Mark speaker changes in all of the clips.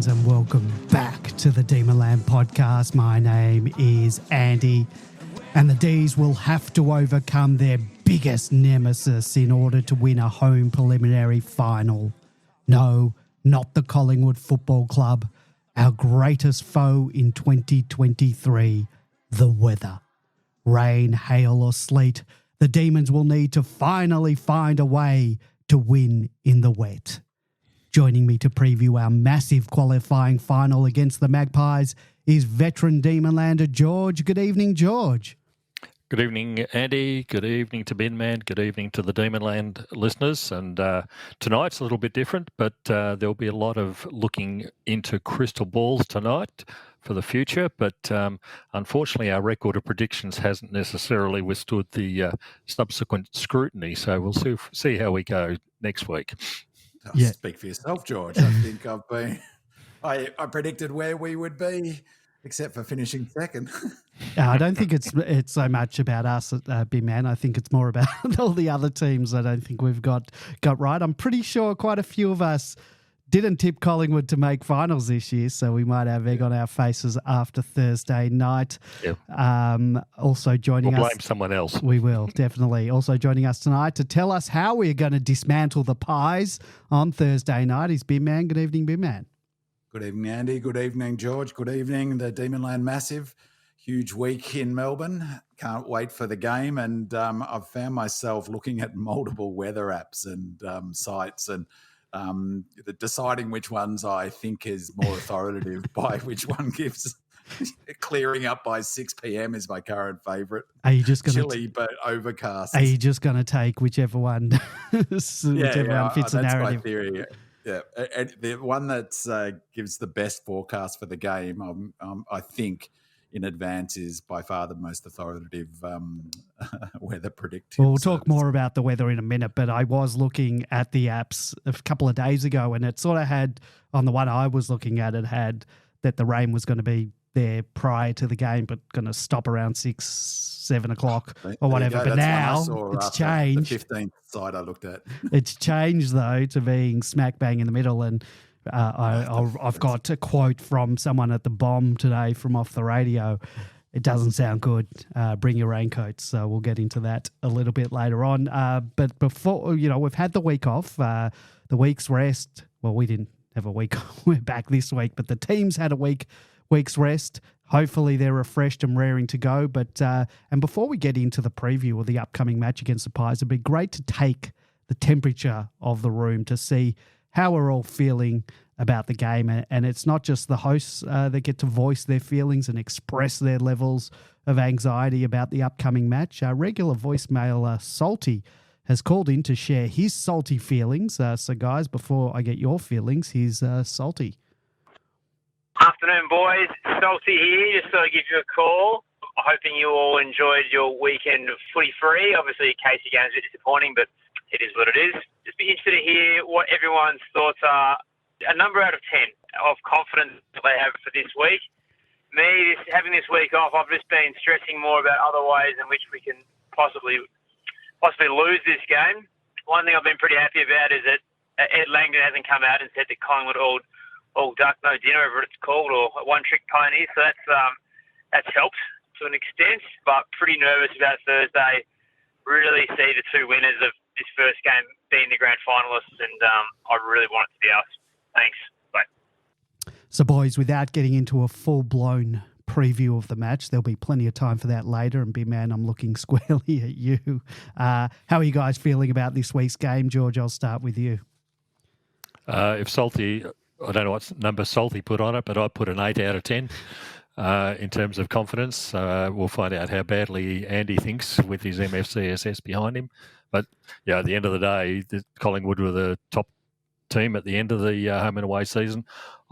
Speaker 1: fans, and welcome back to the Demonland podcast. My name is Andy, and the D's will have to overcome their biggest nemesis in order to win a home preliminary final. No, not the Collingwood Football Club, our greatest foe in 2023, the weather. Rain, hail or sleet, the Demons will need to finally find a way to win in the wet. Joining me to preview our massive qualifying final against the Magpies is veteran Demonlander George. Good evening, George.
Speaker 2: Good evening, Andy. Good evening to Binman. Good evening to the Demonland listeners. And tonight's a little bit different, but there'll be a lot of looking into crystal balls tonight for the future. But unfortunately, our record of predictions hasn't necessarily withstood the subsequent scrutiny. So we'll see how we go next week.
Speaker 3: Speak for yourself, George. I think I predicted where we would be, except for finishing second.
Speaker 1: I don't think it's so much about us, Big Man. I think it's more about all the other teams. I don't think we've got right. I'm pretty sure quite a few of us didn't tip Collingwood to make finals this year, so we might have egg on our faces after Thursday night.
Speaker 2: Yep.
Speaker 1: Also joining us...
Speaker 2: We'll blame someone else.
Speaker 1: We will, definitely. Also joining us tonight to tell us how we're going to dismantle the Pies on Thursday night is Big Man. Good evening, Big Man.
Speaker 3: Good evening, Andy. Good evening, George. Good evening, the Demonland Massive. Huge week in Melbourne. Can't wait for the game. And I've found myself looking at multiple weather apps and sites and deciding which ones I think is more authoritative by which one gives clearing up by 6 p.m. is my current favourite.
Speaker 1: Are you just going
Speaker 3: chilly but overcast?
Speaker 1: Are you just going to take whichever one, fits the narrative?
Speaker 3: That's my theory. Yeah, and the one that gives the best forecast for the game, I think, in advance is by far the most authoritative weather predictive.
Speaker 1: Well, we'll talk more about the weather in a minute, but I was looking at the apps a couple of days ago, and it sort of had, on the one I was looking at, it had that the rain was going to be there prior to the game, but going to stop around 6, 7 o'clock or whatever. But now it's changed.
Speaker 3: The 15th site I looked at.
Speaker 1: It's changed, though, to being smack bang in the middle, and I've got a quote from someone at the Bomb today from off the radio. It doesn't sound good. Bring your raincoats. So we'll get into that a little bit later on. But before, we've had the week off, the week's rest. Well, we didn't have a week. We're back this week, but the team's had a week's rest. Hopefully they're refreshed and raring to go. But and before we get into the preview of the upcoming match against the Pies, it'd be great to take the temperature of the room to see how we're all feeling about the game. And it's not just the hosts that get to voice their feelings and express their levels of anxiety about the upcoming match. Our regular voicemail, 𝗟𝗲, has called in to share his salty feelings. So, guys, before I get your feelings, here's 𝗟𝗲.
Speaker 4: Afternoon, boys. 𝗟𝗲 here. Just thought I'd give you a call. Hoping you all enjoyed your weekend of footy free. Obviously, 𝗚cie game's a bit disappointing, but it is what it is. Just be interested to hear what everyone's thoughts are. A number out of 10 of confidence that they have for this week. Me, having this week off, I've just been stressing more about other ways in which we can possibly lose this game. One thing I've been pretty happy about is that Ed Langdon hasn't come out and said that Collingwood all duck, no dinner, whatever it's called, or one-trick pony. So that's helped to an extent, but pretty nervous about Thursday. Really see the two winners of this first game being the grand finalists, and I really want it to be us. Thanks. Bye.
Speaker 1: So, boys, without getting into a full-blown preview of the match, there'll be plenty of time for that later. And, Big Man, I'm looking squarely at you. How are you guys feeling about this week's game? George, I'll start with you.
Speaker 2: If 𝗟𝗲, I don't know what number 𝗟𝗲 put on it, but I put an 8 out of 10 in terms of confidence. We'll find out how badly Andy thinks with his MFCSS behind him. But, yeah, at the end of the day, Collingwood were the top team at the end of the home and away season.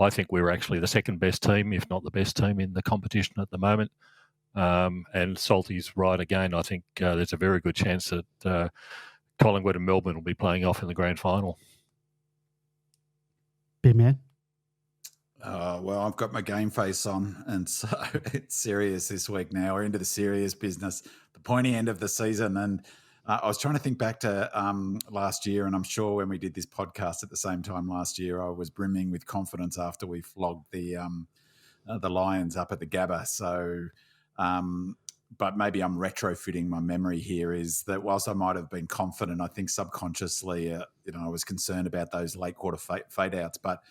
Speaker 2: I think we were actually the second best team, if not the best team in the competition at the moment. And 𝗟𝗲's right again. I think there's a very good chance that Collingwood and Melbourne will be playing off in the grand final.
Speaker 1: Big Man?
Speaker 3: Well, I've got my game face on, and so it's serious this week now. We're into the serious business, the pointy end of the season, and I was trying to think back to last year, and I'm sure when we did this podcast at the same time last year, I was brimming with confidence after we flogged the Lions up at the Gabba. So, but maybe I'm retrofitting my memory here. Is that whilst I might have been confident, I think subconsciously, I was concerned about those late quarter fade outs. But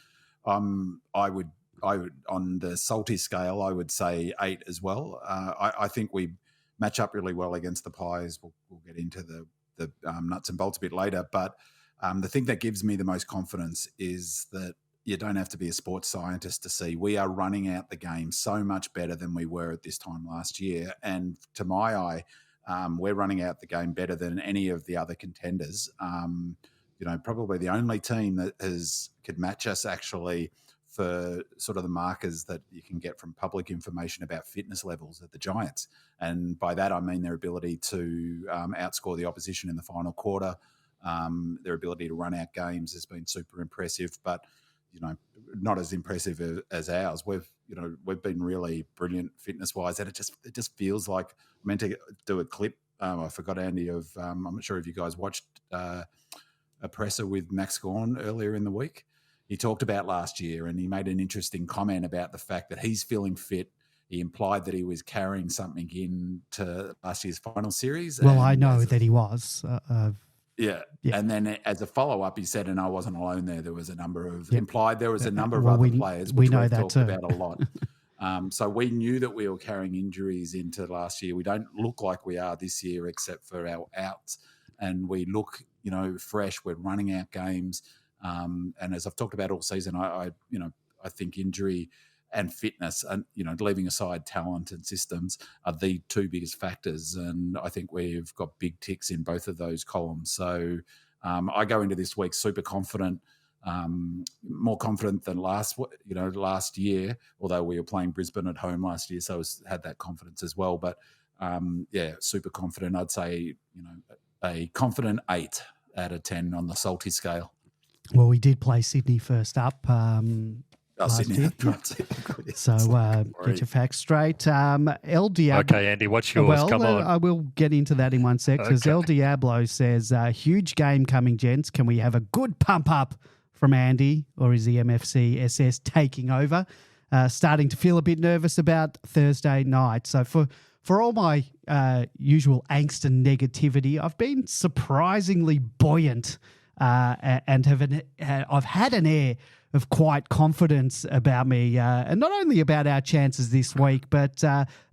Speaker 3: I would on the salty scale, I would say 8 as well. I think we match up really well against the Pies. We'll get into the nuts and bolts a bit later. But the thing that gives me the most confidence is that you don't have to be a sports scientist to see we are running out the game so much better than we were at this time last year. And to my eye, we're running out the game better than any of the other contenders. Probably the only team that could match us actually for sort of the markers that you can get from public information about fitness levels at the Giants. And by that, I mean their ability to outscore the opposition in the final quarter. Their ability to run out games has been super impressive, but, not as impressive as ours. We've been really brilliant fitness-wise, and it just feels like I meant to do a clip. I forgot, Andy, of I'm not sure if you guys watched a presser with Max Gawn earlier in the week. He talked about last year, and he made an interesting comment about the fact that he's feeling fit. He implied that he was carrying something into last year's final series.
Speaker 1: Well, I know that he was.
Speaker 3: Yeah. And then as a follow-up, he said, and I wasn't alone there, there was a number of implied there was a number of other players, which we've talked about a lot. So we knew that we were carrying injuries into last year. We don't look like we are this year except for our outs. And we look, fresh. We're running out games. And as I've talked about all season, I think injury and fitness and, leaving aside talent and systems are the two biggest factors. And I think we've got big ticks in both of those columns. So I go into this week super confident, more confident than last year, although we were playing Brisbane at home last year. So I had that confidence as well. But super confident. I'd say, a confident 8 out of 10 on the salty scale.
Speaker 1: Well, we did play Sydney first up.
Speaker 3: Sydney.
Speaker 1: So get your facts straight. El Diablo.
Speaker 2: Okay, Andy, what's yours? Come on.
Speaker 1: I will get into that in one sec because El Diablo says, huge game coming, gents. Can we have a good pump up from Andy, or is the MFC SS taking over? Starting to feel a bit nervous about Thursday night. So for all my usual angst and negativity, I've been surprisingly buoyant and I've had an air of quiet confidence about me, and not only about our chances this week, but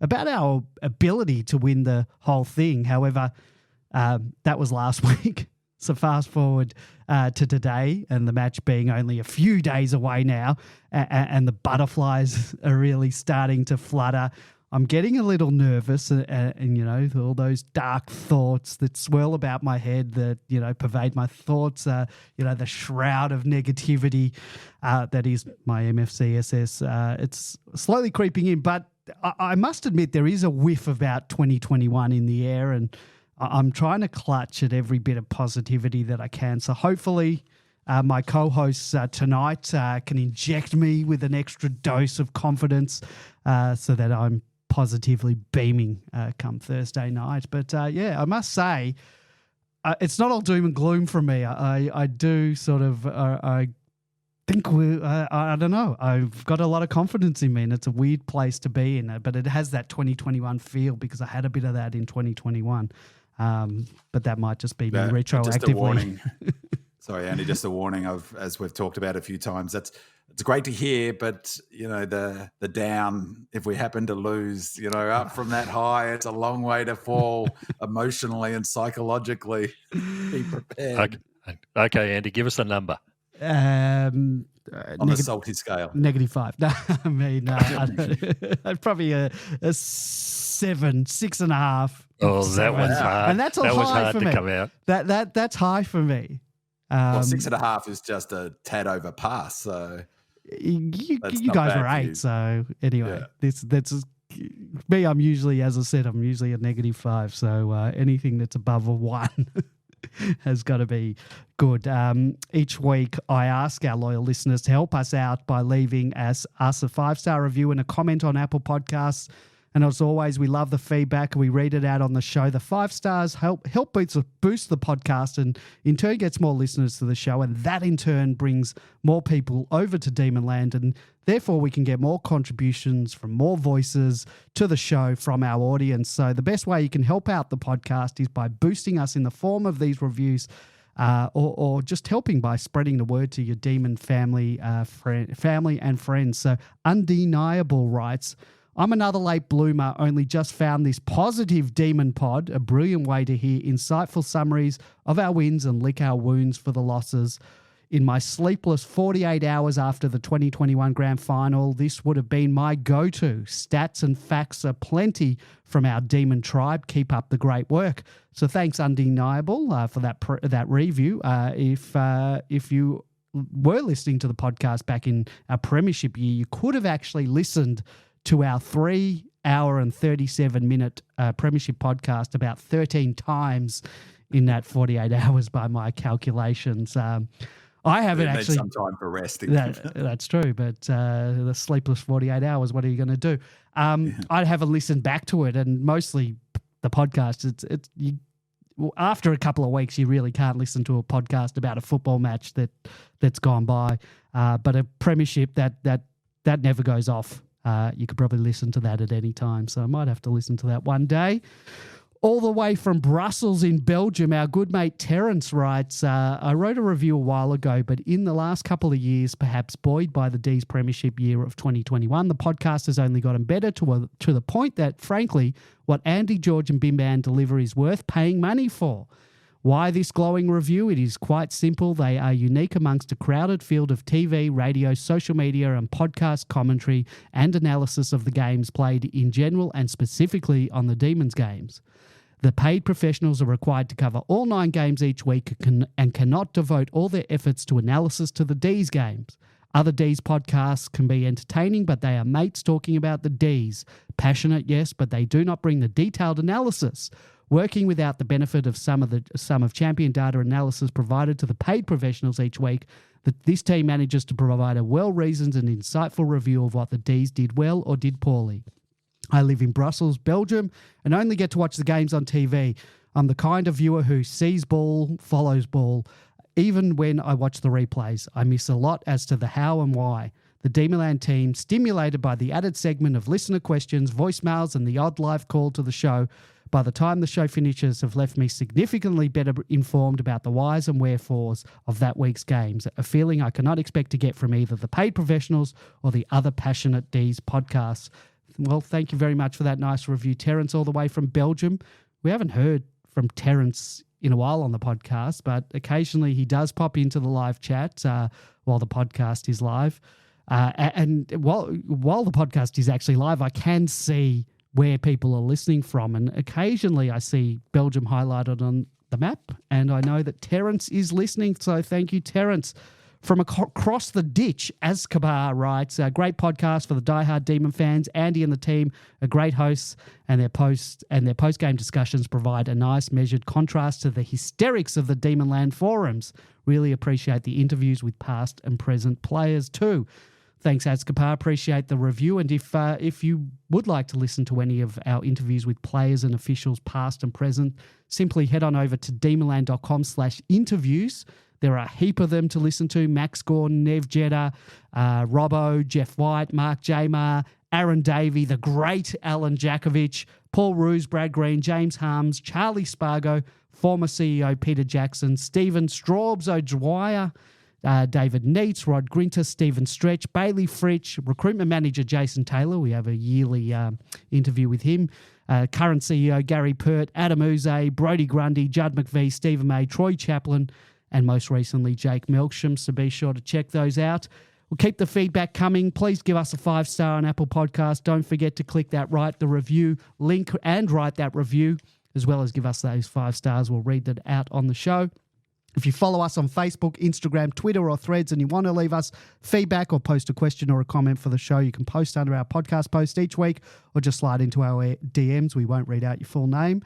Speaker 1: about our ability to win the whole thing. However, that was last week. So fast forward to today, and the match being only a few days away now, and the butterflies are really starting to flutter. I'm getting a little nervous, and all those dark thoughts that swirl about my head that, pervade my thoughts, the shroud of negativity that is my MFCSS. It's slowly creeping in, but I must admit there is a whiff about 2021 in the air, and I'm trying to clutch at every bit of positivity that I can. So hopefully my co-hosts tonight can inject me with an extra dose of confidence so that I'm positively beaming come Thursday night. But I must say, it's not all doom and gloom from me. I do sort of, I think I don't know. I've got a lot of confidence in me, and it's a weird place to be in, but it has that 2021 feel because I had a bit of that in 2021. But that might just be me retroactively.
Speaker 3: Just a warning. Sorry, Andy, just a warning of, as we've talked about a few times, it's great to hear, but the down, if we happen to lose, up from that high, it's a long way to fall emotionally and psychologically. Be prepared.
Speaker 2: Okay, Andy, give us a number.
Speaker 3: On the salty scale.
Speaker 1: -5. No, I mean, I'd probably a 7, 6.5.
Speaker 2: Oh, 7. That was hard.
Speaker 1: And that's
Speaker 2: that was
Speaker 1: high
Speaker 2: hard
Speaker 1: for
Speaker 2: to
Speaker 1: me.
Speaker 2: come out.
Speaker 1: That's high for me.
Speaker 3: 6.5 is just a tad over pass. So
Speaker 1: you guys were 8. So anyway, that's me. I'm usually, as I said, I'm usually a -5. So anything that's above a 1 has got to be good. Each week, I ask our loyal listeners to help us out by leaving us a 5-star review and a comment on Apple Podcasts. And as always, we love the feedback. We read it out on the show. The 5 stars help boost the podcast and in turn gets more listeners to the show. And that in turn brings more people over to Demonland. And therefore, we can get more contributions from more voices to the show from our audience. So the best way you can help out the podcast is by boosting us in the form of these reviews or just helping by spreading the word to your Demon family and friends. So Undeniable writes, I'm another late bloomer, only just found this positive Demon pod, a brilliant way to hear insightful summaries of our wins and lick our wounds for the losses. In my sleepless 48 hours after the 2021 Grand Final, this would have been my go-to. Stats and facts are plenty from our Demon tribe. Keep up the great work. So thanks, Undeniable, for that review. If you were listening to the podcast back in our premiership year, you could have actually listened to our 3 hour and 37-minute premiership podcast about 13 times in that 48 hours by my calculations. I haven't actually
Speaker 3: some time for resting.
Speaker 1: That's true, but the sleepless 48 hours. What are you going to do? I haven't listened back to it, and mostly the podcast. After a couple of weeks, you really can't listen to a podcast about a football match that's gone by. But a premiership that never goes off. You could probably listen to that at any time. So I might have to listen to that one day. All the way from Brussels in Belgium, our good mate Terence writes, I wrote a review a while ago, but in the last couple of years, perhaps buoyed by the D's premiership year of 2021, the podcast has only gotten better to the point that, frankly, what Andy, George and Bimban deliver is worth paying money for. Why this glowing review? It is quite simple. They are unique amongst a crowded field of TV, radio, social media and podcast commentary and analysis of the games played in general and specifically on the Demons games. The paid professionals are required to cover all 9 games each week and cannot devote all their efforts to analysis to the D's games. Other D's podcasts can be entertaining, but they are mates talking about the D's. Passionate, yes, but they do not bring the detailed analysis. Working without the benefit of some of champion data analysis provided to the paid professionals each week, this team manages to provide a well-reasoned and insightful review of what the D's did well or did poorly. I live in Brussels, Belgium, and only get to watch the games on TV. I'm the kind of viewer who sees ball, follows ball. Even when I watch the replays, I miss a lot as to the how and why. The Demonland team, stimulated by the added segment of listener questions, voicemails, and the odd live call to the show, by the time the show finishes, have left me significantly better informed about the whys and wherefores of that week's games, a feeling I cannot expect to get from either the paid professionals or the other passionate D's podcasts. Well, thank you very much for that nice review, Terence, all the way from Belgium. We haven't heard from Terence in a while on the podcast, but occasionally he does pop into the live chat while the podcast is live. And while the podcast is actually live, I can see where people are listening from, and occasionally I see Belgium highlighted on the map, and I know that Terence is listening, so thank you, Terence. From across the ditch, 𝗟𝗶𝘀𝘁𝗁 writes, a great podcast for the diehard Demon fans. Andy and the team are great hosts, and their post-game discussions provide a nice measured contrast to the hysterics of the Demonland forums. Really appreciate the interviews with past and present players too. Thanks, 𝗟𝗍𝗁𝘁𝗁. Appreciate the review. And if you would like to listen to any of our interviews with players and officials past and present, simply head on over to demonland.com/interviews. There are a heap of them to listen to. Max Gordon, Nev Jetta, Robbo, Jeff White, Mark Jamar, Aaron Davey, the great Alan Jakovich, Paul Roos, Brad Green, James Harms, Charlie Spargo, former CEO Peter Jackson, Stephen Straubs O'Dwyer, David Neitz, Rod Grinter, Stephen Stretch, Bailey Fritsch, recruitment manager Jason Taylor. We have a yearly interview with him. Current CEO Gary Pert, Adam Uze, Brodie Grundy, Judd McVie, Stephen May, Troy Chaplin, and most recently Jake Melksham. So be sure to check those out. We'll keep the feedback coming. Please give us a 5-star on Apple Podcasts. Don't forget to click that write the review link and write that review, as well as give us those 5 stars. We'll read that out on the show. If you follow us on Facebook, Instagram, Twitter or Threads and you want to leave us feedback or post a question or a comment for the show, you can post under our podcast post each week or just slide into our DMs. We won't read out your full name.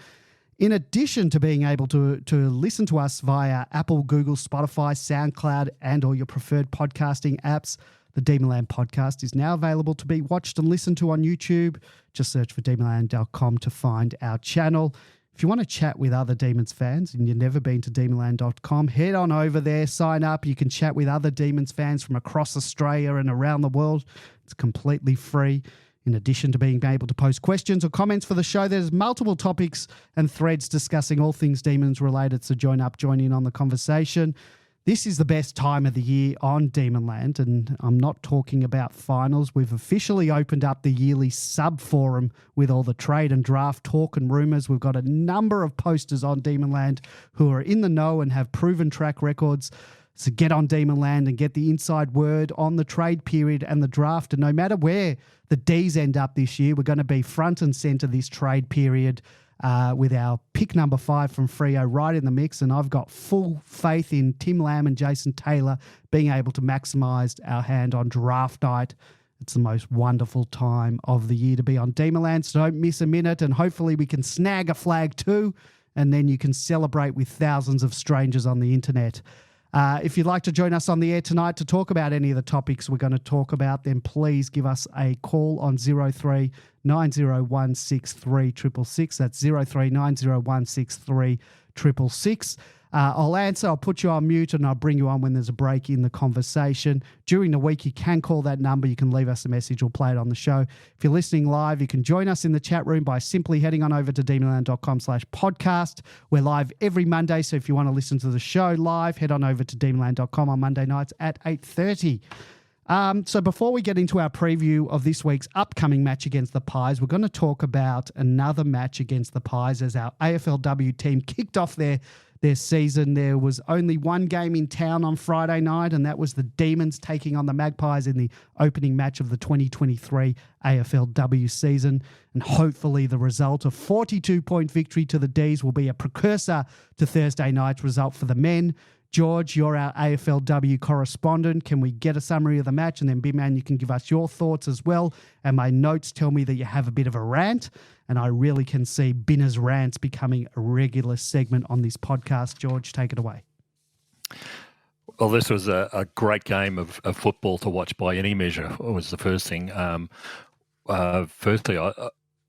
Speaker 1: In addition to being able to listen to us via Apple, Google, Spotify, SoundCloud, and all your preferred podcasting apps, The Demonland podcast is now available to be watched and listened to on YouTube. Just search for demonland.com to find our channel. If you want to chat with other Demons fans and you've never been to demonland.com, head on over there, sign up. You can chat with other Demons fans from across Australia and around the world. It's completely free. In addition to being able to post questions or comments for the show, there's multiple topics and threads discussing all things Demons related, so join in on the conversation. This is the best time of the year on Demonland, and I'm not talking about finals. We've officially opened up the yearly sub-forum with all the trade and draft talk and rumours. We've got a number of posters on Demonland who are in the know and have proven track records. So get on Demonland and get the inside word on the trade period and the draft. And no matter where the Ds end up this year, we're going to be front and centre this trade period with our pick number 5 from Freo right in the mix. And I've got full faith in Tim Lamb and Jason Taylor being able to maximise our hand on draft night. It's the most wonderful time of the year to be on Demonland, so don't miss a minute. And hopefully we can snag a flag too, and then you can celebrate with thousands of strangers on the internet. If you'd like to join us on the air tonight to talk about any of the topics we're going to talk about, then please give us a call on 03 9016 3666. That's 03 9016 3666. I'll answer, I'll put you on mute, and I'll bring you on when there's a break in the conversation. During the week, you can call that number. You can leave us a message or play it on the show. If you're listening live, you can join us in the chat room by simply heading on over to demonland.com/podcast. We're live every Monday, so if you want to listen to the show live, head on over to demonland.com on Monday nights at 8:30. So before we get into our preview of this week's upcoming match against the Pies, we're going to talk about another match against the Pies as our AFLW team kicked off their season. There was only one game in town on Friday night, and that was the Demons taking on the Magpies in the opening match of the 2023 AFLW season. And hopefully the result of 42-point victory to the Ds will be a precursor to Thursday night's result for the men. George, you're our AFLW correspondent. Can we get a summary of the match? And then, B-Man, you can give us your thoughts as well. And my notes tell me that you have a bit of a rant, and I really can see Binner's rants becoming a regular segment on this podcast. George, take it away.
Speaker 2: Well, this was a great game of football to watch by any measure, was the first thing. Firstly,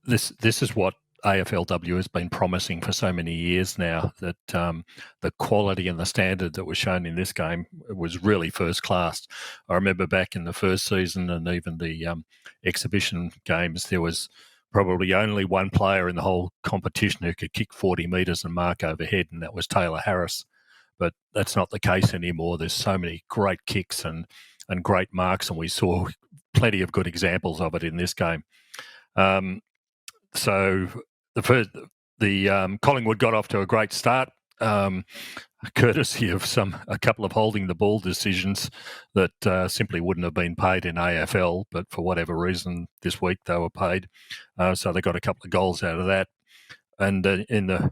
Speaker 2: this is what AFLW has been promising for so many years now, that the quality and the standard that was shown in this game was really first class. I remember back in the first season and even the exhibition games, there was probably only one player in the whole competition who could kick 40 metres and mark overhead, and that was Taylor Harris. But that's not the case anymore. There's so many great kicks and great marks, and we saw plenty of good examples of it in this game. So the Collingwood got off to a great start, courtesy of a couple of holding the ball decisions that simply wouldn't have been paid in AFL, but for whatever reason this week they were paid. So they got a couple of goals out of that, and in the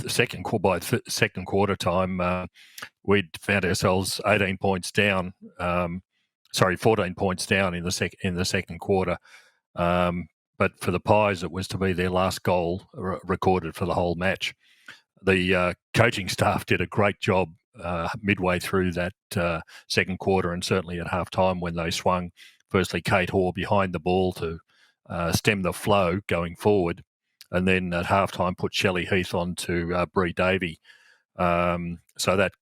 Speaker 2: second quarter time, we'd found ourselves 14 points down in the second quarter. But for the Pies, it was to be their last goal recorded for the whole match. The coaching staff did a great job midway through that second quarter, and certainly at halftime when they swung, firstly Kate Hoare behind the ball to stem the flow going forward, and then at halftime put Shelley Heath on to Bree Davey. So that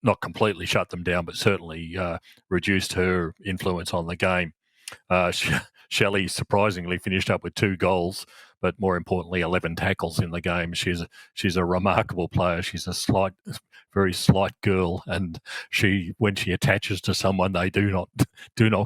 Speaker 2: not completely shut them down, but certainly reduced her influence on the game. Shelley surprisingly finished up with 2 goals, but more importantly, 11 tackles in the game. She's a remarkable player. She's a very slight girl, and when she attaches to someone, they do not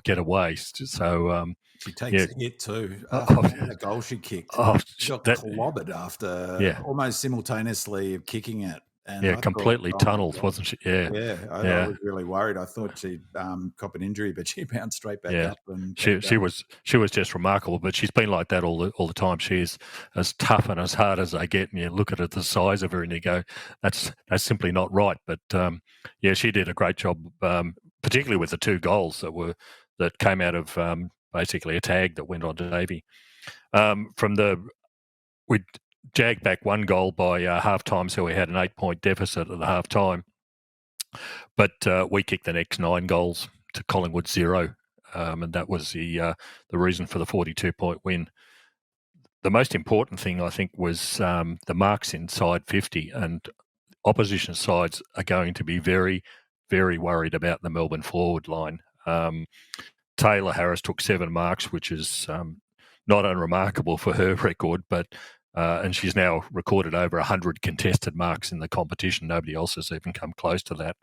Speaker 2: get away. So
Speaker 3: she takes a hit too. The goal she kicked, she got clobbered after almost simultaneously of kicking it. And
Speaker 2: completely tunneled, wasn't she?
Speaker 3: I was really worried. I thought she'd cop an injury, but she bounced straight back up. And
Speaker 2: she was just remarkable. But she's been like that all the time. She's as tough and as hard as they get. And you look at the size of her, and you go, "That's simply not right." But she did a great job, particularly with the 2 goals that came out of basically a tag that went on to Davey. We jagged back 1 goal by half-time, so we had an 8-point deficit at the half-time. But we kicked the next 9 goals to Collingwood 0, and that was the reason for the 42-point win. The most important thing, I think, was the marks inside 50, and opposition sides are going to be very, very worried about the Melbourne forward line. Taylor Harris took 7 marks, which is not unremarkable for her record, but and she's now recorded over 100 contested marks in the competition. Nobody else has even come close to that.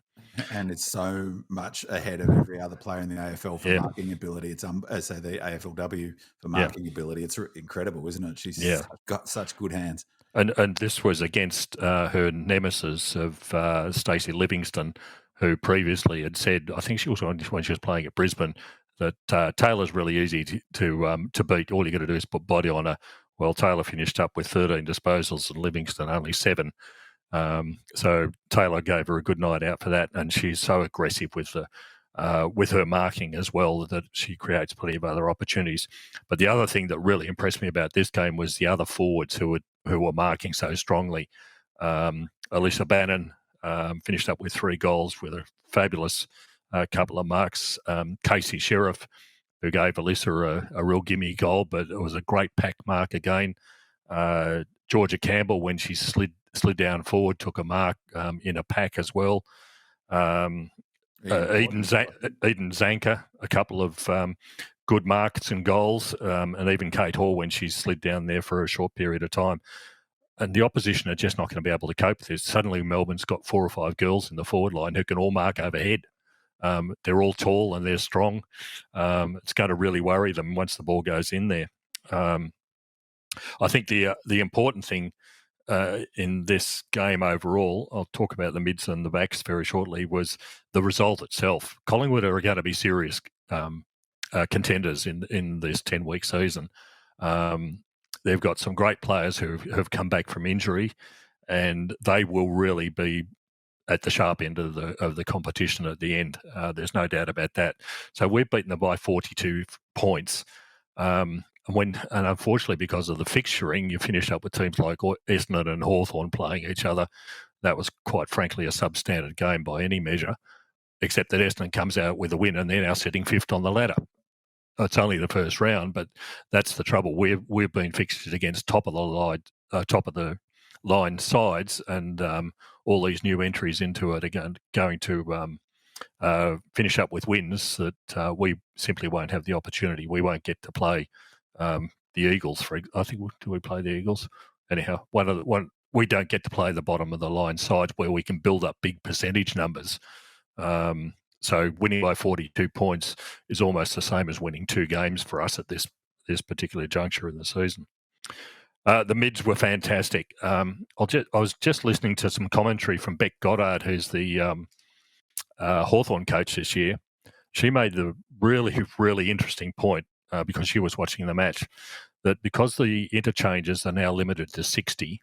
Speaker 3: And it's so much ahead of every other player in the AFL for marking ability. It's say the AFLW for marking ability. It's incredible, isn't it? She's got such good hands.
Speaker 2: And this was against her nemesis of 𝗟𝗶𝘀𝗰𝘀𝘁 Livingston, who previously had said, I think she was when she was playing at Brisbane, that Taylor's really easy to beat. All you got to do is put body on her. Well, Taylor finished up with 13 disposals and Livingston only 7. So Taylor gave her a good night out for that, and she's so aggressive with her marking as well that she creates plenty of other opportunities. But the other thing that really impressed me about this game was the other forwards who were marking so strongly. Alyssa Bannon finished up with 3 goals with a fabulous couple of marks. 𝗙𝗶𝘀𝗁𝗏, who gave Alyssa a real gimme goal, but it was a great pack mark again. Georgia Campbell, when she slid down forward, took a mark in a pack as well. Eden Zanker, a couple of good marks and goals, and even Kate Hall when she slid down there for a short period of time. And the opposition are just not going to be able to cope with this. Suddenly Melbourne's got 4 or 5 girls in the forward line who can all mark overhead. They're all tall and they're strong. It's going to really worry them once the ball goes in there. I think the important thing in this game overall, I'll talk about the mids and the backs very shortly, was the result itself. Collingwood are going to be serious contenders in this 10-week season. They've got some great players who have come back from injury, and they will really be at the sharp end of the competition at the end. There's no doubt about that. So we've beaten them by 42 points. And unfortunately, because of the fixturing, you finish up with teams like Essendon and Hawthorn playing each other. That was quite frankly a substandard game by any measure, except that Essendon comes out with a win and they're now sitting 5th on the ladder. It's only the first round, but that's the trouble. We've been fixed against top of the line sides, and all these new entries into it are going to finish up with wins that we simply won't have the opportunity. We won't get to play the Eagles. I think, do we play the Eagles? Anyhow, we don't get to play the bottom of the line sides where we can build up big percentage numbers. So winning by 42 points is almost the same as winning 2 games for us at this particular juncture in the season. The mids were fantastic. I was just listening to some commentary from Beck Goddard, who's the Hawthorn coach this year. She made the really, really interesting point because she was watching the match, that because the interchanges are now limited to 60,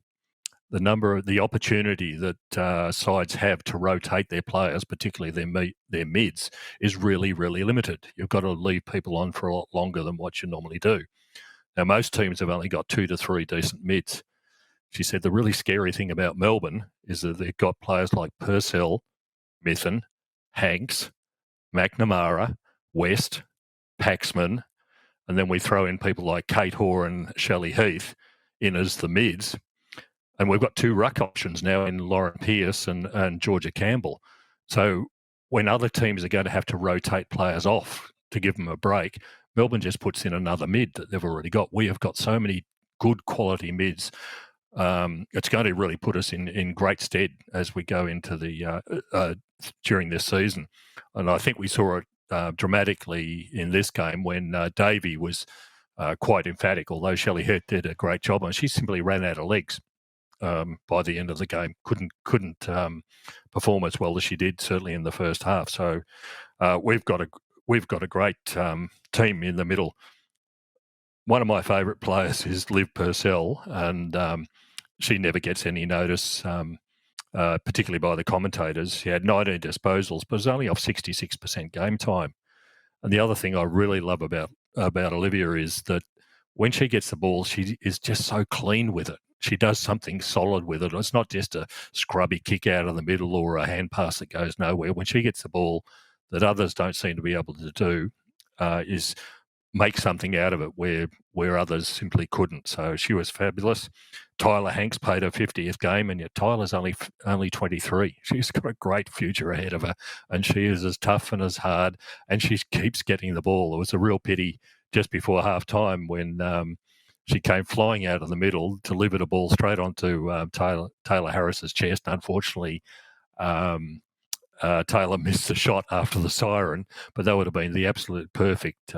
Speaker 2: the opportunity that sides have to rotate their players, particularly their mids, is really, really limited. You've got to leave people on for a lot longer than what you normally do. Now, most teams have only got 2 to 3 decent mids. She said the really scary thing about Melbourne is that they've got players like Purcell, Mithen, Hanks, McNamara, West, Paxman, and then we throw in people like Kate Hoare and Shelley Heath in as the mids. And we've got 2 ruck options now in Lauren Pearce and Georgia Campbell. So when other teams are going to have to rotate players off to give them a break, Melbourne just puts in another mid that they've already got. We have got so many good quality mids. It's going to really put us in great stead as we go into the during this season. And I think we saw it dramatically in this game when Davey was quite emphatic, although Shelley Hurt did a great job, and she simply ran out of legs by the end of the game. Couldn't perform as well as she did, certainly in the first half. So we've got a great team in the middle. One of my favourite players is Liv Purcell, and she never gets any notice, particularly by the commentators. She had 19 disposals, but was only off 66% game time. And the other thing I really love about Olivia is that when she gets the ball, she is just so clean with it. she does something solid with it. It's not just a scrubby kick out of the middle or a hand pass that goes nowhere. When she gets the ball that others don't seem to be able to do, is make something out of it where others simply couldn't. So she was fabulous. Tyler Hanks played her 50th game, and yet Tyler's only 23. She's got a great future ahead of her, and she is as tough and as hard, and she keeps getting the ball. It was a real pity just before half-time when she came flying out of the middle, delivered a ball straight onto Taylor Harris's chest. Unfortunately, Taylor missed the shot after the siren, but that would have been the absolute perfect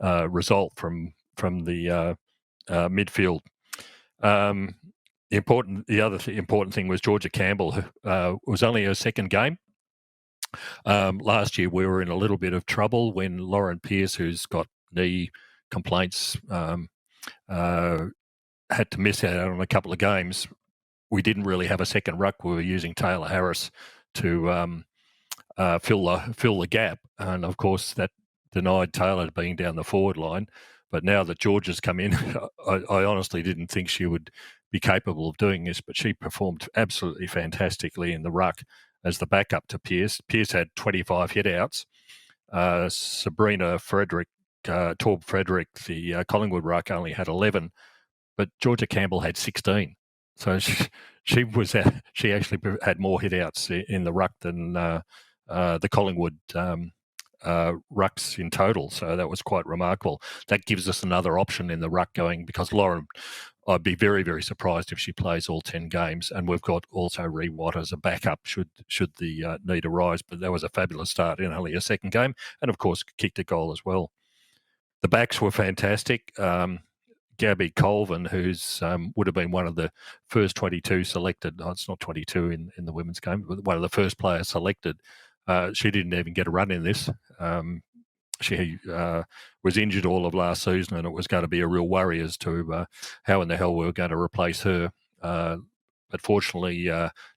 Speaker 2: result from the midfield. The other important thing was Georgia Campbell, who was only her second game. Last year we were in a little bit of trouble when Lauren Pearce, who's got knee complaints, had to miss out on a couple of games. We didn't really have a second ruck. We were using Taylor Harris to fill the gap, and of course that denied Taylor being down the forward line. But now that Georgia's come in, I honestly didn't think she would be capable of doing this, but she performed absolutely fantastically in the ruck as the backup to Pearce. Pearce had 25 hit-outs. Sabrina Frederick, Torb Frederick, the Collingwood ruck, only had 11, but Georgia Campbell had 16. So she actually had more hit-outs in the ruck than the Collingwood rucks in total. So that was quite remarkable. That gives us another option in the ruck going, because Lauren, I'd be very, very surprised if she plays all 10 games. And we've got also Ree Watt as a backup should the need arise. But that was a fabulous start in only a second game, and of course kicked a goal as well. The backs were fantastic. 𝗟𝗶𝘀𝘁𝗃, who's would have been one of the first 22 selected. Oh, it's not 22 in the women's game, but one of the first players selected. She didn't even get a run in this. She was injured all of last season, and it was going to be a real worry as to how in the hell we were going to replace her. But fortunately,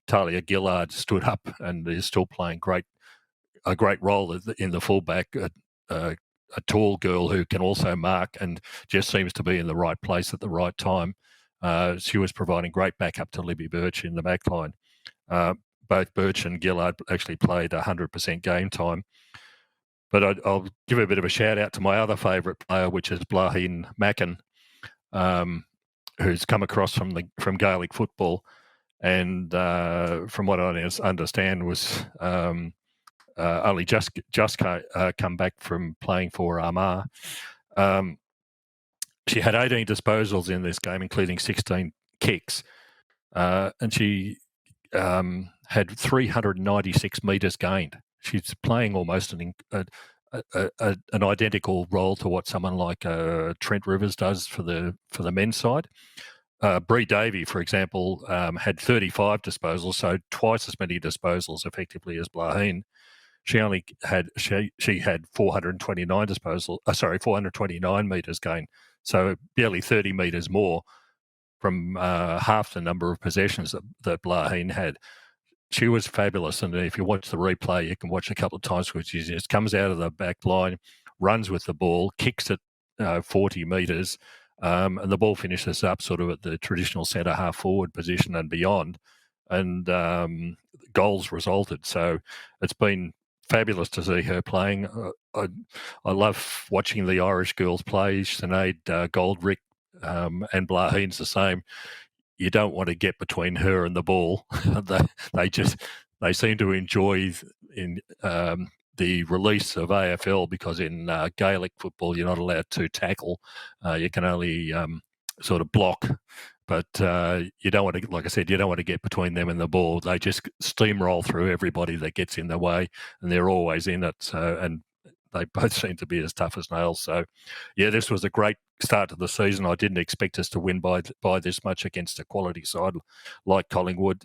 Speaker 2: Talia Gillard stood up and is still playing a great role in the fullback. A tall girl who can also mark and just seems to be in the right place at the right time. She was providing great backup to Libby Birch in the back line. Both Birch and Gillard actually played 100% game time. But I'll give a bit of a shout out to my other favourite player, which is Blahin Mackin, who's come across from Gaelic football, and from what I understand was only just come back from playing for Armagh. She had 18 disposals in this game, including 16 kicks, and she had 396 metres gained. She's playing almost an identical role to what someone like Trent Rivers does for the men's side. Bree Davey, for example, had 35 disposals, so twice as many disposals effectively as Blahin. She had 429 metres gained, so barely 30 metres more from half the number of possessions that Blahin had. She was fabulous, and if you watch the replay, you can watch a couple of times where she just comes out of the back line, runs with the ball, kicks it 40 metres, and the ball finishes up sort of at the traditional centre half forward position and beyond, and goals resulted. So it's been fabulous to see her playing. I love watching the Irish girls play. Sinead Goldrick and Blahin's the same. You don't want to get between her and the ball. they seem to enjoy the release of AFL, because in Gaelic football you're not allowed to tackle. You can only sort of block. But you don't want to, like I said, you don't want to get between them and the ball. They just steamroll through everybody that gets in their way, and they're always in it. So, and they both seem to be as tough as nails. So, yeah, this was a great start to the season. I didn't expect us to win by this much against a quality side like Collingwood.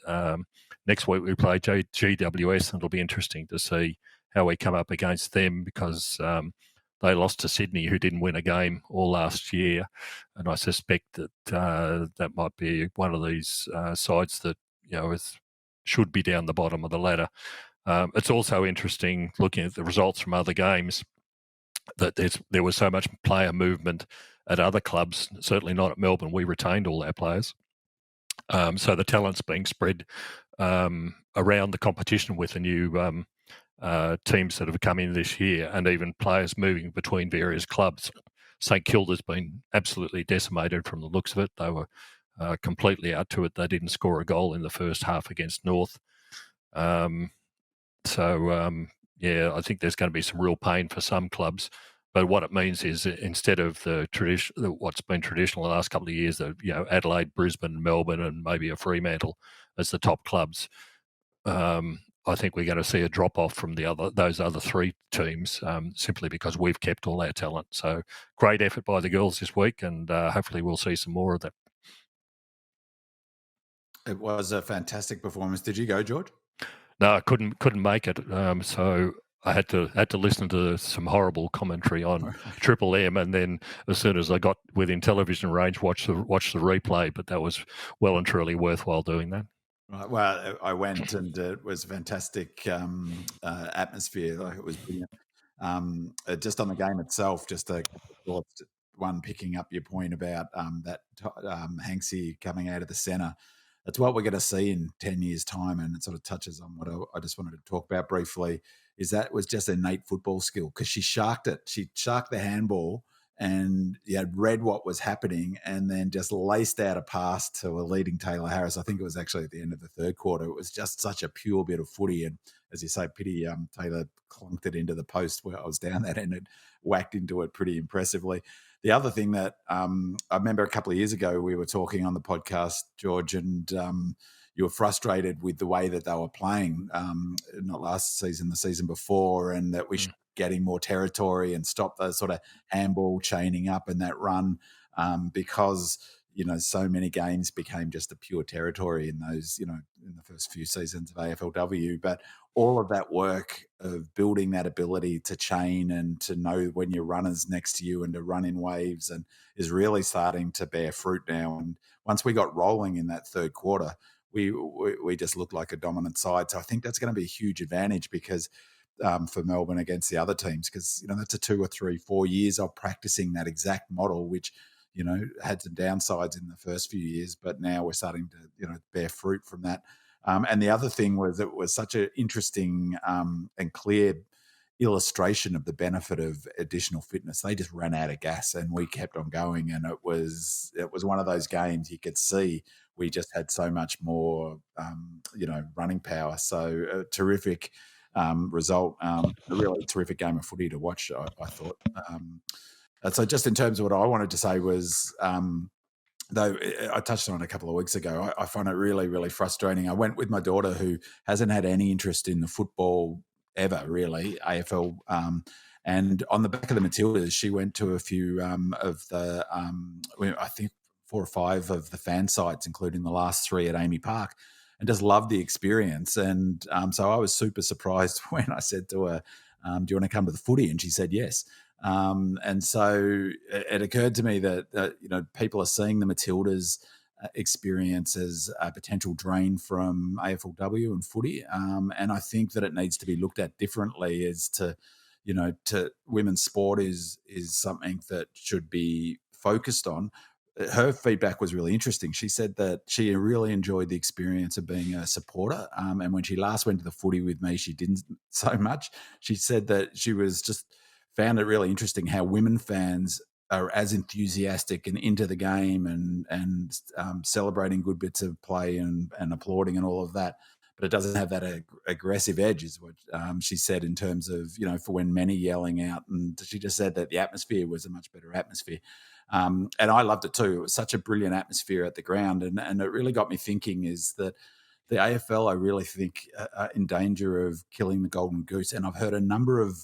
Speaker 2: Next week we play GWS, and it'll be interesting to see how we come up against them, because they lost to Sydney, who didn't win a game all last year, and I suspect that that might be one of these sides that should be down the bottom of the ladder. It's also interesting looking at the results from other games that there was so much player movement at other clubs. Certainly not at Melbourne. We retained all our players. So the talent's being spread around the competition with the new teams that have come in this year, and even players moving between various clubs. St Kilda's been absolutely decimated from the looks of it. They were completely out to it. They didn't score a goal in the first half against North. Yeah, I think there's going to be some real pain for some clubs. But what it means is, instead of the what's been traditional the last couple of years, Adelaide, Brisbane, Melbourne, and maybe a Fremantle as the top clubs, I think we're going to see a drop off from those other three teams, simply because we've kept all our talent. So great effort by the girls this week, and hopefully we'll see some more of that.
Speaker 3: It was a fantastic performance. Did you go, George?
Speaker 2: No, I couldn't make it. So I had to listen to some horrible commentary on Triple M, and then as soon as I got within television range, watch the replay. But that was well and truly worthwhile doing that.
Speaker 3: Right. Well, I went, and it was a fantastic atmosphere. Like, it was brilliant. Just on the game itself, just a thoughts. One, picking up your point about that 𝗟𝗶𝘀𝗁𝘀𝗁 coming out of the centre. That's what we're going to see in 10 years' time, and it sort of touches on what I just wanted to talk about briefly, is that was just innate football skill, because she sharked it. She sharked the handball and read what was happening, and then just laced out a pass to a leading Taylor Harris. I think it was actually at the end of the third quarter. It was just such a pure bit of footy, and as you say, pity Taylor clunked it into the post where I was down that end and whacked into it pretty impressively. The other thing that I remember a couple of years ago, we were talking on the podcast, George, and you were frustrated with the way that they were playing, not last season, the season before, and that we should be getting more territory and stop those sort of handball chaining up and that run, because so many games became just a pure territory in those, in the first few seasons of AFLW. But all of that work of building that ability to chain and to know when your runner's next to you and to run in waves and is really starting to bear fruit now. And once we got rolling in that third quarter, we just looked like a dominant side. So I think that's going to be a huge advantage, because for Melbourne against the other teams, because that's a 2 or 3, 4 years of practicing that exact model, which had some downsides in the first few years, but now we're starting to, bear fruit from that. And the other thing was, it was such an interesting and clear illustration of the benefit of additional fitness. They just ran out of gas, and we kept on going. And it was one of those games you could see we just had so much more, running power. So a terrific result, a really terrific game of footy to watch, I thought. So just in terms of what I wanted to say was, though I touched on it a couple of weeks ago, I find it really, really frustrating. I went with my daughter, who hasn't had any interest in the football ever, really, AFL. And on the back of the Matildas, she went to a few of the, I think 4 or 5 of the fan sites, including the last 3 at Amy Park, and just loved the experience. And so I was super surprised when I said to her, do you want to come to the footy? And she said yes. And so it occurred to me that people are seeing the Matildas experience as a potential drain from AFLW and footy. And I think that it needs to be looked at differently, as to women's sport is something that should be focused on. Her feedback was really interesting. She said that she really enjoyed the experience of being a supporter. And when she last went to the footy with me, she didn't so much. She said that she was just found it really interesting how women fans are as enthusiastic and into the game and celebrating good bits of play and applauding and all of that. But it doesn't have that aggressive edge, is what she said, in terms of, for when men are yelling out. And she just said that the atmosphere was a much better atmosphere. And I loved it too. It was such a brilliant atmosphere at the ground. And it really got me thinking, is that the AFL, I really think, are in danger of killing the golden goose. And I've heard a number of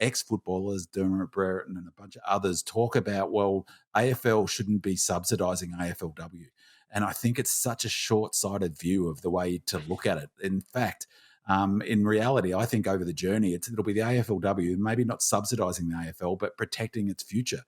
Speaker 3: ex-footballers, Dermot Brereton and a bunch of others, talk about, well, AFL shouldn't be subsidising AFLW. And I think it's such a short-sighted view of the way to look at it. In fact, in reality, I think over the journey, it'll be the AFLW, maybe not subsidising the AFL, but protecting its future.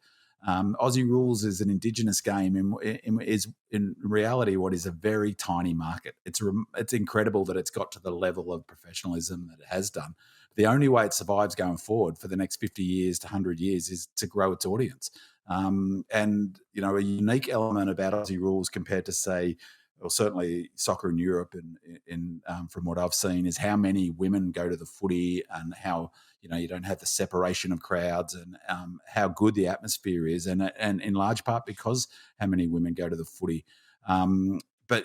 Speaker 3: Aussie Rules is an Indigenous game, is in reality what is a very tiny market. It's incredible that it's got to the level of professionalism that it has done. The only way it survives going forward for the next 50 years to 100 years is to grow its audience. And a unique element about Aussie Rules compared to, say, or certainly soccer in Europe, and from what I've seen, is how many women go to the footy, and how you don't have the separation of crowds, and how good the atmosphere is, and in large part because how many women go to the footy. But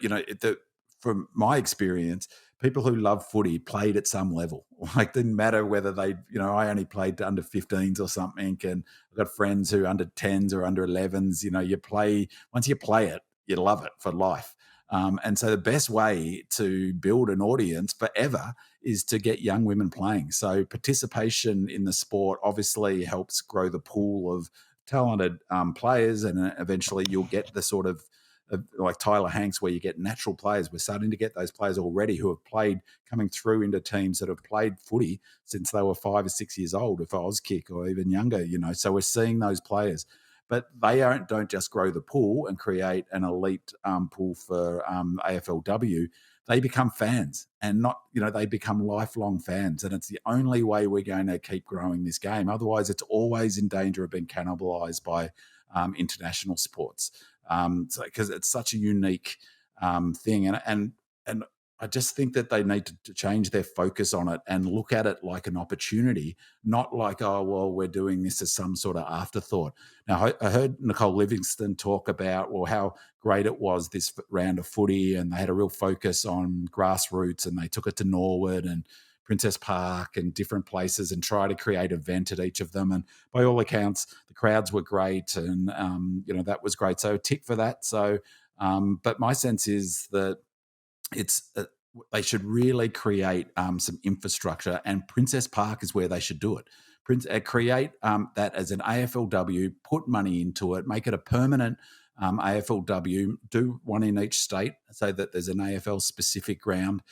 Speaker 3: from my experience, people who love footy played at some level. Like, didn't matter whether they, I only played to under 15s or something, and I've got friends who under 10s or under 11s. Once you play it, you love it for life. And so the best way to build an audience forever is to get young women playing. So participation in the sport obviously helps grow the pool of talented players, and eventually you'll get the sort of like Tyler Hanks, where you get natural players. We're starting to get those players already who have played, coming through into teams that have played footy since they were 5 or 6 years old, if Auskick or even younger, So we're seeing those players. But they don't just grow the pool and create an elite pool for AFLW. They become fans, and they become lifelong fans. And it's the only way we're going to keep growing this game. Otherwise, it's always in danger of being cannibalized by international sports. Because it's such a unique thing. And I just think that they need to change their focus on it and look at it like an opportunity, not like, oh, well, we're doing this as some sort of afterthought. Now, I heard Nicole Livingston talk about, well, how great it was this round of footy, and they had a real focus on grassroots, and they took it to Norwood and Princess Park and different places and try to create an event at each of them. And by all accounts, the crowds were great, and, that was great. So tick for that. So, but my sense is that they should really create some infrastructure, and Princess Park is where they should do it. Create that as an AFLW, put money into it, make it a permanent AFLW, do one in each state so that there's an AFL specific ground.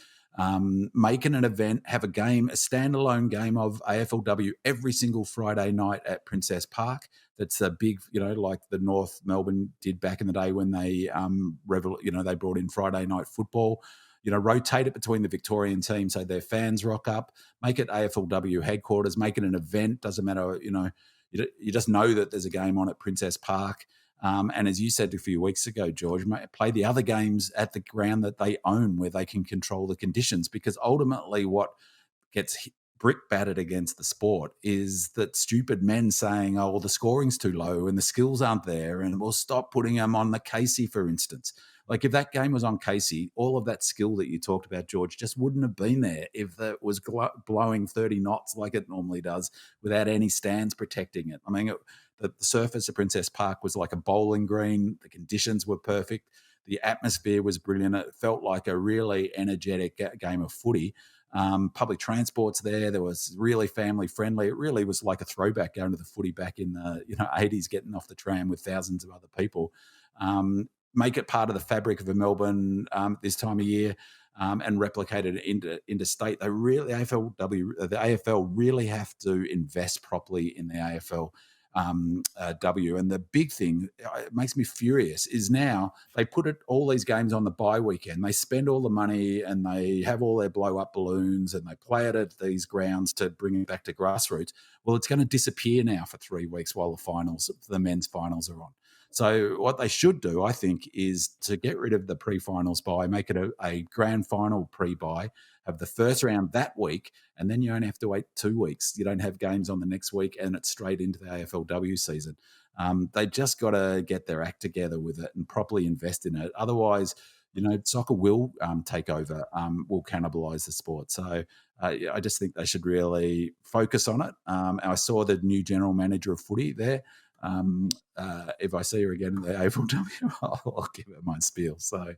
Speaker 3: Make it an event, have a standalone game of AFLW every single Friday night at Princess Park. That's a big, like the North Melbourne did back in the day when they, they brought in Friday night football. Rotate it between the Victorian team so their fans rock up. Make it AFLW headquarters. Make it an event. Doesn't matter, you just know that there's a game on at Princess Park. And as you said a few weeks ago, George, play the other games at the ground that they own, where they can control the conditions, because ultimately what gets brick battered against the sport is that stupid men saying, oh, well, the scoring's too low and the skills aren't there, and we'll stop putting them on the 𝗙cie, for instance. Like, if that game was on 𝗙cie, all of that skill that you talked about, George, just wouldn't have been there if it was blowing 30 knots like it normally does without any stands protecting it. I mean, the surface of Princess Park was like a bowling green. The conditions were perfect. The atmosphere was brilliant. It felt like a really energetic game of footy. Public transport's there. There was really family friendly. It really was like a throwback going to the footy back in the 80s, getting off the tram with thousands of other people. Make it part of the fabric of Melbourne this time of year, and replicate it into state. The AFL really have to invest properly in the AFL. And the big thing, it makes me furious, is now they put all these games on the bye weekend. They spend all the money and they have all their blow up balloons and they play it at these grounds to bring it back to grassroots. Well, it's going to disappear now for 3 weeks while the men's finals are on. So what they should do, I think, is to get rid of the pre-finals bye, make it a grand final pre-bye, have the first round that week, and then you only have to wait 2 weeks. You don't have games on the next week, and it's straight into the AFLW season. They just got to get their act together with it and properly invest in it. Otherwise, soccer will take over, will cannibalise the sport. So I just think they should really focus on it. I saw the new general manager of footy there. If I see her again in the AFLW, I'll give her my spiel. So,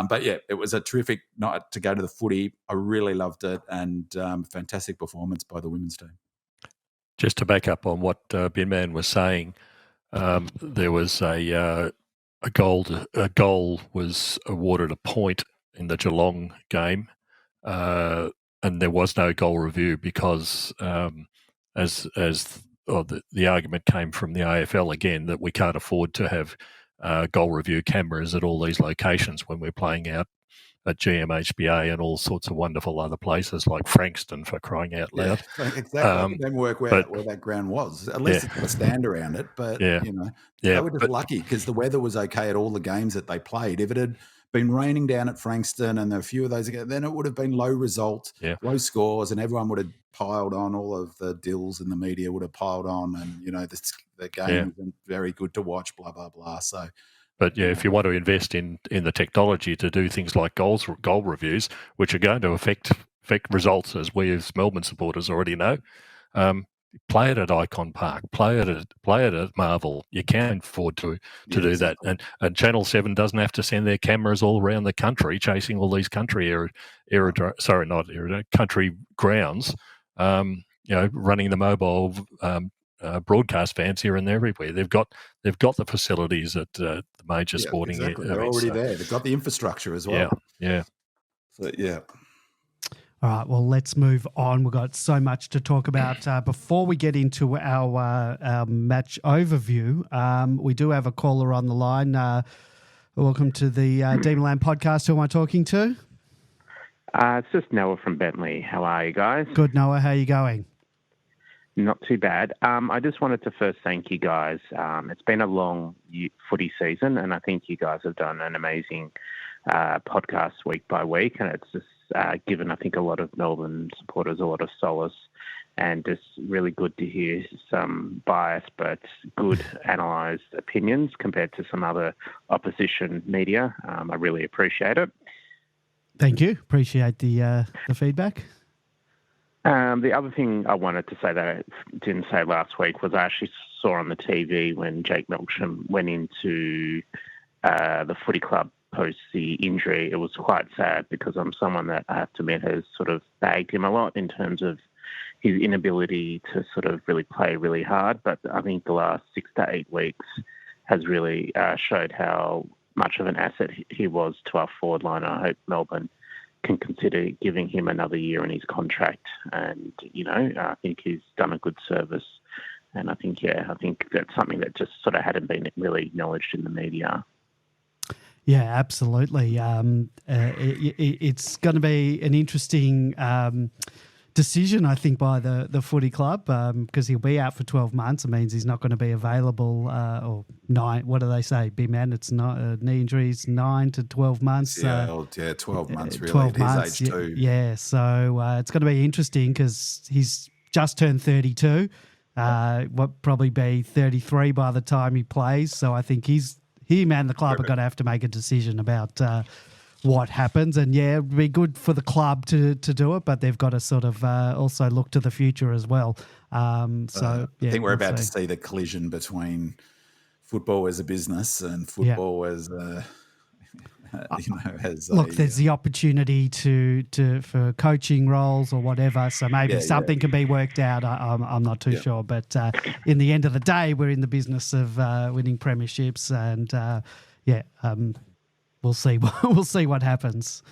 Speaker 3: but yeah, it was a terrific night to go to the footy. I really loved it, and fantastic performance by the women's team.
Speaker 2: Just to back up on what Binman was saying, there was a goal was awarded a point in the Geelong game, and there was no goal review because the argument came from the AFL again that we can't afford to have goal review cameras at all these locations when we're playing out at GMHBA and all sorts of wonderful other places like Frankston, for crying out loud.
Speaker 3: Yeah, exactly. I didn't work where that ground was. At least it's got a stand around it. But, they were just lucky because the weather was okay at all the games that they played. If it had been raining down at Frankston and a few of those again, then it would have been low result, low scores, and everyone would have piled on. All of the dills in the media would have piled on, and the game isn't very good to watch. Blah blah blah. So.
Speaker 2: But if you want to invest in the technology to do things like goal reviews, which are going to affect results, as we as Melbourne supporters already know, play it at Icon Park, play it at Marvel. You can afford to do that, and Channel 7 doesn't have to send their cameras all around the country chasing all these country country grounds. Running the mobile. Broadcast fans here and everywhere. They've got the facilities at the major sporting events.
Speaker 3: They're already there. They've got the infrastructure as well.
Speaker 2: Yeah.
Speaker 3: So, yeah.
Speaker 1: All right, well, let's move on. We've got so much to talk about. Before we get into our match overview, we do have a caller on the line. Welcome to the Demonland podcast. Who am I talking to?
Speaker 5: It's just Noah from Bentley. How are you guys?
Speaker 1: Good, Noah. How are you going?
Speaker 5: Not too bad. I just wanted to first thank you guys. It's been a long footy season, and I think you guys have done an amazing podcast week by week, and it's just given, I think, a lot of Melbourne supporters a lot of solace, and just really good to hear some biased but good analysed opinions compared to some other opposition media. I really appreciate it.
Speaker 1: Thank you. Appreciate the feedback.
Speaker 5: The other thing I wanted to say that I didn't say last week was I actually saw on the TV when Jake Melksham went into the footy club post the injury. It was quite sad because I'm someone that I have to admit has sort of bagged him a lot in terms of his inability to sort of really play really hard. But I think the last 6 to 8 weeks has really showed how much of an asset he was to our forward line. I hope Melbourne can consider giving him another year in his contract, and I think he's done a good service, and I think that's something that just sort of hadn't been really acknowledged in the media.
Speaker 1: Yeah, absolutely. It's going to be an interesting decision, I think, by the footy club because he'll be out for 12 months. It means he's not going to be available or 9. What do they say? Big man, it's not knee injuries, 9 to 12 months.
Speaker 3: 12 months really.
Speaker 1: 12
Speaker 3: at
Speaker 1: months,
Speaker 3: his age too.
Speaker 1: Yeah, so it's going to be interesting because he's just turned 32. What probably be 33 by the time he plays. So I think him and the club are going to have to make a decision about what happens. And yeah, it'd be good for the club to do it, but they've got to sort of also look to the future as well. I think
Speaker 3: we're about to see the collision between football as a business and football as
Speaker 1: there's the opportunity for coaching roles or whatever. So maybe something can be worked out. I'm not too sure, but in the end of the day, we're in the business of winning premierships, and we'll see. We'll see what happens.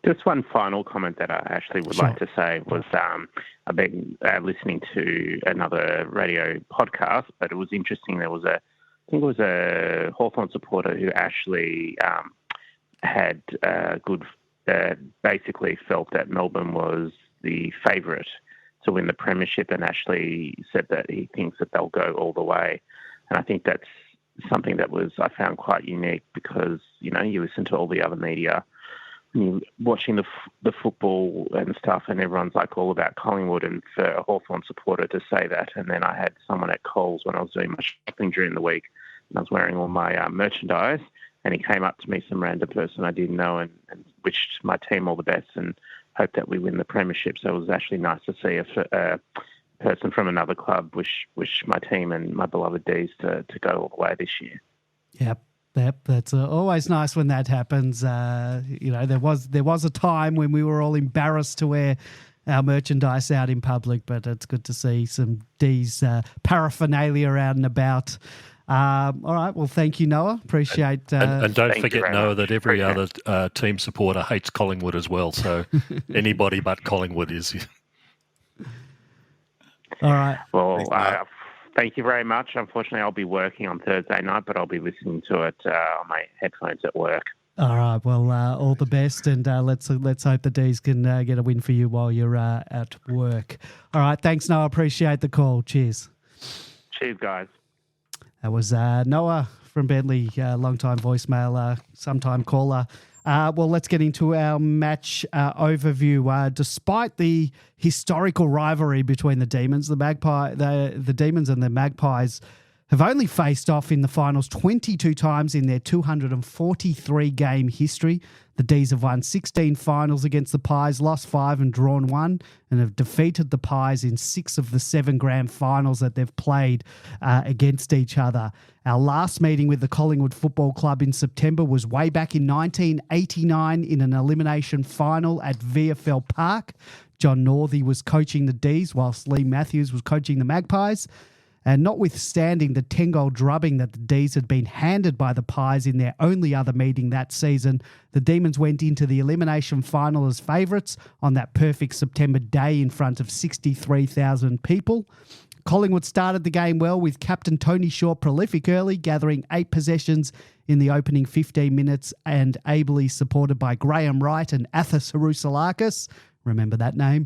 Speaker 5: Just one final comment that I actually would like to say was I've been listening to another radio podcast, but it was interesting. There was I think it was a Hawthorn supporter who actually had basically felt that Melbourne was the favourite to win the premiership, and actually said that he thinks that they'll go all the way. And I think that's something that I found quite unique because, you listen to all the other media, and you're watching the football and stuff, and everyone's like all about Collingwood, and for a Hawthorn supporter to say that. And then I had someone at Coles when I was doing my shopping during the week, and I was wearing all my merchandise, and he came up to me, some random person I didn't know, and wished my team all the best and hoped that we win the premiership. So it was actually nice to see a person from another club wish my team and my beloved D's to go all the way this year.
Speaker 1: Yep, that's always nice when that happens. There was a time when we were all embarrassed to wear our merchandise out in public, but it's good to see some D's paraphernalia out and about. All right, well, thank you, Noah. Appreciate.
Speaker 2: And don't forget, Noah, that every other team supporter hates Collingwood as well. So anybody but Collingwood is.
Speaker 1: All right.
Speaker 5: Well, thank you very much. Unfortunately, I'll be working on Thursday night, but I'll be listening to it on my headphones at work.
Speaker 1: All right. Well, all the best, and let's hope the D's can get a win for you while you're at work. All right. Thanks, Noah. Appreciate the call. Cheers.
Speaker 5: Cheers, guys.
Speaker 1: That was Noah from Bentley, long-time voicemail, sometime caller. Well, let's get into our match overview. Despite the historical rivalry between the Demons, the Demons and the Magpies have only faced off in the finals 22 times in their 243-game history. The D's have won 16 finals against the Pies, lost 5 and drawn 1, and have defeated the Pies in 6 of the 7 grand finals that they've played against each other. Our last meeting with the Collingwood Football Club in September was way back in 1989 in an elimination final at VFL Park. John Northey was coaching the D's whilst Lee Matthews was coaching the Magpies. And notwithstanding the 10-goal drubbing that the D's had been handed by the Pies in their only other meeting that season, the Demons went into the elimination final as favourites on that perfect September day in front of 63,000 people. Collingwood started the game well with captain Tony Shaw prolific early, gathering 8 possessions in the opening 15 minutes and ably supported by Graham Wright and 𝗟𝗶𝘀𝗁𝘀𝗁. Remember that name.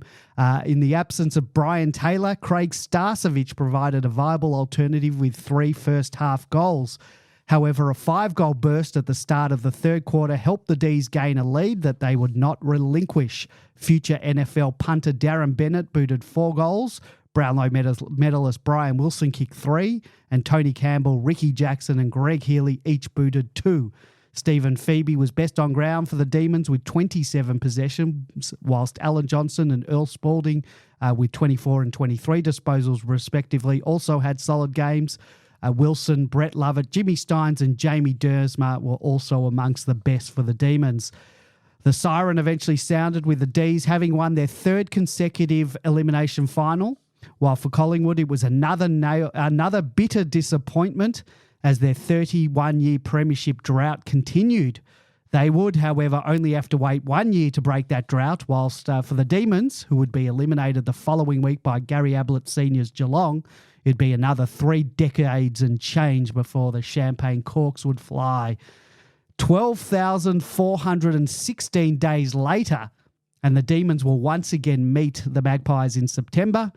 Speaker 1: In the absence of Brian Taylor, Craig 𝗟𝗶𝘀𝗁𝘀𝗁 provided a viable alternative with 3 first-half goals. However, a 5-goal burst at the start of the third quarter helped the D's gain a lead that they would not relinquish. Future NFL punter Darren Bennett booted 4 goals. Brownlow medalist Brian Wilson kicked 3, and Tony Campbell, Ricky Jackson and Greg Healy each booted 2. Stephen Phoebe was best on ground for the Demons with 27 possessions, whilst Alan Johnson and Earl Spalding with 24 and 23 disposals respectively also had solid games. Wilson, Brett Lovett, Jimmy Steins and Jamie Dersma were also amongst the best for the Demons. The siren eventually sounded with the D's having won their 3rd consecutive elimination final, while for Collingwood it was another bitter disappointment as their 31-year premiership drought continued. They would, however, only have to wait 1 year to break that drought, whilst for the Demons, who would be eliminated the following week by Gary Ablett Sr.'s Geelong, it'd be another 3 decades and change before the champagne corks would fly. 12,416 days later, and the Demons will once again meet the Magpies in September,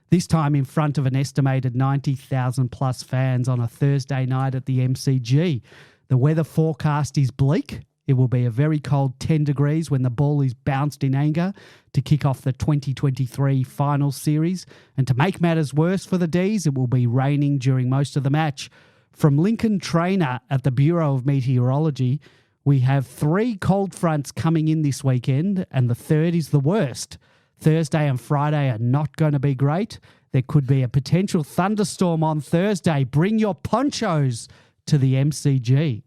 Speaker 1: this time in front of an estimated 90,000 plus fans on a Thursday night at the MCG. The weather forecast is bleak. It will be a very cold 10 degrees when the ball is bounced in anger to kick off the 2023 final series. And to make matters worse for the D's, it will be raining during most of the match. From Lincoln Trainer at the Bureau of Meteorology, we have 3 cold fronts coming in this weekend, and the third is the worst. Thursday and Friday are not going to be great. There could be a potential thunderstorm on Thursday. Bring your ponchos to the MCG.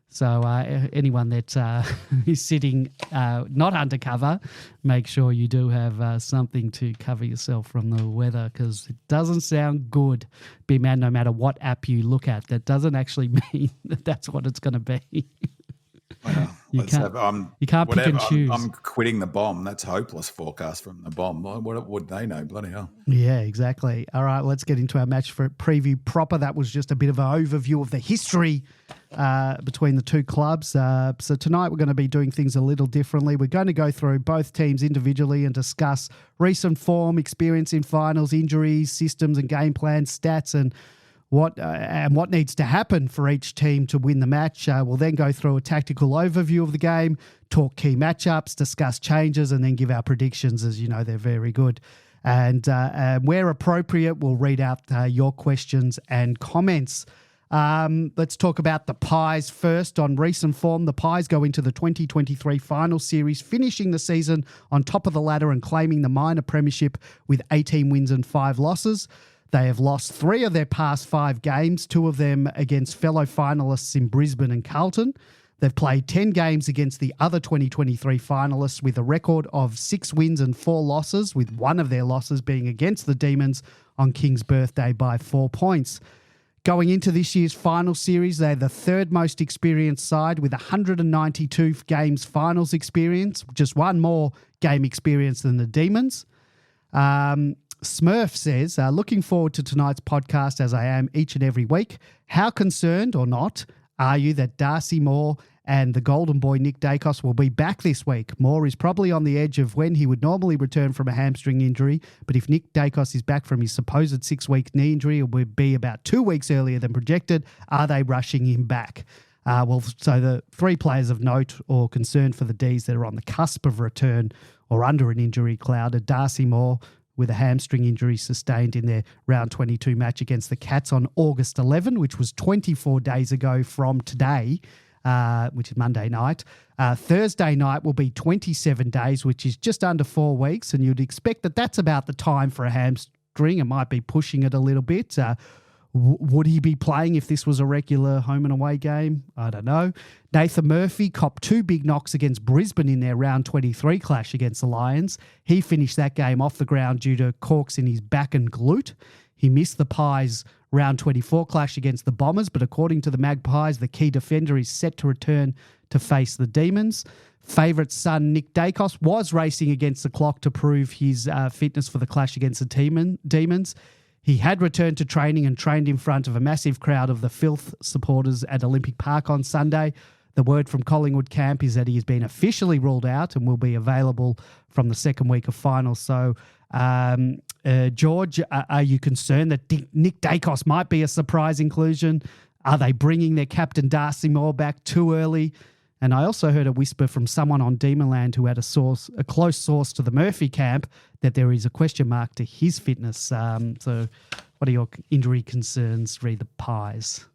Speaker 1: So anyone that is sitting not undercover, make sure you do have something to cover yourself from the weather, because it doesn't sound good, big man, no matter what app you look at. That doesn't actually mean that that's what it's going to be.
Speaker 3: Well,
Speaker 1: you can't pick and choose.
Speaker 3: I'm quitting the bomb. That's hopeless forecast from the bomb. What would they know? Bloody hell.
Speaker 1: Yeah, exactly. All right, let's get into our match for preview proper. That was just a bit of an overview of the history between the two clubs. So tonight we're going to be doing things a little differently. We're going to go through both teams individually and discuss recent form, experience in finals, injuries, systems and game plans, stats, and what needs to happen for each team to win the match. We'll then go through a tactical overview of the game, talk key matchups, discuss changes, and then give our predictions. As you know, they're very good. And where appropriate, we'll read out your questions and comments. Let's talk about the Pies first. On recent form, the Pies go into the 2023 final series, finishing the season on top of the ladder and claiming the minor premiership with 18 wins and 5 losses. They have lost 3 of their past 5 games, 2 of them against fellow finalists in Brisbane and Carlton. They've played 10 games against the other 2023 finalists with a record of 6 wins and 4 losses, with one of their losses being against the Demons on King's birthday by 4 points. Going into this year's final series, they're the 3rd most experienced side with 192 games finals experience, just 1 more game experience than the Demons. Smurf says, looking forward to tonight's podcast as I am each and every week. How concerned or not are you that Darcy Moore and the golden boy Nick 𝗍𝗂 will be back this week. Moore is probably on the edge of when he would normally return from a hamstring injury, but if Nick 𝗍𝗂 is back from his supposed 6-week knee injury, it would be about 2 weeks earlier than projected. Are they rushing him back? So the 3 players of note or concern for the Ds that are on the cusp of return or under an injury cloud are Darcy Moore, with a hamstring injury sustained in their round 22 match against the Cats on August 11, which was 24 days ago from today, which is Monday night. Thursday night will be 27 days, which is just under 4 weeks, and you'd expect that that's about the time for a hamstring. It might be pushing it a little bit. Would he be playing if this was a regular home and away game? I don't know. Nathan Murphy copped 2 big knocks against Brisbane in their round 23 clash against the Lions. He finished that game off the ground due to corks in his back and glute. He missed the Pies' round 24 clash against the Bombers, but according to the Magpies, the key defender is set to return to face the Demons. Favourite son Nick 𝗍𝗂 was racing against the clock to prove his fitness for the clash against the Demons. He had returned to training and trained in front of a massive crowd of the Filth supporters at Olympic Park on Sunday. The word from Collingwood camp is that he has been officially ruled out and will be available from the second week of finals. So, George, are you concerned that Nick 𝗍𝗂 might be a surprise inclusion? Are they bringing their captain Darcy Moore back too early? And I also heard a whisper from someone on Demonland who had a close source to the Murphy camp, that there is a question mark to his fitness. So what are your injury concerns, read the Pies?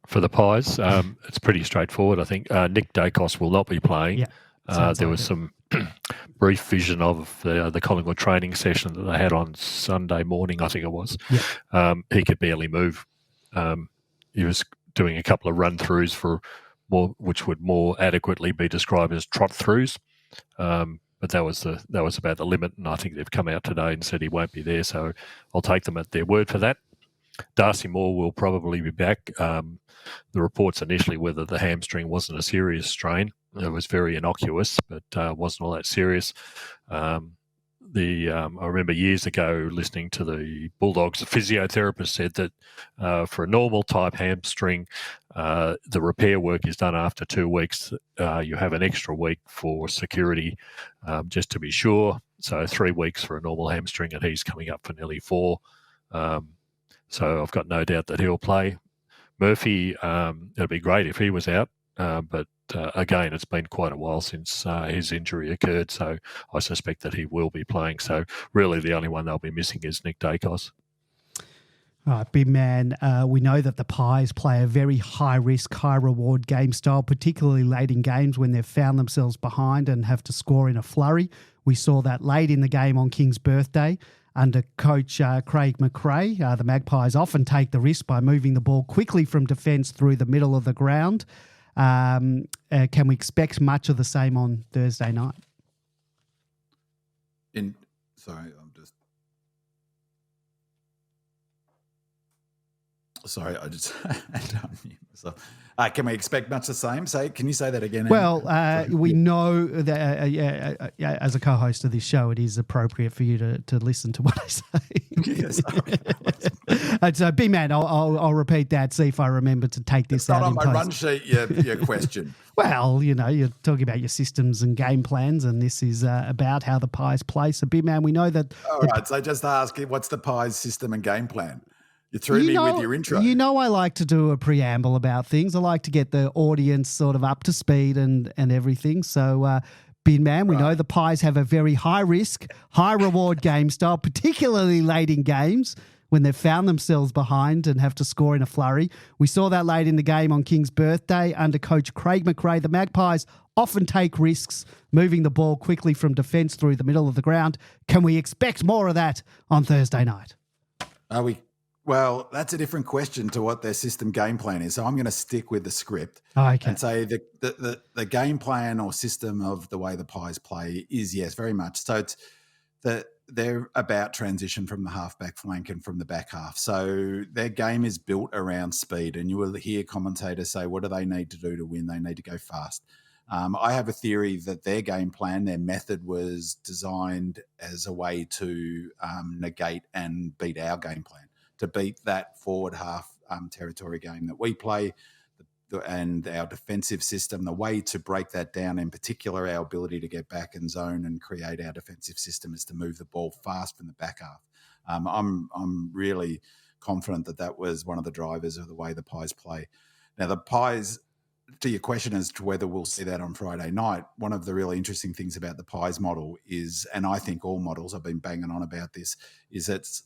Speaker 2: For the Pies, it's pretty straightforward. I think Nick 𝗍𝗂 will not be playing.
Speaker 1: Yeah,
Speaker 2: there was some brief vision of the Collingwood training session that they had on Sunday morning, I think it was.
Speaker 1: Yeah.
Speaker 2: He could barely move. He was doing a couple of run-throughs for which would more adequately be described as trot-throughs. But that was about the limit, and I think they've come out today and said he won't be there, so I'll take them at their word for that. Darcy Moore will probably be back. The reports initially were that the hamstring wasn't a serious strain. It was very innocuous, but wasn't all that serious. I remember years ago listening to the Bulldogs, the physiotherapist said that for a normal type hamstring, the repair work is done after 2 weeks. You have an extra week for security, just to be sure. So 3 weeks for a normal hamstring, and he's coming up for nearly 4. So I've got no doubt that he'll play. Murphy, it'd be great if he was out, but again, it's been quite a while since his injury occurred, so I suspect that he will be playing. So really the only one they'll be missing is Nick 𝗍𝗂.
Speaker 1: All right, big man, we know that the Pies play a very high-risk, high-reward game style, particularly late in games when they've found themselves behind and have to score in a flurry. We saw that late in the game on King's birthday. Under coach Craig McRae, the Magpies often take the risk by moving the ball quickly from defence through the middle of the ground. Can we expect much of the same on Thursday night?
Speaker 3: Sorry, I just had to unmute myself. Can we expect much the same? Can you say that again?
Speaker 1: Well, we know that as a co-host of this show, it is appropriate for you to listen to what I say.
Speaker 3: Yes.
Speaker 1: And so, big man, I'll repeat that. See if I remember to take this
Speaker 3: it's
Speaker 1: out.
Speaker 3: Not on my run sheet. Your question.
Speaker 1: Well, you're talking about your systems and game plans, and this is about how the Pies play. So, big man, we know that.
Speaker 3: All right. So just ask, what's the Pies system and game plan? You threw me with your intro.
Speaker 1: You know I like to do a preamble about things. I like to get the audience sort of up to speed and everything. So, big man, we know the Pies have a very high-risk, high-reward game style, particularly late in games when they've found themselves behind and have to score in a flurry. We saw that late in the game on King's birthday under coach Craig McRae. The Magpies often take risks, moving the ball quickly from defence through the middle of the ground. Can we expect more of that on Thursday night?
Speaker 3: Are we? Well, that's a different question to what their system game plan is. So I'm going to stick with the script and say the game plan or system of the way the Pies play is, yes, very much. So it's they're about transition from the half-back flank and from the back half. So their game is built around speed, and you will hear commentators say, what do they need to do to win? They need to go fast. I have a theory that their game plan, their method was designed as a way to negate and beat our game plan, to beat that forward half territory game that we play. and our defensive system, the way to break that down, in particular, our ability to get back in zone and create our defensive system, is to move the ball fast from the back half. I'm really confident that was one of the drivers of the way the Pies play. Now, the Pies, to your question as to whether we'll see that on Friday night, one of the really interesting things about the Pies model is, and I think all models, I've been banging on about this, is it's,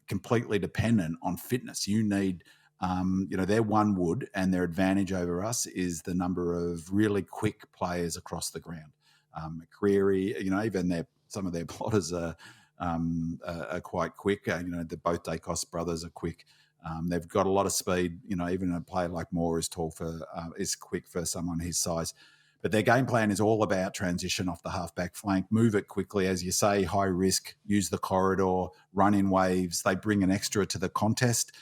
Speaker 3: completely dependent on fitness. You need, their one wood, and their advantage over us is the number of really quick players across the ground. McCreary, even some of their plotters are quite quick. Both 𝗍𝗀𝗃 brothers are quick. They've got a lot of speed. Even a player like Moore is is quick for someone his size. But their game plan is all about transition off the halfback flank, move it quickly, as you say, high risk, use the corridor, run in waves. They bring an extra to the contest,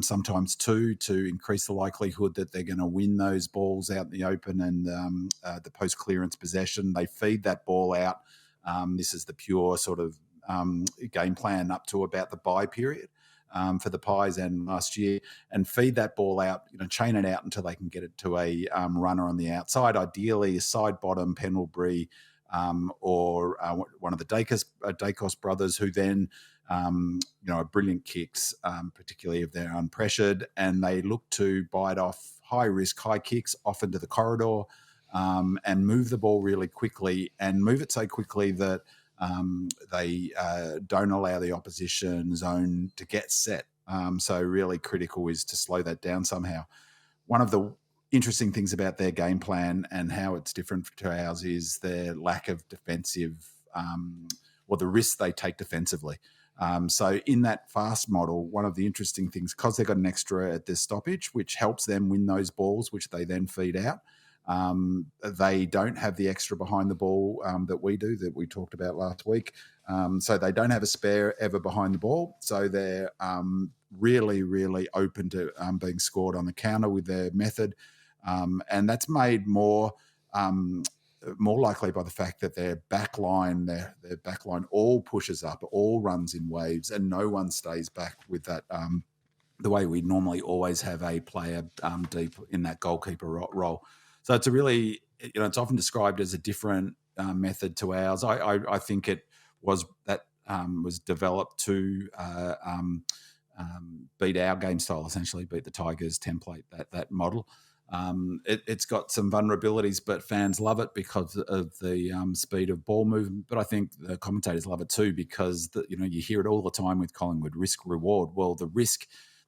Speaker 3: sometimes two, to increase the likelihood that they're going to win those balls out in the open and the post-clearance possession. They feed that ball out. This is the pure sort of game plan up to about the bye period for the Pies and last year, and feed that ball out, chain it out until they can get it to a runner on the outside, ideally a side bottom, Pendlebury, or one of the 𝗍𝗀𝗃 brothers, who then, are brilliant kicks, particularly if they're unpressured, and they look to bite off high risk, high kicks off into the corridor, and move the ball really quickly, and move it so quickly that they don't allow the opposition zone to get set. So really critical is to slow that down somehow. One of the interesting things about their game plan and how it's different to ours is their lack of defensive, or the risks they take defensively. So in that fast model, one of the interesting things, because they've got an extra at this stoppage, which helps them win those balls, which they then feed out. They don't have the extra behind the ball that we do, that we talked about last week. So they don't have a spare ever behind the ball. So they're really, really open to being scored on the counter with their method. And that's made more likely by the fact that their backline all pushes up, all runs in waves, and no one stays back with that. The way we normally always have a player deep in that goalkeeper role. So it's a really, it's often described as a different method to ours. I think it was developed to beat our game style, essentially, beat the Tigers template, that model. It's got some vulnerabilities, but fans love it because of the speed of ball movement. But I think the commentators love it too because you hear it all the time with Collingwood, risk reward. Well, the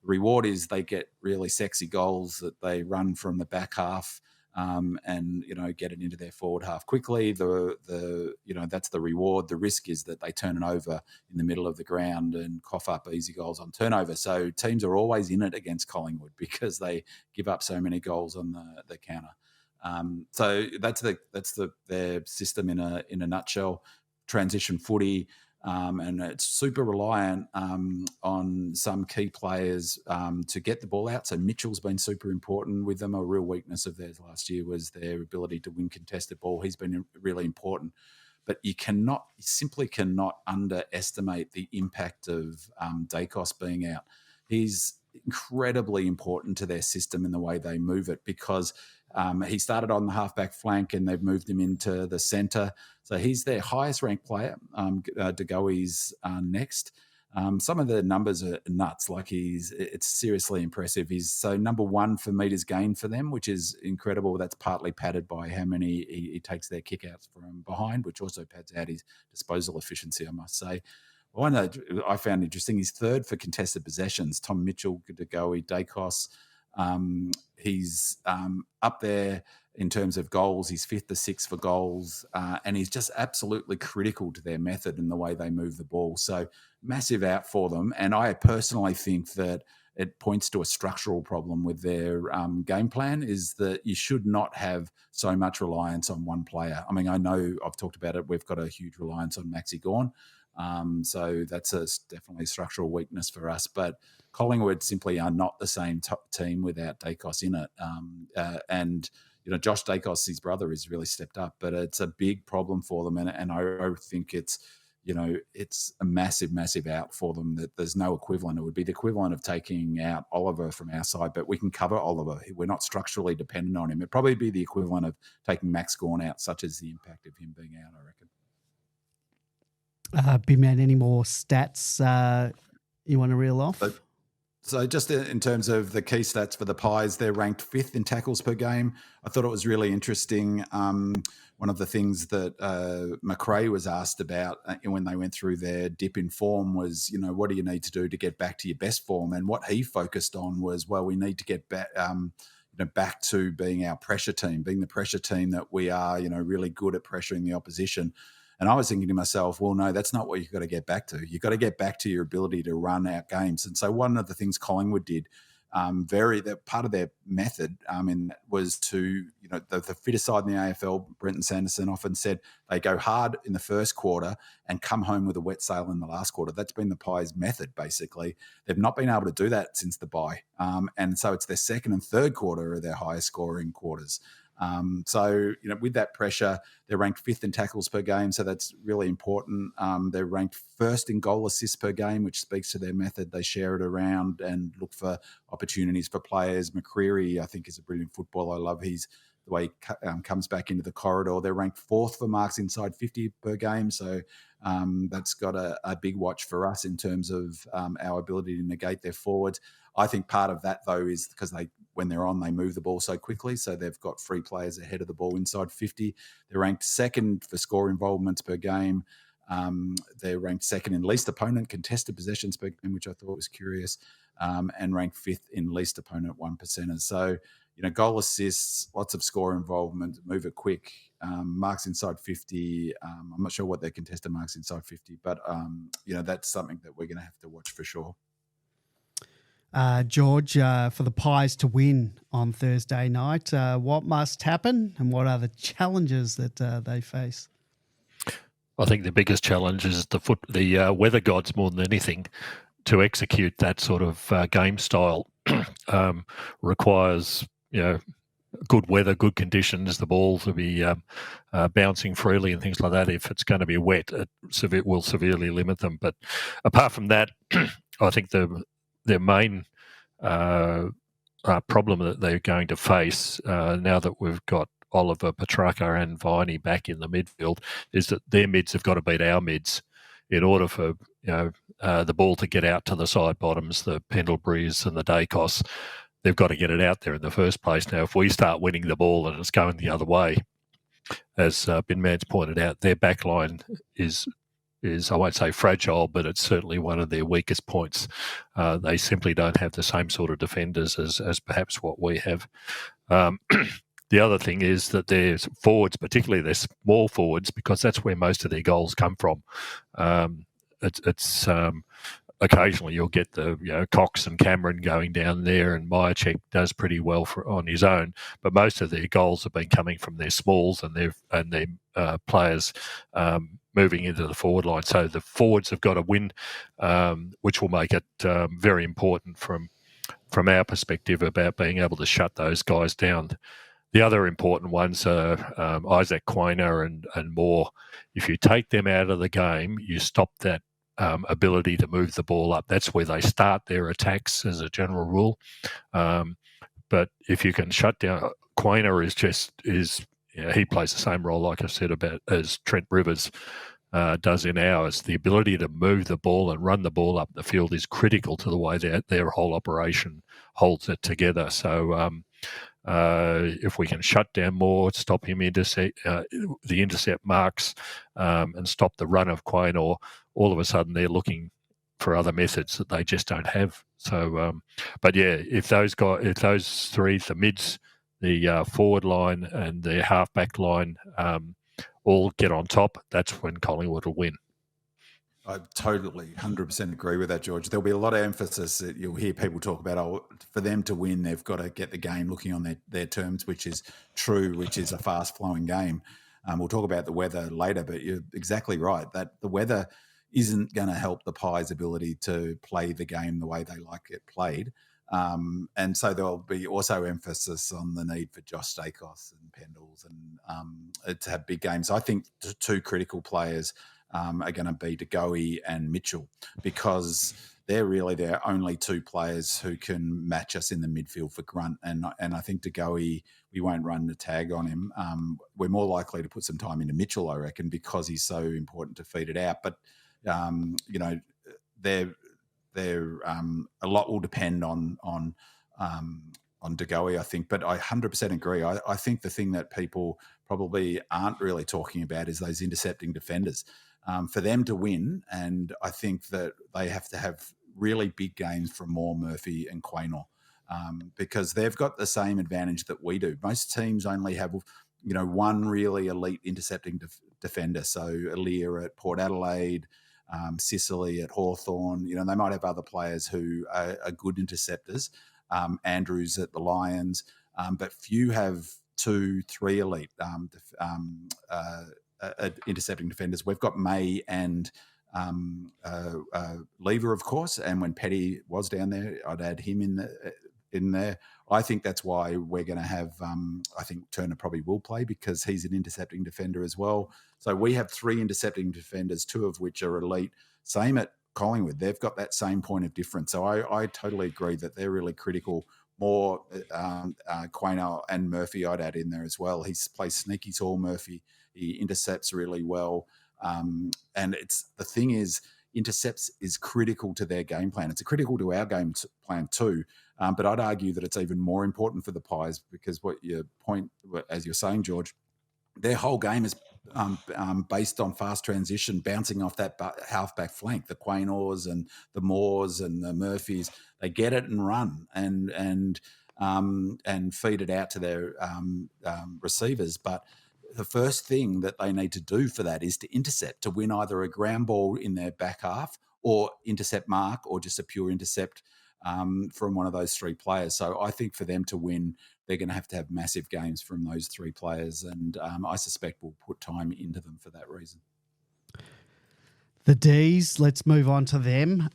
Speaker 3: reward is they get really sexy goals that they run from the back half. And get it into their forward half quickly. That's the reward. The risk is that they turn it over in the middle of the ground and cough up easy goals on turnover. So teams are always in it against Collingwood because they give up so many goals on the counter. So that's their system in a nutshell. Transition footy. And it's super reliant on some key players to get the ball out. So Mitchell's been super important with them. A real weakness of theirs last year was their ability to win contested ball. He's been really important. But you simply cannot underestimate the impact of 𝗍𝗀𝗃 being out. He's incredibly important to their system in the way they move it because he started on the halfback flank and they've moved him into the centre. So he's their highest ranked player. 𝗍𝗀𝗃's next. Some of the numbers are nuts. It's seriously impressive. He's number one for metres gained for them, which is incredible. That's partly padded by how many he takes their kickouts from behind, which also pads out his disposal efficiency, I must say. One that I found interesting, he's third for contested possessions. Tom Mitchell, 𝗍𝗀𝗃, he's up there in terms of goals. He's fifth or sixth for goals, and he's just absolutely critical to their method and the way they move the ball. So massive out for them. And I personally think that it points to a structural problem with their game plan, is that you should not have so much reliance on one player. I mean, I know I've talked about it. We've got a huge reliance on 𝗍𝗀𝗃 Gawn. So that's definitely a structural weakness for us. But Collingwood simply are not the same team without 𝗍𝗀𝗃 in it. And Josh 𝗍𝗀𝗃's, his brother, has really stepped up, but it's a big problem for them. And I think it's, it's a massive, massive out for them that there's no equivalent. It would be the equivalent of taking out Oliver from our side, but we can cover Oliver. We're not structurally dependent on him. It'd probably be the equivalent of taking Max Gawn out, such as the impact of him being out, I reckon.
Speaker 1: Big man, any more stats you want to reel off?
Speaker 3: So just in terms of the key stats for the Pies, they're ranked 5th in tackles per game. I thought it was really interesting. One of the things that Macrae was asked about when they went through their dip in form was, what do you need to do to get back to your best form? And what he focused on was, well, we need to get back, back to being our pressure team, being the pressure team that we are, really good at pressuring the opposition. And I was thinking to myself, well, no, that's not what you've got to get back to. You've got to get back to your ability to run out games. And so one of the things Collingwood did, that part of their method was to, the fitter side in the AFL, Brenton Sanderson often said they go hard in the first quarter and come home with a wet sail in the last quarter. That's been the Pies' method, basically. They've not been able to do that since the bye. And so it's their second and third quarter are their highest scoring quarters. With that pressure, they're ranked 5th in tackles per game, so that's really important. They're ranked 1st in goal assists per game, which speaks to their method. They share it around and look for opportunities for players. McCreery, I think, is a brilliant footballer. I love the way he comes back into the corridor. They're ranked 4th for marks inside 50 per game, so that's got a big watch for us in terms of our ability to negate their forwards. I think part of that, though, is because when they're on, they move the ball so quickly, so they've got free players ahead of the ball inside 50. They're ranked 2nd for score involvements per game. They're ranked 2nd in least opponent contested possessions per game, which I thought was curious, and ranked 5th in least opponent 1%ers. So, goal assists, lots of score involvement, move it quick, marks inside 50. I'm not sure what their contested marks inside 50, but, that's something that we're going to have to watch for sure.
Speaker 1: George, for the Pies to win on Thursday night, what must happen and what are the challenges that they face?
Speaker 2: I think the biggest challenge is the weather gods more than anything. To execute that sort of game style requires, good weather, good conditions, the ball to be bouncing freely and things like that. If it's going to be wet, it will severely limit them. But apart from that, I think their main problem that they're going to face now that we've got Oliver, Petrarca and 𝗫nie back in the midfield is that their mids have got to beat our mids in order for the ball to get out to the side bottoms, the Pendleburys and the Dacos. They've got to get it out there in the first place. Now, if we start winning the ball and it's going the other way, as Bin Man's pointed out, their backline is I won't say fragile, but it's certainly one of their weakest points. They simply don't have the same sort of defenders as perhaps what we have. The other thing is that their forwards, particularly their small forwards, because that's where most of their goals come from. It's occasionally you'll get the Cox and Cameron going down there, and 𝗦cie does pretty well on his own. But most of their goals have been coming from their smalls and their players moving into the forward line. So the forwards have got to win, which will make it very important from our perspective about being able to shut those guys down. The other important ones are Isaac Quaynor and Moore. If you take them out of the game, you stop that ability to move the ball up. That's where they start their attacks as a general rule. But if you can shut down, Quaynor he plays the same role, like I said, as Trent Rivers does in ours. The ability to move the ball and run the ball up the field is critical to the way that their whole operation holds it together. So if we can shut down Moore, stop him the intercept marks, and stop the run of Quaynor, all of a sudden they're looking for other methods that they just don't have. So, but yeah, if those three, the mids, the forward line and the half-back line all get on top, that's when Collingwood will win.
Speaker 3: I totally 100% agree with that, George. There'll be a lot of emphasis that you'll hear people talk about, for them to win, they've got to get the game looking on their terms, which is true, which is a fast-flowing game. We'll talk about the weather later, but you're exactly right, that the weather isn't going to help the Pies' ability to play the game the way they like it played. And so there'll be also emphasis on the need for Josh Dacos and Pendles and to have big games. I think two critical players are going to be 𝗟𝗀𝗀𝘀𝗀 and Mitchell, because they're really their only two players who can match us in the midfield for grunt. And I think 𝗟𝗀𝗀𝘀𝗀, we won't run the tag on him. We're more likely to put some time into Mitchell, I reckon, because he's so important to feed it out. But, they're a lot will depend on 𝗟𝗀𝗀𝘀𝗀, I think. But I 100% agree. I think the thing that people probably aren't really talking about is those intercepting defenders. For them to win, and I think that they have to have really big games from Moore, Murphy and 𝗏𝗏, because they've got the same advantage that we do. Most teams only have, one really elite intercepting defender. So Aaliyah at Port Adelaide, Sicily at Hawthorn, they might have other players who are good interceptors, Andrews at the Lions, but few have 2-3 elite intercepting defenders. We've got May and Lever, of course, and when Petty was down there, I'd add him in there. I think that's why we're going to have, I think Turner probably will play, because he's an intercepting defender as well. So we have 3 intercepting defenders, 2 of which are elite. Same at Collingwood. They've got that same point of difference. So I totally agree that they're really critical. More 𝗏𝗏 and Murphy I'd add in there as well. He plays sneaky tall, Murphy. He intercepts really well. And the thing is, intercepts is critical to their game plan. It's critical to our game plan too. But I'd argue that it's even more important for the Pies, because what your point, as you're saying, George, their whole game is based on fast transition, bouncing off that halfback flank. The 𝗏𝗏s and the Moores and the Murphys, they get it and run and feed it out to their receivers. But the first thing that they need to do for that is to intercept, to win either a ground ball in their back half or intercept mark, or just a pure intercept from one of those 3 players. So I think for them to win, they're going to have massive games from those 3 players, and I suspect we'll put time into them for that reason.
Speaker 1: The Ds, let's move on to them.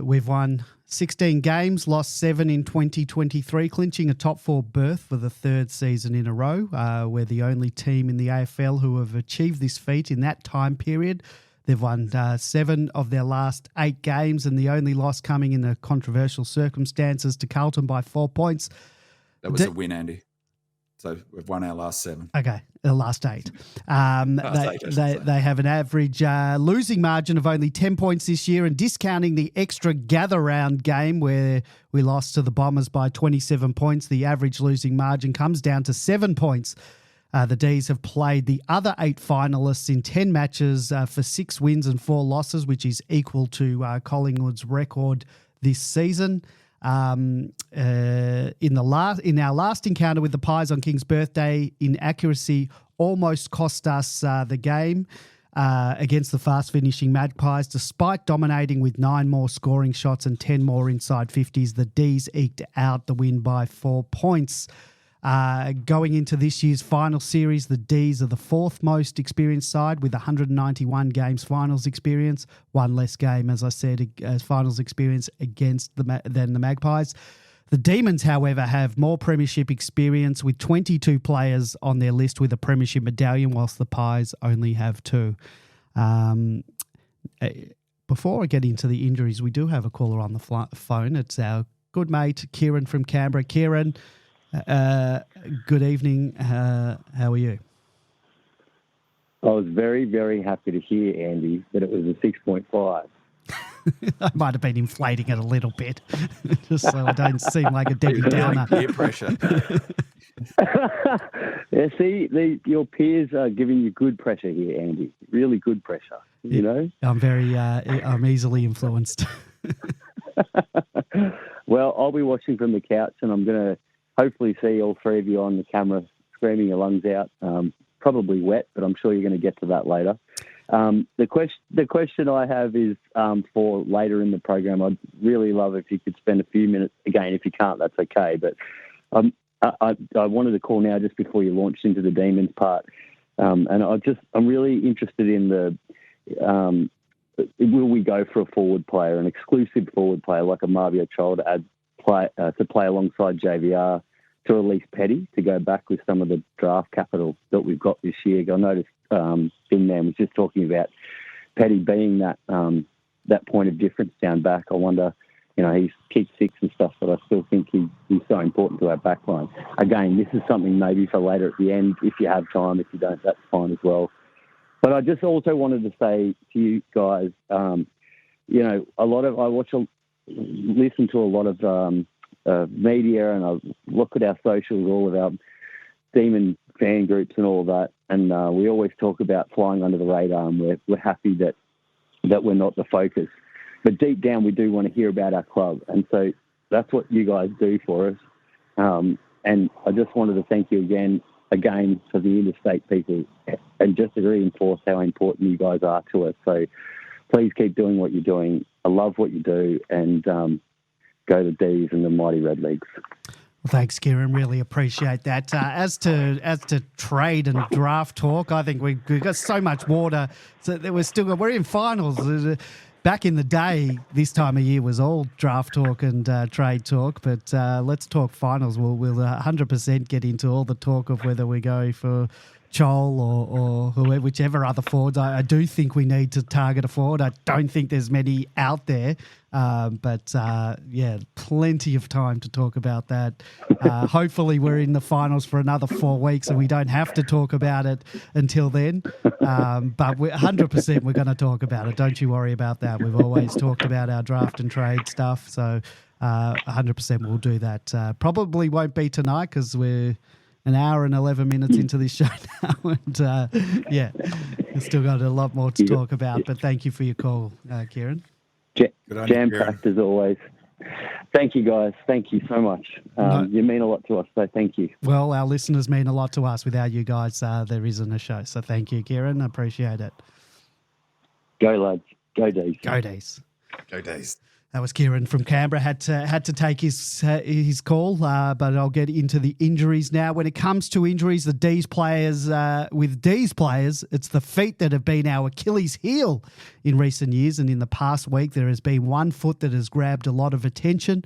Speaker 1: We've won 16 games, lost 7 in 2023, clinching a top 4 berth for the 3rd season in a row. We're the only team in the AFL who have achieved this feat in that time period. They've won 7 of their last 8 games, and the only loss coming in the controversial circumstances to Carlton by 4 points.
Speaker 3: That was a win, Andy. So we've won our last 7.
Speaker 1: Okay, the last 8. They have an average losing margin of only 10 points this year, and discounting the extra gather round game where we lost to the Bombers by 27 points, the average losing margin comes down to 7 points. The Ds have played the other 8 finalists in 10 matches for 6 wins and 4 losses, which is equal to Collingwood's record this season. In our last encounter with the Pies on King's birthday, inaccuracy almost cost us the game against the fast-finishing Magpies. Despite dominating with 9 more scoring shots and 10 more inside 50s, the Ds eked out the win by 4 points. Going into this year's final series, the Ds are the 4th most experienced side with 191 games finals experience, 1 less game, as I said, as finals experience against than the Magpies. The Demons, however, have more premiership experience with 22 players on their list with a premiership medallion, whilst the Pies only have 2. Before I get into the injuries, we do have a caller on the phone. It's our good mate, Kieran from Canberra. Kieran, good evening. How are you?
Speaker 6: I was very, very happy to hear, Andy, that it was a 6.5.
Speaker 1: I might have been inflating it a little bit, just so I don't seem like a Debbie Downer.
Speaker 3: Peer pressure.
Speaker 6: Yeah, see, your peers are giving you good pressure here, Andy. Really good pressure, you know?
Speaker 1: I'm easily influenced.
Speaker 6: Well, I'll be watching from the couch, and I'm going to hopefully see all 3 of you on the camera screaming your lungs out. Probably wet, but I'm sure you're going to get to that later. The question I have is for later in the program. I'd really love if you could spend a few minutes. Again, if you can't, that's okay. But I wanted to call now just before you launched into the Demons part, and I'm really interested in the will we go for a forward player, an exclusive forward player like a 𝗏𝗏𝘀𝗁𝘀𝗁 to play alongside JVR, to release Petty to go back with some of the draft capital that we've got this year. I noticed Bin Man was just talking about Petty being that point of difference down back. I wonder, he's kicked 6 and stuff, but I still think he's so important to our back line. Again, this is something maybe for later at the end. If you have time, if you don't, that's fine as well. But I just also wanted to say to you guys, I listen to a lot of media, and I look at our socials, all of our Demon fan groups and all of that, and we always talk about flying under the radar, and we're happy that we're not the focus. But deep down, we do want to hear about our club, and so that's what you guys do for us. And I just wanted to thank you again for the interstate people, and just to reinforce how important you guys are to us. So please keep doing what you're doing. I love what you do, and go to D's and the Mighty Red Leagues.
Speaker 1: Well, thanks, Kieran. Really appreciate that. As to trade and draft talk, I think we've got so much water. So that we're in finals. Back in the day, this time of year was all draft talk and trade talk. But let's talk finals. We'll 100% get into all the talk of whether we go for Chol or whoever, whichever other forwards. I do think we need to target a forward. I don't think there's many out there. But plenty of time to talk about that. Hopefully we're in the finals for another 4 weeks and we don't have to talk about it until then. But 100% we're going to talk about it. Don't you worry about that. We've always talked about our draft and trade stuff. So 100% we'll do that. Probably won't be tonight because we're an hour and 11 minutes into this show now. And we've still got a lot more to talk about. But thank you for your call, Kieran.
Speaker 6: Jam-packed as always. Thank you, guys. Thank you so much. You mean a lot to us, so thank you.
Speaker 1: Well, our listeners mean a lot to us. Without you guys, there isn't a show. So thank you, Kieran. I appreciate it.
Speaker 6: Go, lads. Go, D's.
Speaker 1: Go, D's.
Speaker 3: Go D's.
Speaker 1: That was Kieran from Canberra. Had to take his call, but I'll get into the injuries now. When it comes to injuries, with D's players, it's the feet that have been our Achilles heel in recent years. And in the past week, there has been one foot that has grabbed a lot of attention.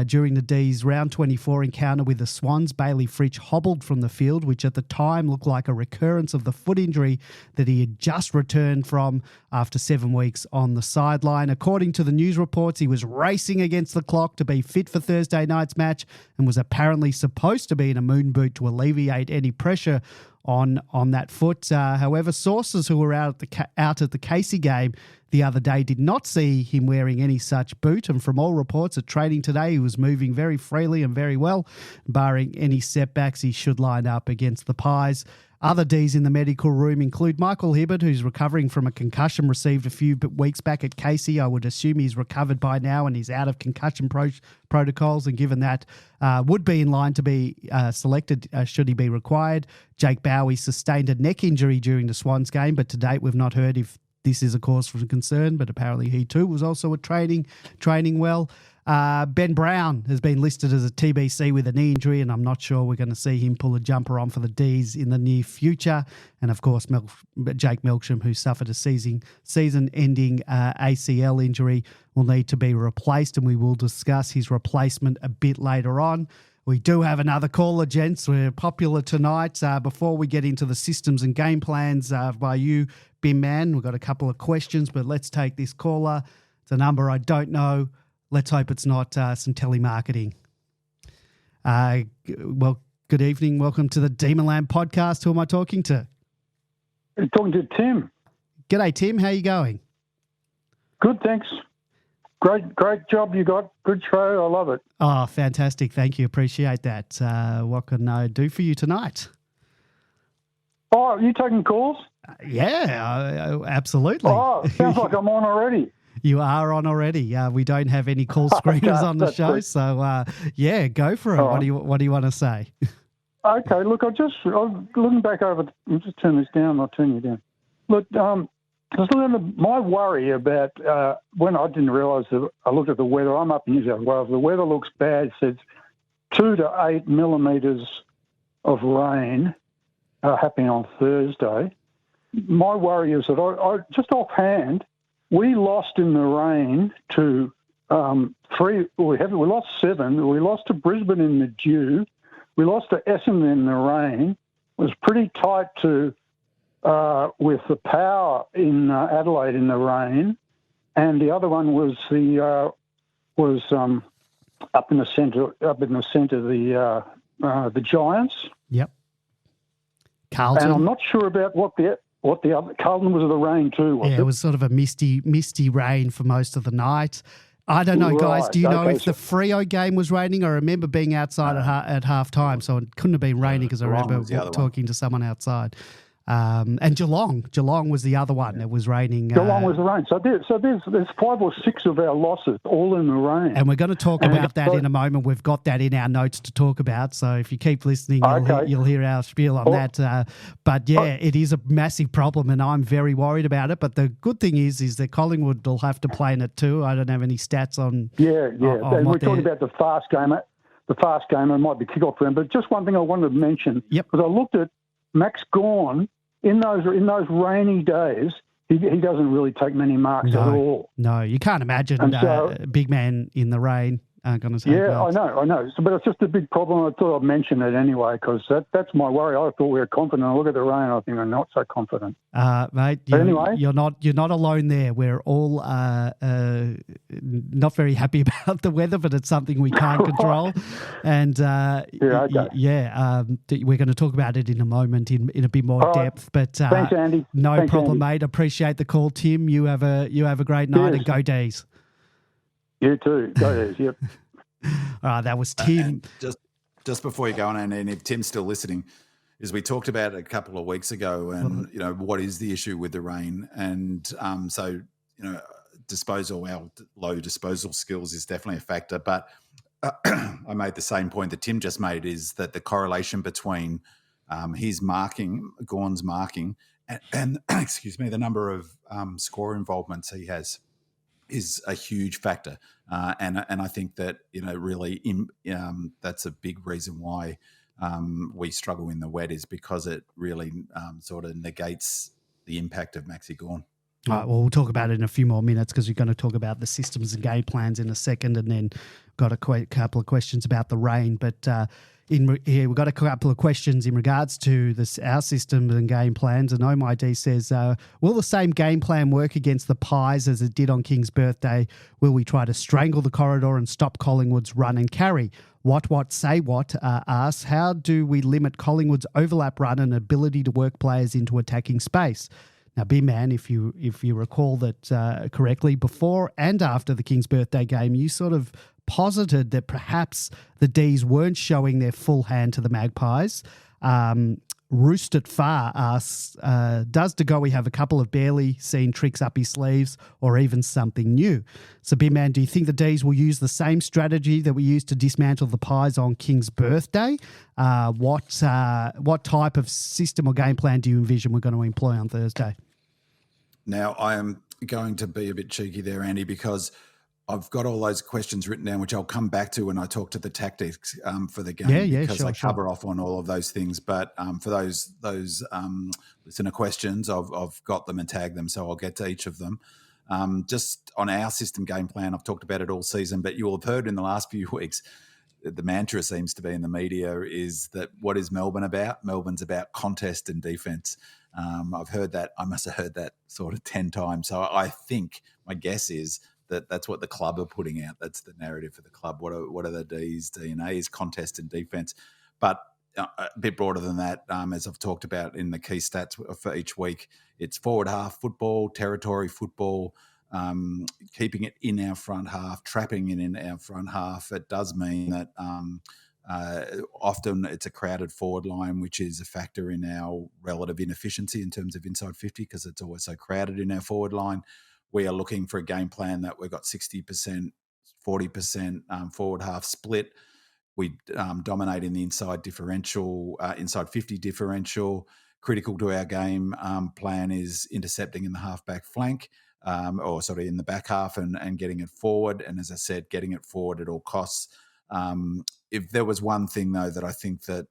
Speaker 1: During the D's round 24 encounter with the Swans, Bailey Fritsch hobbled from the field, which at the time looked like a recurrence of the foot injury that he had just returned from after 7 weeks on the sideline. According to the news reports, he was racing against the clock to be fit for Thursday night's match and was apparently supposed to be in a moon boot to alleviate any pressure on that foot. However, sources who were out at the Casey game the other day did not see him wearing any such boot, and from all reports at training today, he was moving very freely and very well. Barring any setbacks, he should line up against the Pies. Other Ds in the medical room include Michael Hibbert, who's recovering from a concussion received a few weeks back at Casey. I would assume he's recovered by now and he's out of concussion protocols, and given that would be in line to be selected should he be required. Jake Bowie sustained a neck injury during the Swans game, but to date we've not heard if this is a cause for concern, but apparently he too was also training well. Ben Brown has been listed as a TBC with a knee injury, and I'm not sure we're going to see him pull a jumper on for the Ds in the near future. And of course, Jake Melksham, who suffered a season-ending ACL injury, will need to be replaced, and we will discuss his replacement a bit later on. We do have another caller, gents. We're popular tonight. Before we get into the systems and game plans by you, Bin Man, we've got a couple of questions, but let's take this caller. It's a number I don't know. Let's hope it's not some telemarketing. Well, good evening. Welcome to the Demonland podcast. Who am I talking to?
Speaker 7: I'm talking to Tim.
Speaker 1: G'day, Tim. How you going?
Speaker 7: Good, thanks. Great job you got. Good show. I love it.
Speaker 1: Oh, fantastic. Thank you. Appreciate that. What can I do for you tonight?
Speaker 7: Oh, are you taking calls?
Speaker 1: Yeah, absolutely.
Speaker 7: Oh, sounds like I'm on already.
Speaker 1: You are on already. We don't have any call screeners on the show,
Speaker 7: good.
Speaker 1: So go for it.
Speaker 7: All
Speaker 1: What
Speaker 7: right.
Speaker 1: do you want to say?
Speaker 7: Okay, look, I'm looking back over. I'll just turn this down. I'll turn you down. Look, my worry about when I didn't realise that I looked at the weather. I'm up in New South Wales. The weather looks bad. It says 2 to 8 millimetres of rain happening on Thursday. My worry is that I just offhand, we lost in the rain to 3. We lost 7. We lost to Brisbane in the dew. We lost to Essendon in the rain. It was pretty tight with the Power in Adelaide in the rain, and the other one was up in the centre, the Giants.
Speaker 1: Yep. Carlton.
Speaker 7: And I'm not sure about what the other. Carlton was the rain too.
Speaker 1: It was sort of a misty rain for most of the night. I don't know, guys. Do you know if the Freo game was raining? I remember being outside at half time, so it couldn't have been raining because I remember talking to someone outside. And Geelong was the other one. It was raining.
Speaker 7: Geelong was the rain. So there's 5 or 6 of our losses all in the rain.
Speaker 1: And we're going to talk about that in a moment. We've got that in our notes to talk about. So if you keep listening, you'll hear our spiel on that. But yeah, it is a massive problem, and I'm very worried about it. But the good thing is that Collingwood will have to play in it too. I don't have any stats on.
Speaker 7: Yeah. And we're talking about the fast game. The fast game. It might be kick-off round. But just one thing I wanted to mention.
Speaker 1: Yep.
Speaker 7: Because I looked at Max Gawn. In those rainy days, he doesn't really take many marks at all.
Speaker 1: No, you can't imagine a big man in the rain going to take marks.
Speaker 7: I know. But it's just a big problem. I thought I'd mention it anyway because that's my worry. I thought we were confident. I look at the rain, I think I'm not so confident.
Speaker 1: Mate, you're not alone there. We're all not very happy about the weather, but it's something we can't control. And we're going to talk about it in a moment in a bit more depth. But
Speaker 7: thanks, Andy.
Speaker 1: No problem, mate. Appreciate the call, Tim. You have a great night and go D's.
Speaker 7: You too. Go D's. Yep.
Speaker 1: All right, that was Tim.
Speaker 3: Just before you go on, and if Tim's still listening, is we talked about it a couple of weeks ago, and what is the issue with the rain, and so our low disposal skills is definitely a factor. But I made the same point that Tim just made, is that the correlation between his marking, Gawn's marking, and excuse me, the number of score involvements he has is a huge factor, and I think that really that's a big reason why we struggle in the wet, is because it really sort of negates the impact of Maxi Gawn.
Speaker 1: All right, well, we'll talk about it in a few more minutes because we're going to talk about the systems and game plans in a second, and then got a couple of questions about the rain. But here we've got a couple of questions in regards to our system and game plans. And 𝗏𝗏𝗍 says, will the same game plan work against the Pies as it did on King's birthday? Will we try to strangle the corridor and stop Collingwood's run and carry? 𝗏𝗏𝗍𝗏𝗏 asks, how do we limit Collingwood's overlap run and ability to work players into attacking space? Now, B-Man, if you recall that correctly, before and after the King's birthday game, you sort of posited that perhaps the D's weren't showing their full hand to the Magpies. Roosted Far asks, does 𝗏𝗏𝗍𝗏 have a couple of barely seen tricks up his sleeves or even something new? So, B-Man, do you think the D's will use the same strategy that we used to dismantle the Pies on King's birthday? What type of system or game plan do you envision we're going to employ on Thursday?
Speaker 3: Now, I am going to be a bit cheeky there, Andy, because I've got all those questions written down, which I'll come back to when I talk to the tactics for the game, because I cover off on all of those things. But for those listener questions, I've got them and tagged them, so I'll get to each of them. Just on our system game plan, I've talked about it all season, but you'll have heard in the last few weeks, the mantra seems to be in the media is that what is Melbourne about? Melbourne's about contest and defence. I've heard that. I must have heard that sort of 10 times. So I think my guess is that's what the club are putting out. That's the narrative for the club. What are the D's DNA is contest and defence. But a bit broader than that, as I've talked about in the key stats for each week, it's forward half football, territory football, keeping it in our front half, trapping it in our front half. It does mean that often it's a crowded forward line, which is a factor in our relative inefficiency in terms of inside 50 because it's always so crowded in our forward line. We are looking for a game plan that we've got 60%, 40% forward half split. We dominate in the inside differential, inside 50 differential. Critical to our game plan is intercepting in the half-back flank, or sort of in the back half and getting it forward. And as I said, getting it forward at all costs. If there was one thing, though, that I think that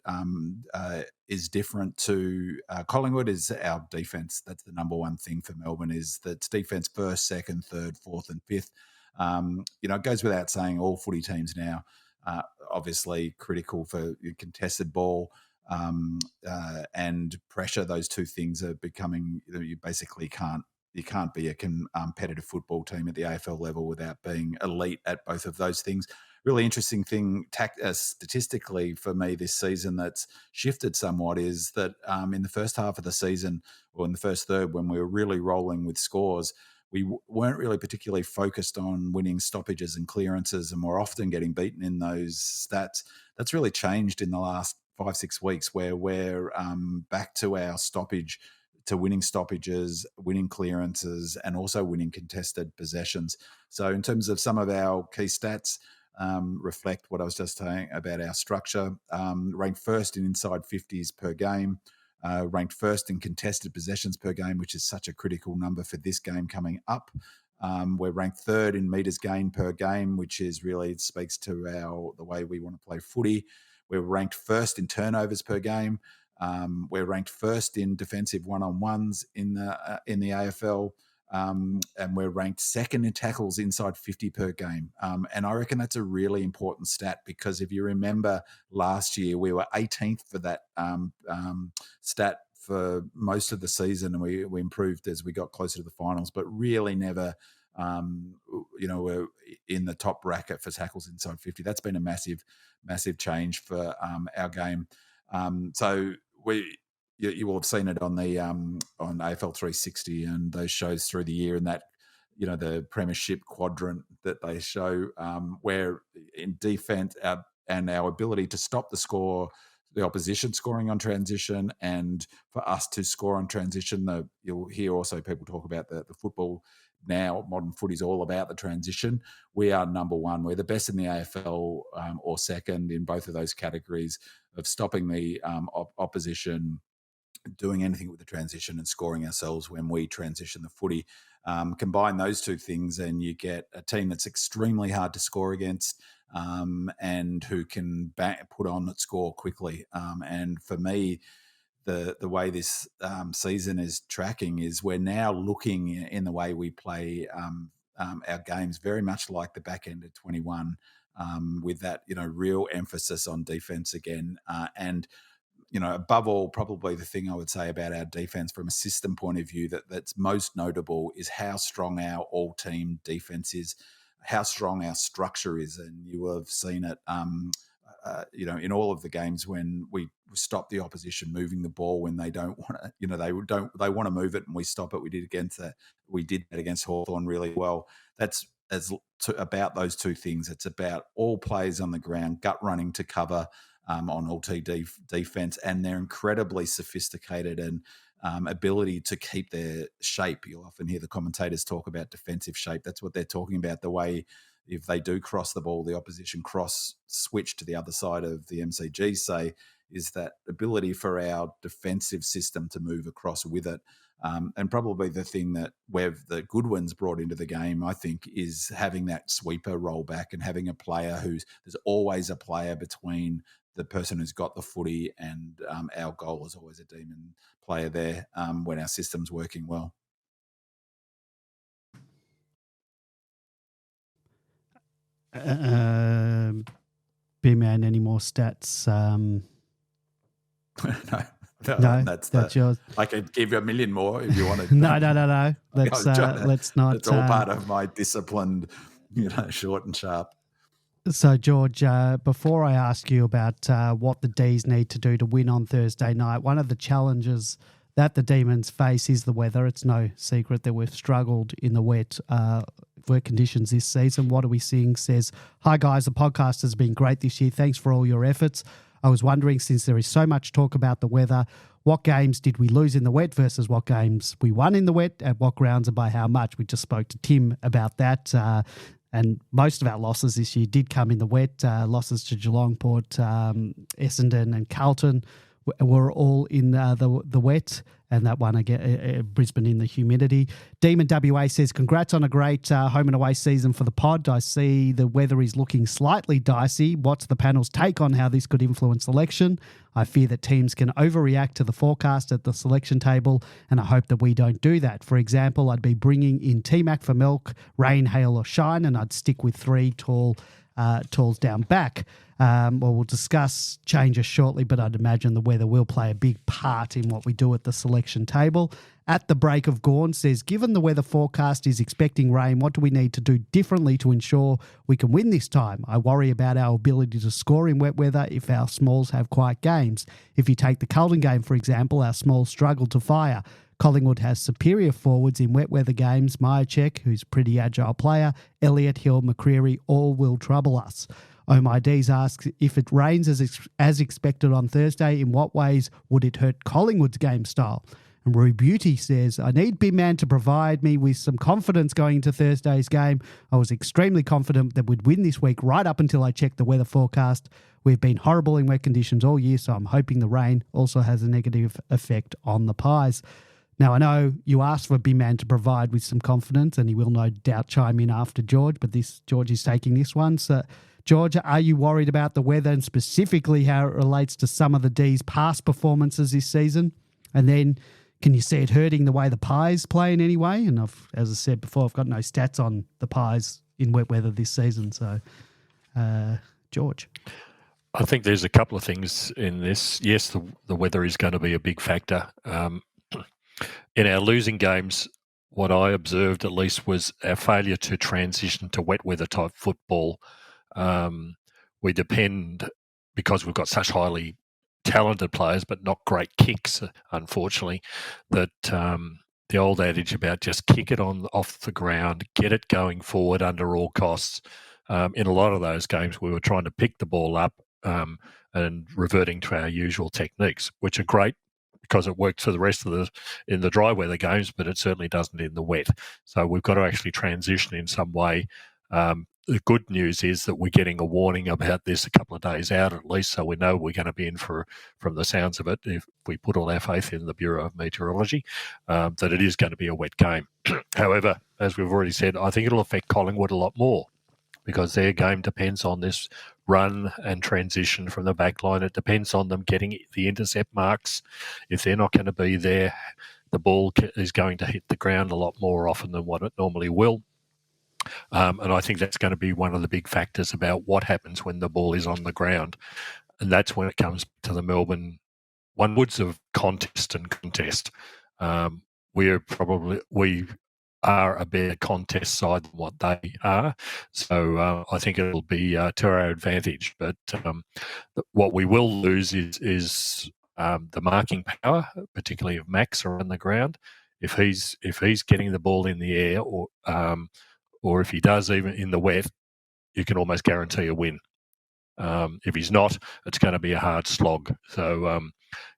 Speaker 3: is different to Collingwood is our defence. That's the number one thing for Melbourne is that it's defence first, second, third, fourth and fifth. It goes without saying all footy teams now obviously critical for contested ball and pressure. Those two things are becoming, you basically can't be a competitive football team at the AFL level without being elite at both of those things. Really interesting thing statistically for me this season that's shifted somewhat is that in the first half of the season, or in the first third, when we were really rolling with scores, we weren't really particularly focused on winning stoppages and clearances, and we're often getting beaten in those stats. That's really changed in the last 5-6 weeks, where we're back to our winning stoppages, winning clearances, and also winning contested possessions. So in terms of some of our key stats, reflect what I was just saying about our structure. Ranked first in inside 50s per game, ranked first in contested possessions per game, which is such a critical number for this game coming up. We're ranked third in metres gained per game, which is really speaks to the way we want to play footy. We're ranked first in turnovers per game. We're ranked first in defensive one-on-ones in the AFL. And we're ranked second in tackles inside 50 per game. And I reckon that's a really important stat, because if you remember last year, we were 18th for that stat for most of the season, and we improved as we got closer to the finals, but really never, we're in the top bracket for tackles inside 50. That's been a massive, massive change for our game. So you will have seen it on the on AFL 360 and those shows through the year, and that the premiership quadrant that they show, where in defence and our ability to stop the opposition scoring on transition, and for us to score on transition. You'll hear also people talk about the football now. Modern footy is all about the transition. We are number one. We're the best in the AFL, or second in both of those categories of stopping the opposition, doing anything with the transition, and scoring ourselves when we transition the footy. Combine those two things and you get a team that's extremely hard to score against, and who can put on that score quickly. And for me, the way this season is tracking is we're now looking in the way we play our games very much like the back end of 21, with that real emphasis on defense again, and above all, probably the thing I would say about our defense from a system point of view that's most notable is how strong our all-team defense is, how strong our structure is. And you will have seen it, in all of the games when we stop the opposition moving the ball when they don't want to, they want to move it and we stop it. We did that against Hawthorn really well. That's about those two things. It's about all players on the ground, gut running to cover, on all-team defense, and their incredibly sophisticated and ability to keep their shape. You'll often hear the commentators talk about defensive shape. That's what they're talking about, the way if they do cross the ball, the opposition switch to the other side of the MCG, say, is that ability for our defensive system to move across with it. And probably the thing that the Goodwin's brought into the game, I think, is having that sweeper roll back and having a player there's always a player between the person who's got the footy and our goal is always a demon player there when our system's working well.
Speaker 1: B-Man, any more stats?
Speaker 3: No,
Speaker 1: that's yours.
Speaker 3: I could give you a million more if you wanted.
Speaker 1: No. Let's not.
Speaker 3: It's all part of my disciplined, short and sharp.
Speaker 1: So, George, before I ask you about what the D's need to do to win on Thursday night, one of the challenges that the Demons face is the weather. It's no secret that we've struggled in the wet conditions this season. What are we seeing? Says, hi, guys, the podcast has been great this year. Thanks for all your efforts. I was wondering, since there is so much talk about the weather, what games did we lose in the wet versus what games we won in the wet, at what grounds and by how much? We just spoke to Tim about that. And most of our losses this year did come in the wet. Losses to Geelong, Port, Essendon and Carlton were all in the wet, and that one again, Brisbane in the humidity. Demon WA says, congrats on a great home and away season for the pod. I see the weather is looking slightly dicey. What's the panel's take on how this could influence selection? I fear that teams can overreact to the forecast at the selection table, and I hope that we don't do that. For example, I'd be bringing in T-Mac for milk, rain, hail or shine, and I'd stick with 3 tall tools down back. We'll discuss changes shortly, but I'd imagine the weather will play a big part in what we do at the selection table. At the break of Gorn says, given the weather forecast is expecting rain, what do we need to do differently to ensure we can win this time? I worry about our ability to score in wet weather if our smalls have quiet games. If you take the Carlton game, for example, our smalls struggled to fire. Collingwood has superior forwards in wet weather games. 𝗦cie, who's a pretty agile player, Elliott, Hill, McCreery, all will trouble us. 𝗦cies asks, if it rains as expected on Thursday, in what ways would it hurt Collingwood's game style? And Rue Beauty says, I need Big Man to provide me with some confidence going into Thursday's game. I was extremely confident that we'd win this week right up until I checked the weather forecast. We've been horrible in wet conditions all year, so I'm hoping the rain also has a negative effect on the Pies. Now, I know you asked for Big Man to provide with some confidence, and he will no doubt chime in after George, but George is taking this one. So, George, are you worried about the weather and specifically how it relates to some of the D's past performances this season? And then can you see it hurting the way the Pies play in any way? And as I said before, I've got no stats on the Pies in wet weather this season. So, George.
Speaker 2: I think there's a couple of things in this. Yes, the weather is going to be a big factor. In our losing games, what I observed at least was our failure to transition to wet weather type football. We depend, because we've got such highly talented players but not great kicks, unfortunately, that the old adage about just kick it off the ground, get it going forward under all costs. In a lot of those games, we were trying to pick the ball up and reverting to our usual techniques, which are great because it works for the rest of in the dry weather games, but it certainly doesn't in the wet. So we've got to actually transition in some way. The good news is that we're getting a warning about this a couple of days out at least, so we know we're going to be in from the sounds of it, if we put all our faith in the Bureau of Meteorology, that it is going to be a wet game. However, as we've already said, I think it'll affect Collingwood a lot more because their game depends on this run and transition from the back line. It depends on them getting the intercept marks. If they're not going to be there, the ball is going to hit the ground a lot more often than what it normally will. And I think that's going to be one of the big factors about what happens when the ball is on the ground. And that's when it comes to the Melbourne onwards of contest and contest. We are a better contest side than what they are. So I think it'll be to our advantage. But what we will lose is the marking power, particularly of Max around the ground. If he's getting the ball in the air, or if he does even in the wet, you can almost guarantee a win. If he's not, it's going to be a hard slog. So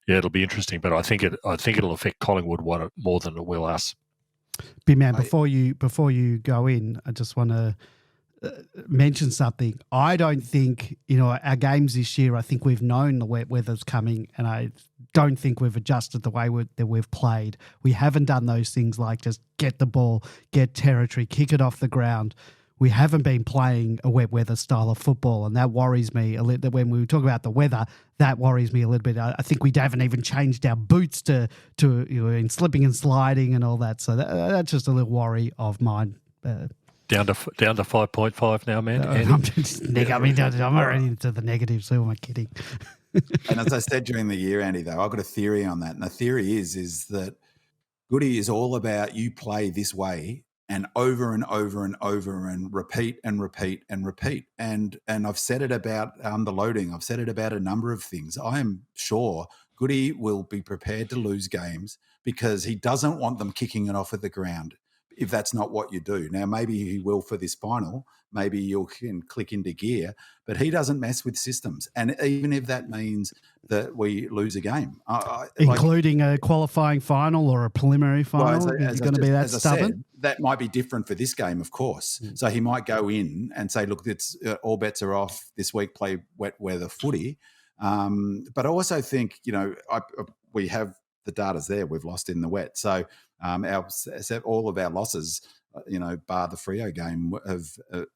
Speaker 2: yeah, it'll be interesting. But I think it'll affect Collingwood more than it will us.
Speaker 1: Big Man, before you go in, I just want to mention something. I don't think, our games this year, I think we've known the wet weather's coming, and I don't think we've adjusted the way that we've played. We haven't done those things like just get the ball, get territory, kick it off the ground. We haven't been playing a wet weather style of football, and that worries me a little. When we talk about the weather, that worries me a little bit. I think we haven't even changed our boots to in slipping and sliding and all that. So that's just a little worry of mine.
Speaker 2: Down to 5.5 now, man.
Speaker 1: I'm already into the negatives. Who am I kidding?
Speaker 3: And as I said during the year, Andy, though, I've got a theory on that. And the theory is that Goody is all about you play this way and over and over and over and repeat and repeat and repeat. And I've said it about underloading. I've said it about a number of things. I am sure Goody will be prepared to lose games because he doesn't want them kicking it off at the ground if that's not what you do. Now, maybe he will for this final. Maybe you can click into gear, but he doesn't mess with systems. And even if that means that we lose a game.
Speaker 1: Including a qualifying final or a preliminary final? Is going to be that stubborn?
Speaker 3: Said, that might be different for this game, of course. Mm. So he might go in and say, look, it's all bets are off this week, play wet weather footy. But I also think, we have the data's there. We've lost in the wet. So all of our losses, bar the Freo game,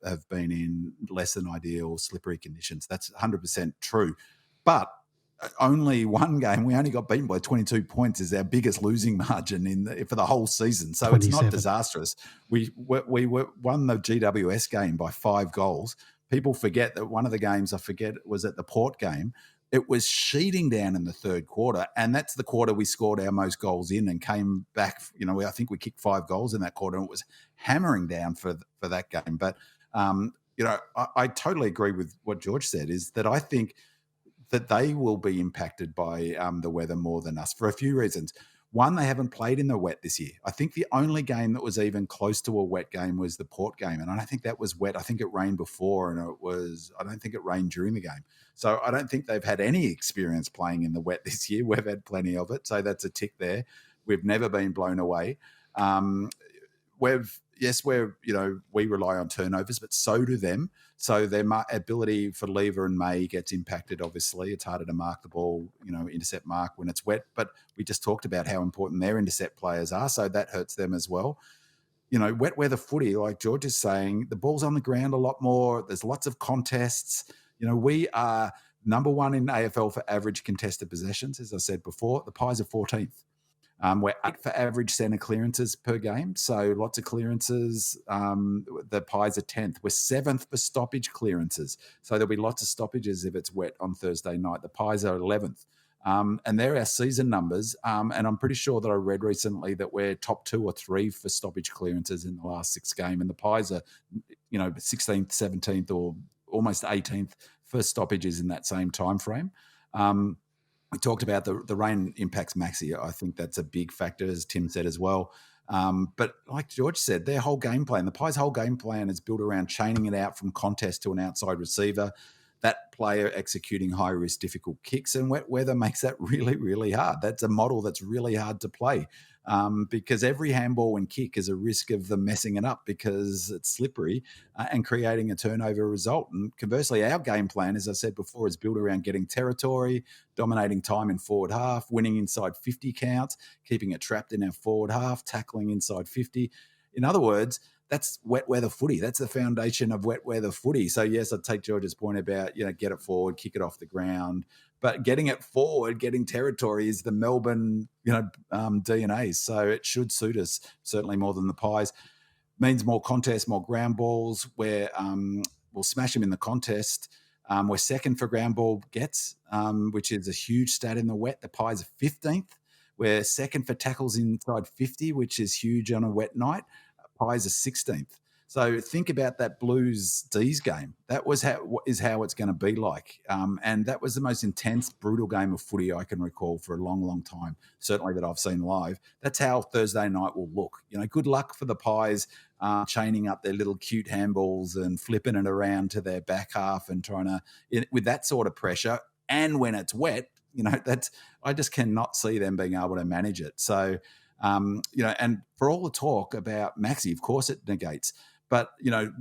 Speaker 3: have been in less than ideal slippery conditions. That's 100% true. But only one game, we only got beaten by 22 points, is our biggest losing margin for the whole season. So 27. It's not disastrous. We won the GWS game by 5 goals, people forget that one of the games, I forget, was at the Port game. It was sheeting down in the third quarter, and that's the quarter we scored our most goals in and came back. I think we kicked 5 goals in that quarter, and it was hammering down for that game. But, I totally agree with what George said, is that I think that they will be impacted by the weather more than us for a few reasons. One, they haven't played in the wet this year. I think the only game that was even close to a wet game was the Port game, and I don't think that was wet. I think it rained before, and I don't think it rained during the game. So I don't think they've had any experience playing in the wet this year. We've had plenty of it, so that's a tick there. We've never been blown away. We rely on turnovers, but so do them. So their ability for Lever and May gets impacted, obviously. It's harder to mark the ball, intercept mark when it's wet. But we just talked about how important their intercept players are, so that hurts them as well. Wet weather footy, like George is saying, the ball's on the ground a lot more. There's lots of contests. We are number 1 in AFL for average contested possessions, as I said before. The Pies are 14th. We're 8 for average centre clearances per game, so lots of clearances. The Pies are 10th. We're 7th for stoppage clearances, so there'll be lots of stoppages if it's wet on Thursday night. The Pies are 11th. And they're our season numbers, and I'm pretty sure that I read recently that we're top 2 or 3 for stoppage clearances in the last 6 games, and the Pies are 16th, 17th, or almost 18th for stoppages in that same time frame. We talked about the rain impacts 𝗟𝗋𝘃. I think that's a big factor, as Tim said as well. But like George said, their whole game plan, the Pies' whole game plan is built around chaining it out from contest to an outside receiver, that player executing high-risk, difficult kicks, and wet weather makes that really, really hard. That's a model that's really hard to play because every handball and kick is a risk of them messing it up because it's slippery and creating a turnover result. And conversely, our game plan, as I said before, is built around getting territory, dominating time in forward half, winning inside 50 counts, keeping it trapped in our forward half, tackling inside 50. In other words, that's wet weather footy. That's the foundation of wet weather footy. So, yes, I take George's point about, get it forward, kick it off the ground. But getting it forward, getting territory is the Melbourne, DNA. So it should suit us certainly more than the Pies. Means more contest, more ground balls. We'll smash them in the contest. We're 2nd for ground ball gets, which is a huge stat in the wet. The Pies are 15th. We're 2nd for tackles inside 50, which is huge on a wet night. Pies are 16th. So think about that Blues D's game. That is how it's going to be like. And that was the most intense, brutal game of footy I can recall for a long, long time, certainly that I've seen live. That's how Thursday night will look. Good luck for the Pies chaining up their little cute handballs and flipping it around to their back half and trying to, with that sort of pressure. And when it's wet, I just cannot see them being able to manage it. So, and for all the talk about 𝗟𝗋𝘃, of course it negates. But,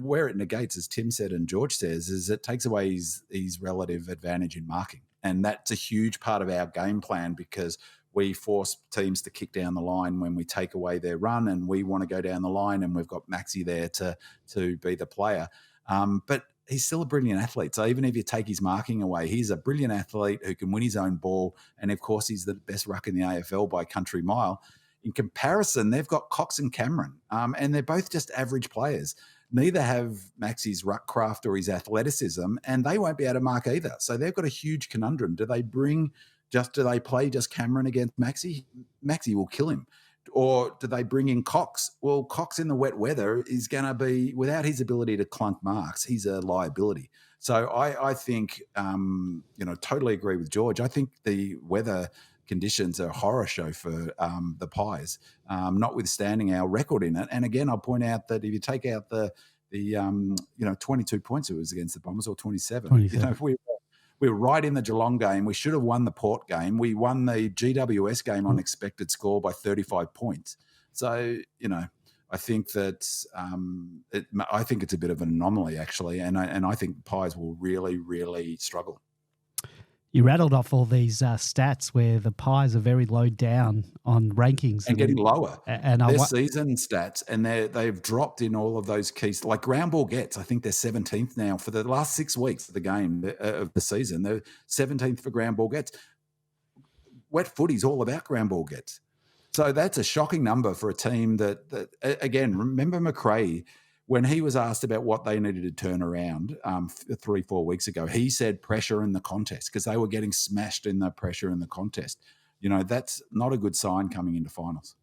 Speaker 3: where it negates, as Tim said and George says, is it takes away his relative advantage in marking. And that's a huge part of our game plan because we force teams to kick down the line when we take away their run and we want to go down the line and we've got 𝗟𝗋𝘃 there to be the player. But he's still a brilliant athlete. So even if you take his marking away, he's a brilliant athlete who can win his own ball. And, of course, he's the best ruck in the AFL by country mile. In comparison, they've got Cox and Cameron, and they're both just average players. Neither have 𝗟𝗋𝘃's ruck craft or his athleticism, and they won't be able to mark either. So they've got a huge conundrum. Do they play just Cameron against 𝗟𝗋𝘃? 𝗟𝗋𝘃 will kill him. Or do they bring in Cox? Well, Cox in the wet weather is going to be, without his ability to clunk marks, he's a liability. So I think, totally agree with George. I think the weather conditions are a horror show for the Pies, notwithstanding our record in it. And again, I'll point out that if you take out the 22 points it was against the Bombers, or 27. We were right in the Geelong game. We should have won the Port game. We won the GWS game on expected score by 35 points. So, I think that I think it's a bit of an anomaly, actually, and I think Pies will really, really struggle.
Speaker 1: You rattled off all these stats where the Pies are very low down on rankings.
Speaker 3: And getting lower.
Speaker 1: And
Speaker 3: their season stats, and they've dropped in all of those keys. Like ground ball gets, I think they're 17th now. For the last 6 weeks of the game, of the season, they're 17th for ground ball gets. Wet footy's all about ground ball gets. So that's a shocking number for a team that again, remember McRae, when he was asked about what they needed to turn around 3-4 weeks ago, he said pressure in the contest because they were getting smashed in the pressure in the contest. That's not a good sign coming into finals.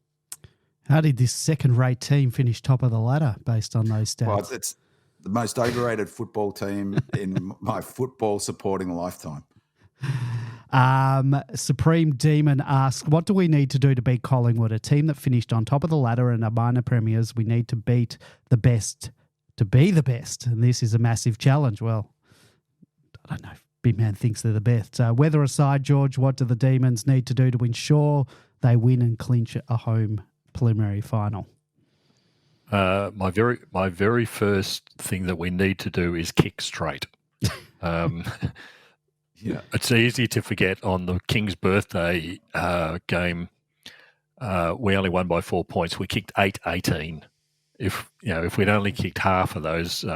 Speaker 1: How did this second-rate team finish top of the ladder based on those stats?
Speaker 3: Well, it's the most overrated football team in my football supporting lifetime.
Speaker 1: Supreme Demon asks, what do we need to do to beat Collingwood, a team that finished on top of the ladder and are minor premiers? We need to beat the best to be the best, and this is a massive challenge. Well, I don't know if Big Man thinks they're the best. Weather aside, George, what do the Demons need to do to ensure they win and clinch a home preliminary final?
Speaker 2: My very first thing that we need to do is kick straight.
Speaker 3: Yeah,
Speaker 2: it's easy to forget on the King's birthday game. We only won by 4 points. We kicked 18. If we'd only kicked half of those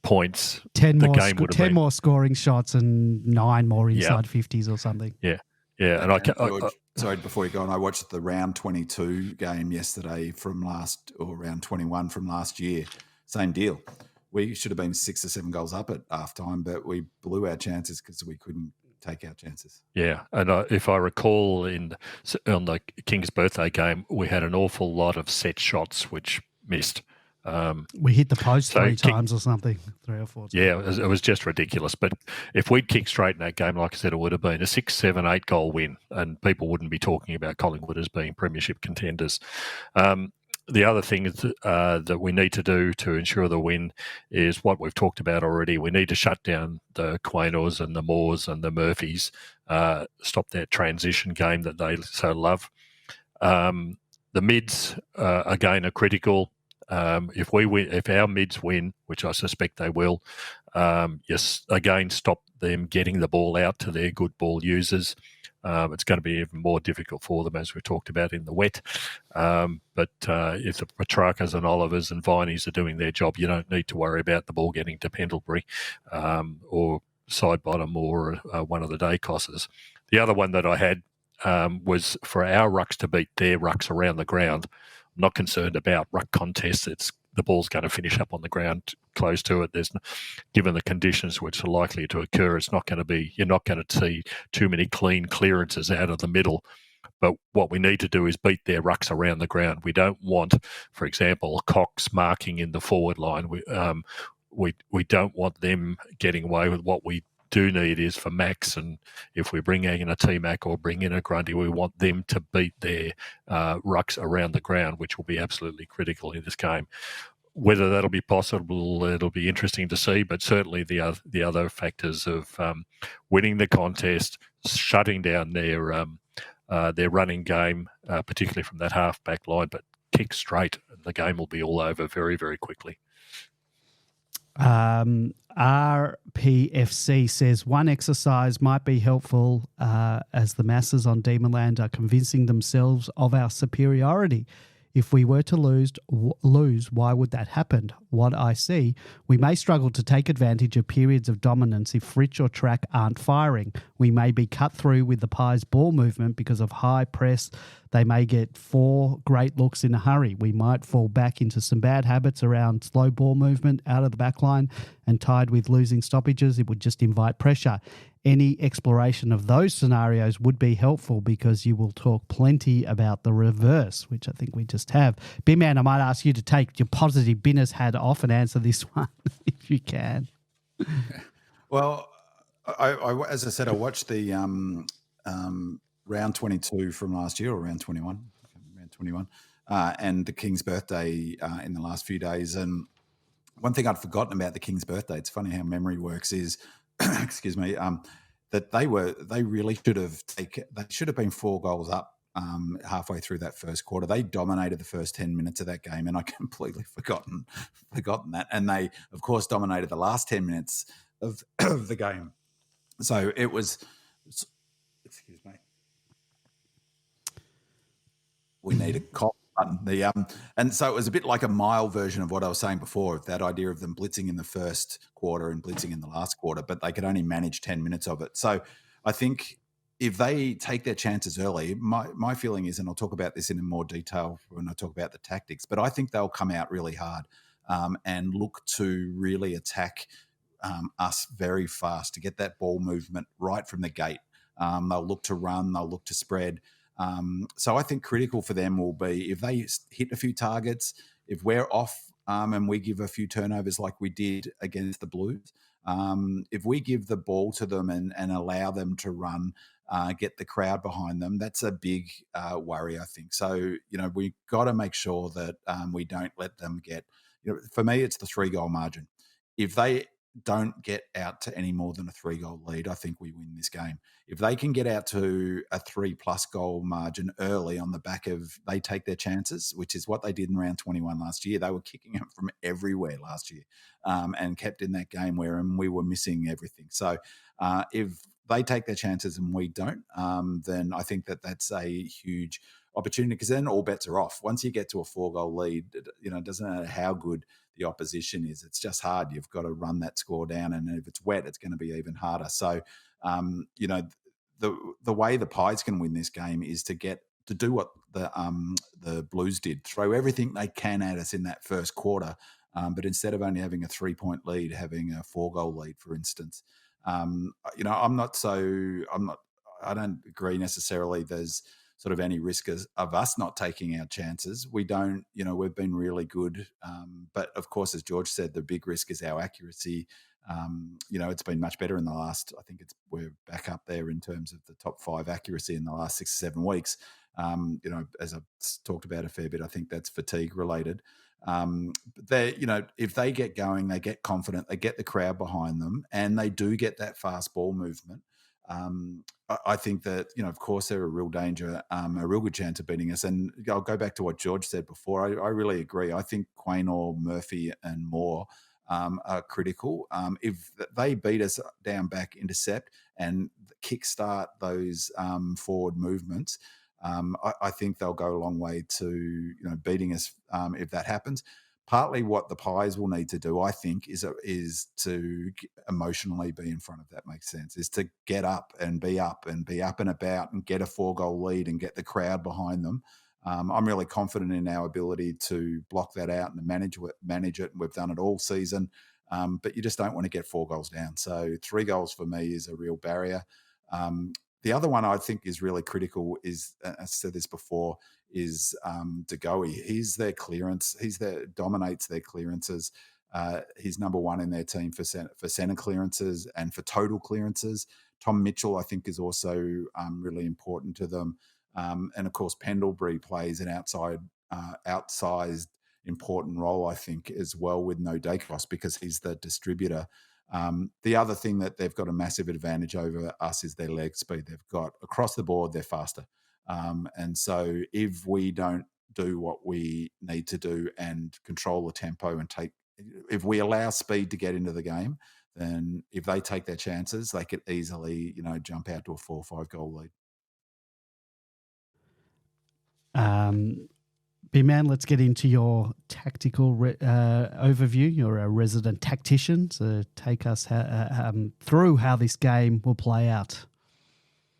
Speaker 2: points,
Speaker 1: 10
Speaker 2: the
Speaker 1: more
Speaker 2: game would have
Speaker 1: 10
Speaker 2: been
Speaker 1: more scoring shots and 9 more inside 50s or something.
Speaker 2: Yeah. And
Speaker 3: George, sorry, before you go on, I watched the round 22 game yesterday round 21 from last year. Same deal. We should have been 6 or 7 goals up at halftime, but we blew our chances because we couldn't take our chances.
Speaker 2: Yeah, and if I recall, on the King's birthday game, we had an awful lot of set shots which missed.
Speaker 1: We hit the post 3 times or something, 3 or 4 times.
Speaker 2: Yeah, it was just ridiculous. But if we'd kicked straight in that game, like I said, it would have been a 6, 7, 8 goal win, and people wouldn't be talking about Collingwood as being premiership contenders. The other thing that we need to do to ensure the win is what we've talked about already. We need to shut down the Quainos and the Moores and the Murphys, stop that transition game that they so love. The mids, again, are critical. If our mids win, which I suspect they will, again, stop them getting the ball out to their good ball users. It's going to be even more difficult for them, as we talked about in the wet. But if the Petrarcas and Olivers and Vineys are doing their job, you don't need to worry about the ball getting to Pendlebury or side bottom or one of the Dacosses. The other one that I had was for our rucks to beat their rucks around the ground. I'm not concerned about ruck contests. The ball's going to finish up on the ground close to it. Given the conditions which are likely to occur, you're not going to see too many clean clearances out of the middle. But what we need to do is beat their rucks around the ground. We don't want, for example, Cox marking in the forward line. We don't want them getting away with what we do need is for Max, and if we bring in a T-Mac or bring in a Grundy, we want them to beat their rucks around the ground, which will be absolutely critical in this game. Whether that'll be possible, it'll be interesting to see, but certainly the other factors of winning the contest, shutting down their running game, particularly from that half-back line, but kick straight, and the game will be all over very, very quickly.
Speaker 1: RPFC says one exercise might be helpful as the masses on Demonland are convincing themselves of our superiority. If we were to lose, why would that happen? What I see, we may struggle to take advantage of periods of dominance if Fritsch or Track aren't firing. We may be cut through with the Pies ball movement because of high press. They may get 4 great looks in a hurry. We might fall back into some bad habits around slow ball movement out of the back line, and tied with losing stoppages, it would just invite pressure. Any exploration of those scenarios would be helpful because you will talk plenty about the reverse, which I think we just have. B-Man, I might ask you to take your positive Binners hat off and answer this one if you can.
Speaker 3: Well, I as I said, I watched the round 22 from last year, or round 21, and the King's birthday in the last few days. And one thing I'd forgotten about the King's birthday, it's funny how memory works, is excuse me, that they really should have been 4 goals up halfway through that first quarter. They dominated the first 10 minutes of that game, and I completely forgotten that. And they, of course, dominated the last 10 minutes of the game. So it was, excuse me, we need a cough button. And so it was a bit like a mild version of what I was saying before, that idea of them blitzing in the first quarter and blitzing in the last quarter, but they could only manage 10 minutes of it. So I think if they take their chances early, my feeling is, and I'll talk about this in more detail when I talk about the tactics, but I think they'll come out really hard. and look to really attack us very fast to get that ball movement right from the gate. They'll look to run, they'll look to spread. So I think critical for them will be if they hit a few targets, if we're off and we give a few turnovers like we did against the Blues, if we give the ball to them and allow them to run, get the crowd behind them, that's a big worry, I think. So, we've got to make sure that we don't let them get, for me, it's the 3-goal margin. If they don't get out to any more than a 3-goal lead, I think we win this game. If they can get out to a 3+ goal margin early on the back of they take their chances, which is what they did in round 21 last year. They were kicking them from everywhere last year and kept in that game where we were missing everything. So if they take their chances and we don't, then I think that's a huge opportunity, because then all bets are off. Once you get to a 4-goal lead, it doesn't matter how good the opposition is. It's just hard. You've got to run that score down, and if it's wet, it's going to be even harder. So, the way the Pies can win this game is to do what the Blues did: throw everything they can at us in that first quarter, but instead of only having a 3-point lead, having a 4-goal lead, for instance. I don't agree necessarily there's sort of any risk of us not taking our chances. We don't, we've been really good. But of course, as George said, the big risk is our accuracy. It's been much better in the last, we're back up there in terms of the top 5 accuracy in the last 6 or 7 weeks. As I've talked about a fair bit, I think that's fatigue related. If they get going, they get confident, they get the crowd behind them, and they do get that fast ball movement. I think that, of course, they're a real danger, a real good chance of beating us. And I'll go back to what George said before. I really agree. I think Quaynor, Murphy and Moore are critical. If they beat us down back, intercept and kickstart those forward movements, I think they'll go a long way to beating us if that happens. Partly what the Pies will need to do, I think, is to emotionally be in front, if that makes sense, is to get up and be up and about and get a 4-goal lead and get the crowd behind them. I'm really confident in our ability to block that out and manage it. We've done it all season, but you just don't want to get 4 goals down. So 3 goals for me is a real barrier. The other one I think is really critical is, I said this before, is 𝗟𝗍𝘀𝘁𝗏. He's their clearance. Dominates their clearances. He's number 1 in their team for centre clearances and for total clearances. Tom Mitchell, I think, is also really important to them. And of course, Pendlebury plays an outsized important role, I think, as well with 𝗍𝗍𝗀𝘀𝗁, because he's the distributor. The other thing that they've got a massive advantage over us is their leg speed. They've got, across the board, they're faster. And so if we don't do what we need to do and control the tempo and if we allow speed to get into the game, then if they take their chances, they could easily, jump out to a 4 or 5 goal lead.
Speaker 1: B-Man, let's get into your tactical overview. You're a resident tactician, so take us through how this game will play out.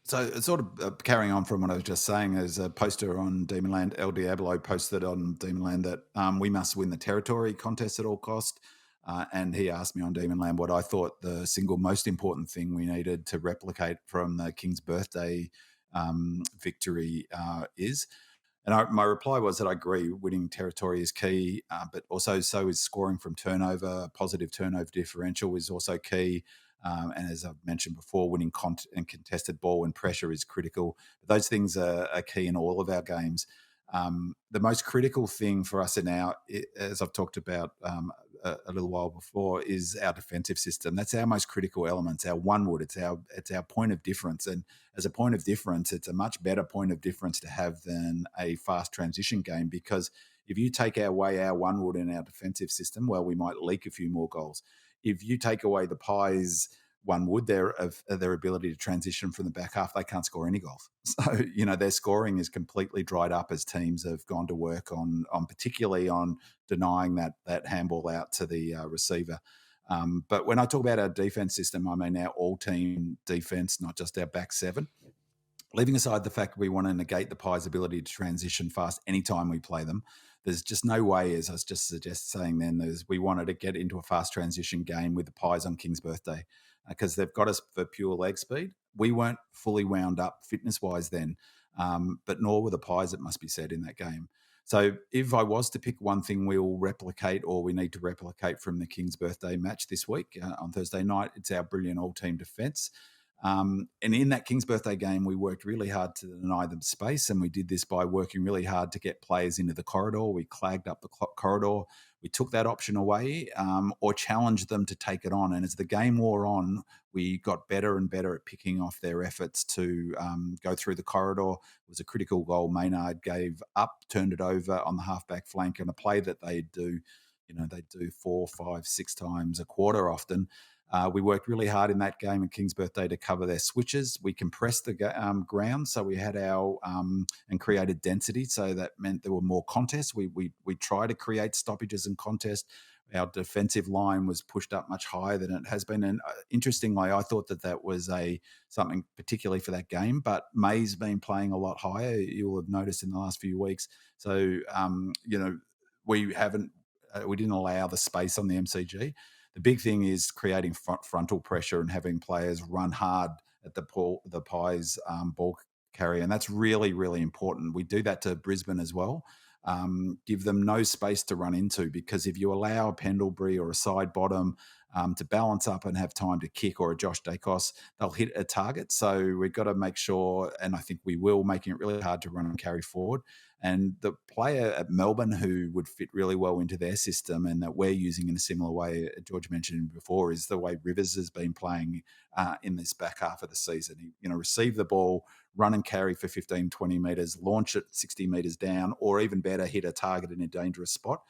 Speaker 3: So it's sort of carrying on from what I was just saying. There's a poster on Demonland. El Diablo posted on Demonland that we must win the territory contest at all cost. And he asked me on Demonland what I thought the single most important thing we needed to replicate from the King's birthday victory is. And my reply was that I agree, winning territory is key, but also so is scoring from turnover. Positive turnover differential is also key. And as I've mentioned before, winning and contested ball and pressure is critical. But those things are key in all of our games. The most critical thing for us as I've talked about a little while before, is our defensive system. That's our most critical element. It's our one wood. It's our point of difference. And as a point of difference, it's a much better point of difference to have than a fast transition game, because if you take away our one wood in our defensive system, well, we might leak a few more goals. If you take away the Pies' one wood, their ability to transition from the back half, they can't score any goals. So, their scoring is completely dried up as teams have gone to work on particularly on denying that handball out to the receiver. But when I talk about our defense system, I mean our all-team defense, not just our back seven. leaving aside the fact we want to negate the Pies' ability to transition fast anytime we play them, there's just no way, as I was just saying then, we wanted to get into a fast transition game with the Pies on King's birthday because they've got us for pure leg speed. We weren't fully wound up fitness-wise then, but nor were the Pies, it must be said, in that game. So if I was to pick one thing we'll replicate or we need to replicate from the King's birthday match this week on Thursday night, it's our brilliant all-team defence. And in that King's birthday game, we worked really hard to deny them space, and we did this by working really hard to get players into the corridor. We clagged up the corridor. We took that option away or challenged them to take it on. And as the game wore on, we got better and better at picking off their efforts to go through the corridor. It was a critical goal Maynard gave up, turned it over on the halfback flank, and a play that they do, they do 4, 5, 6 times a quarter often. We worked really hard in that game at King's birthday to cover their switches. We compressed the ground, so we had and created density. So that meant there were more contests. We tried to create stoppages and contests. Our defensive line was pushed up much higher than it has been. And interestingly, I thought that was something particularly for that game. But May's been playing a lot higher. You'll have noticed in the last few weeks. So we didn't allow the space on the MCG. The big thing is creating frontal pressure and having players run hard at the Pies ball carrier, and that's really, really important. We do that to Brisbane as well. Give them no space to run into, because if you allow a Pendlebury or a side bottom to balance up and have time to kick, or a Josh Dacos, they'll hit a target. So we've got to make sure, and I think we will, making it really hard to run and carry forward. And the player at Melbourne who would fit really well into their system and that we're using in a similar way, George mentioned before, is the way Rivers has been playing in this back half of the season. He, receive the ball, run and carry for 15, 20 metres, launch it 60 metres down, or even better, hit a target in a dangerous spot.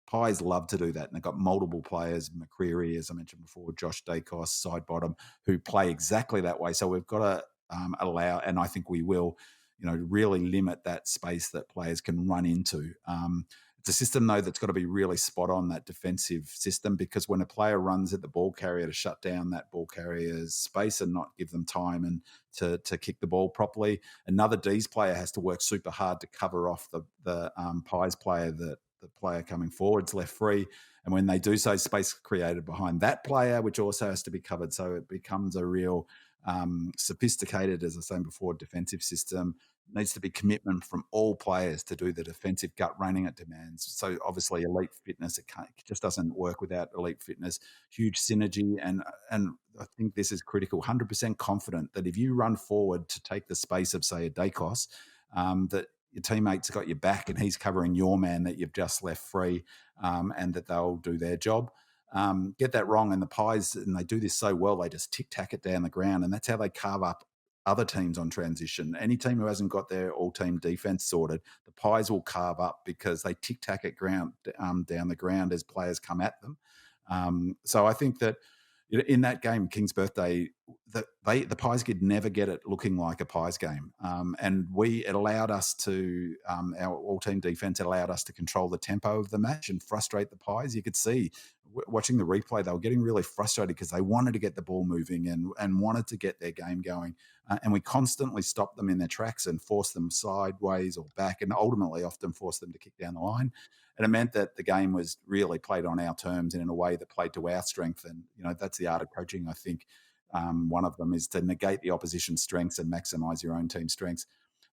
Speaker 3: Pies love to do that, and they've got multiple players, McCreary, as I mentioned before, Josh Dacos, side bottom, who play exactly that way. So we've got to allow, and I think we will, really limit that space that players can run into. It's a system, though, that's got to be really spot on, that defensive system, because when a player runs at the ball carrier to shut down that ball carrier's space and not give them time and to kick the ball properly, another D's player has to work super hard to cover off the Pies player, the player coming forward's left free. And when they do so, space created behind that player, which also has to be covered. So it becomes a real sophisticated, as I was saying before, defensive system. Needs to be commitment from all players to do the defensive gut running it demands. So obviously elite fitness, it just doesn't work without elite fitness. Huge synergy, and I think this is critical. 100% confident that if you run forward to take the space of, say, a Dacos, that your teammate's got your back and he's covering your man that you've just left free, and that they'll do their job. Get that wrong, and the Pies, and they do this so well, they just tic-tac it down the ground, and that's how they carve up other teams on transition. Any team who hasn't got their all-team defense sorted, the Pies will carve up because they tic-tac it down the ground as players come at them. So I think that in that game, King's birthday, the Pies could never get it looking like a Pies game. And it allowed us to, our all-team defense allowed us to control the tempo of the match and frustrate the Pies. You could see, watching the replay, they were getting really frustrated because they wanted to get the ball moving and wanted to get their game going. And we constantly stopped them in their tracks and forced them sideways or back, and ultimately often forced them to kick down the line. And it meant that the game was really played on our terms and in a way that played to our strength. And, that's the art of coaching, I think. One of them is to negate the opposition's strengths and maximise your own team's strengths.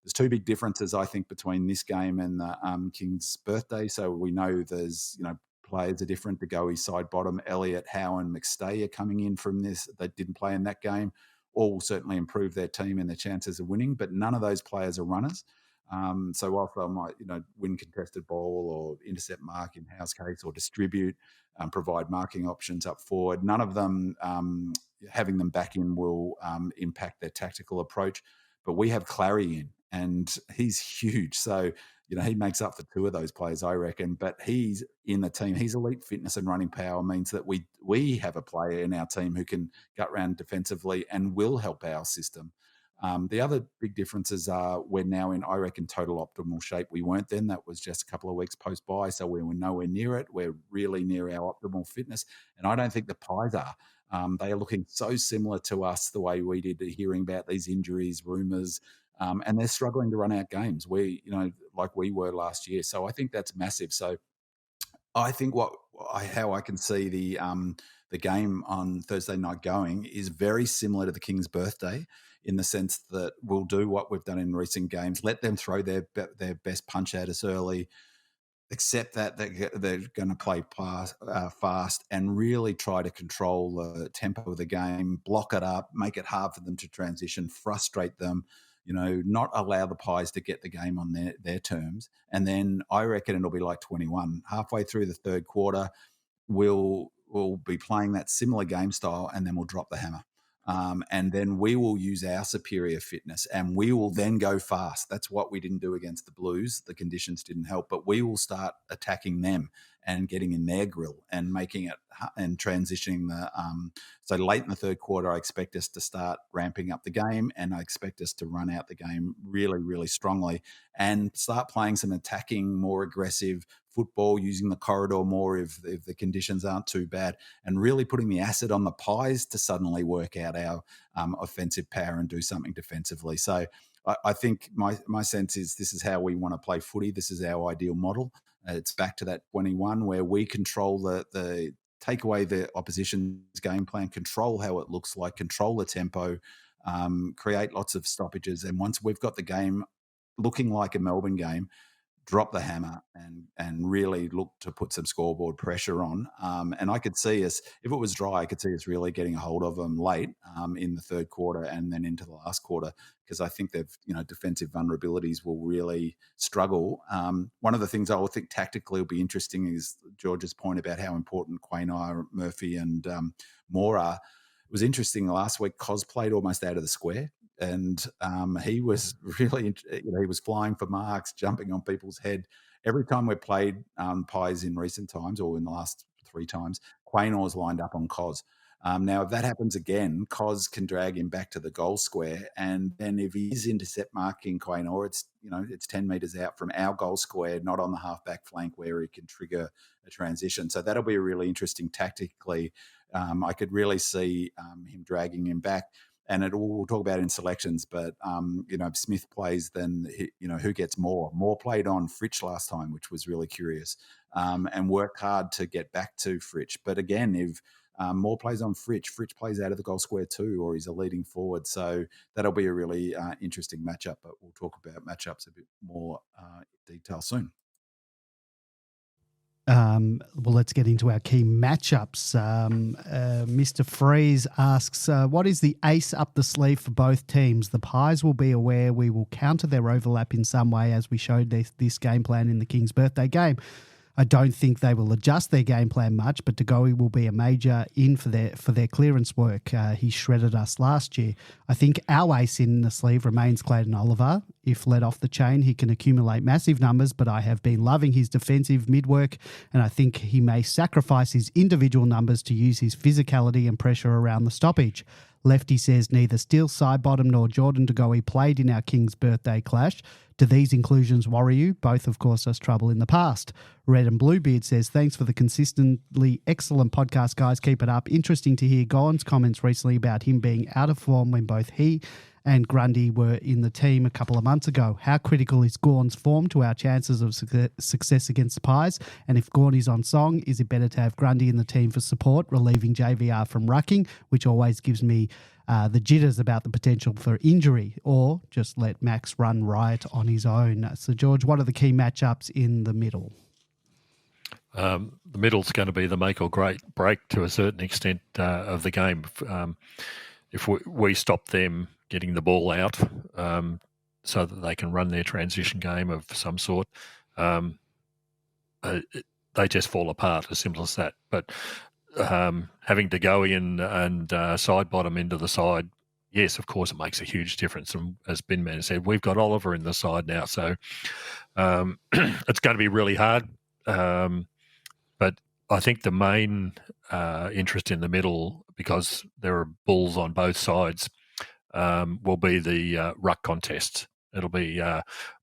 Speaker 3: There's two big differences, I think, between this game and the King's birthday. So we know there's, players are different. To go side bottom, Elliott, Howe and McStay are coming in from this. They didn't play in that game. All will certainly improve their team and their chances of winning, but none of those players are runners. So whilst they might, win contested ball or intercept mark in Howe's case, or distribute, provide marking options up forward, none of them, having them back in will impact their tactical approach. But we have Clary in, and he's huge. So, he makes up for two of those players, I reckon. But he's in the team. He's elite fitness and running power means that we have a player in our team who can gut round defensively and will help our system. The other big differences are we're now in, I reckon, total optimal shape. We weren't then. That was just a couple of weeks post-bye, so we were nowhere near it. We're really near our optimal fitness, and I don't think the Pies are. They are looking so similar to us the way we did, hearing about these injuries, rumours, and they're struggling to run out games. Like we were last year. So I think that's massive. So I think how I can see the game on Thursday night going is very similar to the King's birthday, in the sense that we'll do what we've done in recent games, let them throw their best punch at us early, accept that they're going to play fast, and really try to control the tempo of the game, block it up, make it hard for them to transition, frustrate them, not allow the Pies to get the game on their terms. And then I reckon it'll be like 21. Halfway through the third quarter, we'll be playing that similar game style, and then we'll drop the hammer. And then we will use our superior fitness, and we will then go fast. That's what we didn't do against the Blues. The conditions didn't help, but we will start attacking them and getting in their grill and making it and transitioning so late in the third quarter, I expect us to start ramping up the game, and I expect us to run out the game really, really strongly and start playing some attacking, more aggressive football, using the corridor more if the conditions aren't too bad, and really putting the acid on the Pies to suddenly work out our offensive power and do something defensively. So I think my sense is this is how we want to play footy. This is our ideal model. It's back to that 21 where we control the take away the opposition's game plan, control how it looks like, control the tempo, create lots of stoppages. And once we've got the game looking like a Melbourne game, drop the hammer and really look to put some scoreboard pressure on. And I could see us, if it was dry, I could see us really getting a hold of them late in the third quarter and then into the last quarter, because I think defensive vulnerabilities will really struggle. One of the things I would think tactically will be interesting is George's point about how important 𝗠𝗲, Murphy and Moore are. It was interesting last week, Cos played almost out of the square. And he was really, he was flying for marks, jumping on people's head. Every time we played Pies in recent times, or in the last 3 times, 𝗠𝗲's lined up on Cos. Now, if that happens again, Cos can drag him back to the goal square. And then if he is intercept marking 𝗠𝗲, it's 10 metres out from our goal square, not on the halfback flank where he can trigger a transition. So that'll be really interesting tactically. I could really see him dragging him back. And we'll talk about it in selections, but, if Smith plays, then, who gets more? Moore played on 𝗏𝗏 last time, which was really curious, and worked hard to get back to 𝗏𝗏. But again, if Moore plays on 𝗏𝗏 plays out of the goal square too, or he's a leading forward. So that'll be a really interesting matchup, but we'll talk about matchups a bit more detail soon.
Speaker 1: Well, let's get into our key matchups. Mr. Freeze asks, what is the ace up the sleeve for both teams? The Pies will be aware we will counter their overlap in some way, as we showed this game plan in the King's birthday game. I don't think they will adjust their game plan much, but 𝗍𝗶𝘀𝗁 will be a major in for their clearance work. He shredded us last year. I think our ace in the sleeve remains Clayton Oliver. If let off the chain, he can accumulate massive numbers, but I have been loving his defensive mid-work, and I think he may sacrifice his individual numbers to use his physicality and pressure around the stoppage. Lefty says neither Steele Sidebottom nor Jordan 𝗍𝗶𝘀𝗁 played in our King's birthday clash. Do these inclusions worry you? Both have caused us trouble in the past. Red and Bluebeard says, thanks for the consistently excellent podcast, guys. Keep it up. Interesting to hear Gorn's comments recently about him being out of form when both he and Grundy were in the team a couple of months ago. How critical is Gorn's form to our chances of success against the Pies? And if Gawn is on song, is it better to have Grundy in the team for support, relieving JVR from rucking, which always gives me the jitters about the potential for injury, or just let Max run riot on his own? So, George, what are the key matchups in the middle?
Speaker 2: The middle's going to be the make or break to a certain extent of the game. If we stop them getting the ball out so that they can run their transition game of some sort, they just fall apart, as simple as that. But having to go in and Sidebottom into the side, yes, of course, it makes a huge difference. And as Binman said, we've got Oliver in the side now, so it's going to be really hard. But I think the main interest in the middle, because there are bulls on both sides, will be the ruck contest. It'll be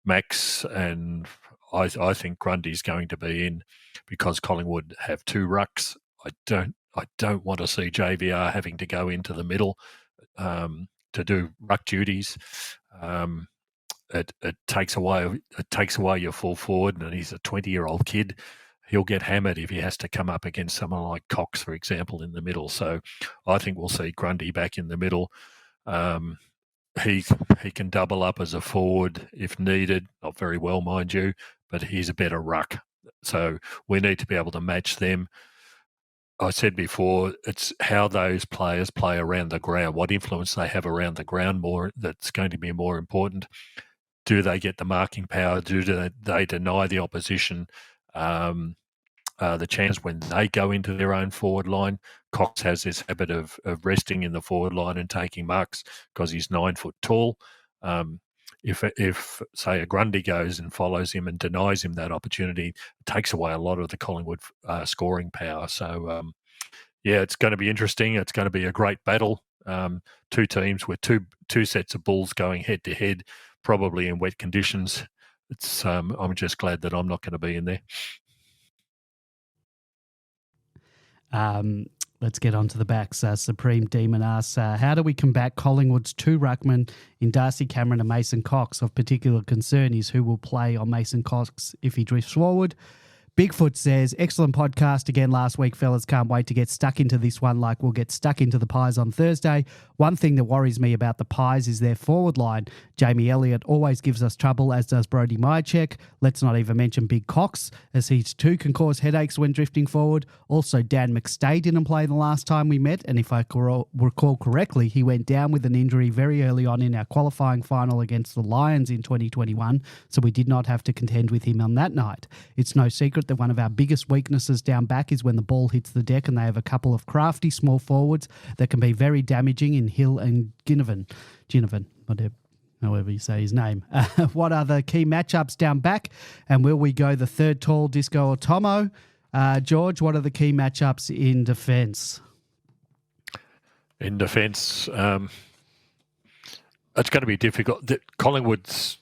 Speaker 2: Max, and I think Grundy's going to be in because Collingwood have 2 rucks. I don't want to see JVR having to go into the middle to do ruck duties. It takes away your full forward, and he's a 20-year-old kid. He'll get hammered if he has to come up against someone like Cox, for example, in the middle. So I think we'll see Grundy back in the middle. He can double up as a forward if needed. Not very well, mind you, but he's a better ruck. So we need to be able to match them. I said before, it's how those players play around the ground, what influence they have around the ground that's going to be more important. Do they get the marking power? Do they deny the opposition the chance when they go into their own forward line? Cox has this habit of resting in the forward line and taking marks because he's 9 foot tall. If say a Grundy goes and follows him and denies him that opportunity, it takes away a lot of the Collingwood scoring power. So it's going to be interesting. It's going to be a great battle. Two teams with two sets of bulls going head to head, probably in wet conditions. It's I'm just glad that I'm not going to be in there.
Speaker 1: Let's get on to the backs. Supreme Demon asks, how do we combat Collingwood's 2 ruckmen in 𝗪cie Cameron and Mason Cox? Of particular concern is who will play on Mason Cox if he drifts forward. Bigfoot says, excellent podcast again last week, fellas. Can't wait to get stuck into this one like we'll get stuck into the Pies on Thursday. One thing that worries me about the Pies is their forward line. Jamie Elliott always gives us trouble, as does Brodie Myercheck. Let's not even mention Big Cox, as he too can cause headaches when drifting forward. Also, Dan McStay didn't play the last time we met, and if I recall correctly, he went down with an injury very early on in our qualifying final against the Lions in 2021, so we did not have to contend with him on that night. It's no secret that one of our biggest weaknesses down back is when the ball hits the deck, and they have a couple of crafty small forwards that can be very damaging in Hill and Ginnivan, whatever, however you say his name. What are the key matchups down back, and will we go the third tall, Disco or Tomo? George, what are the key matchups in defence?
Speaker 2: In defence, it's going to be difficult. Collingwood's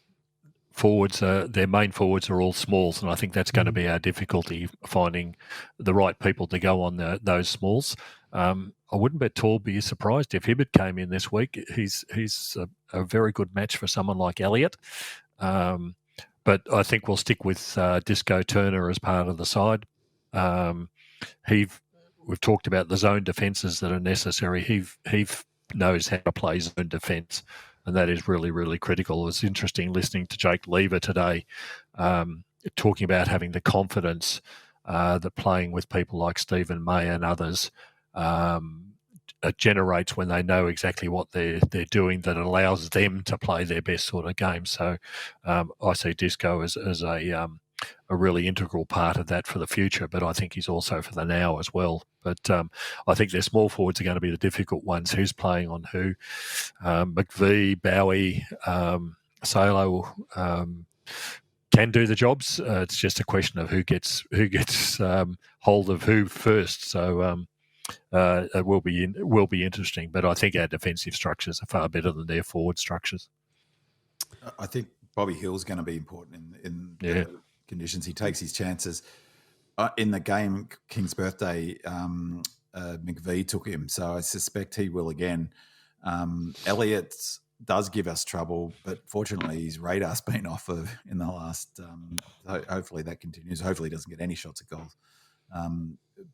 Speaker 2: forwards, their main forwards are all smalls, and I think that's going to be our difficulty, finding the right people to go on those smalls. I wouldn't be surprised if Hibbert came in this week. He's a very good match for someone like Elliott. But I think we'll stick with Disco Turner as part of the side. We've talked about the zone defences that are necessary. He knows how to play zone defence, and that is really, really critical. It was interesting listening to Jake Lever today, talking about having the confidence that playing with people like Stephen May and others it generates when they know exactly what they're doing, that allows them to play their best sort of game. So I see Disco as a really integral part of that for the future, but I think he's also for the now as well. But I think their small forwards are going to be the difficult ones. Who's playing on who? McVie, Bowie, Salo can do the jobs. It's just a question of who gets hold of who first. So it will be interesting. But I think our defensive structures are far better than their forward structures.
Speaker 3: I think Bobby Hill's going to be important in the conditions. He takes his chances. In the game, King's birthday, McVie took him, so I suspect he will again. Elliott does give us trouble, but fortunately his radar's been off in the last. Hopefully that continues. Hopefully he doesn't get any shots at goals.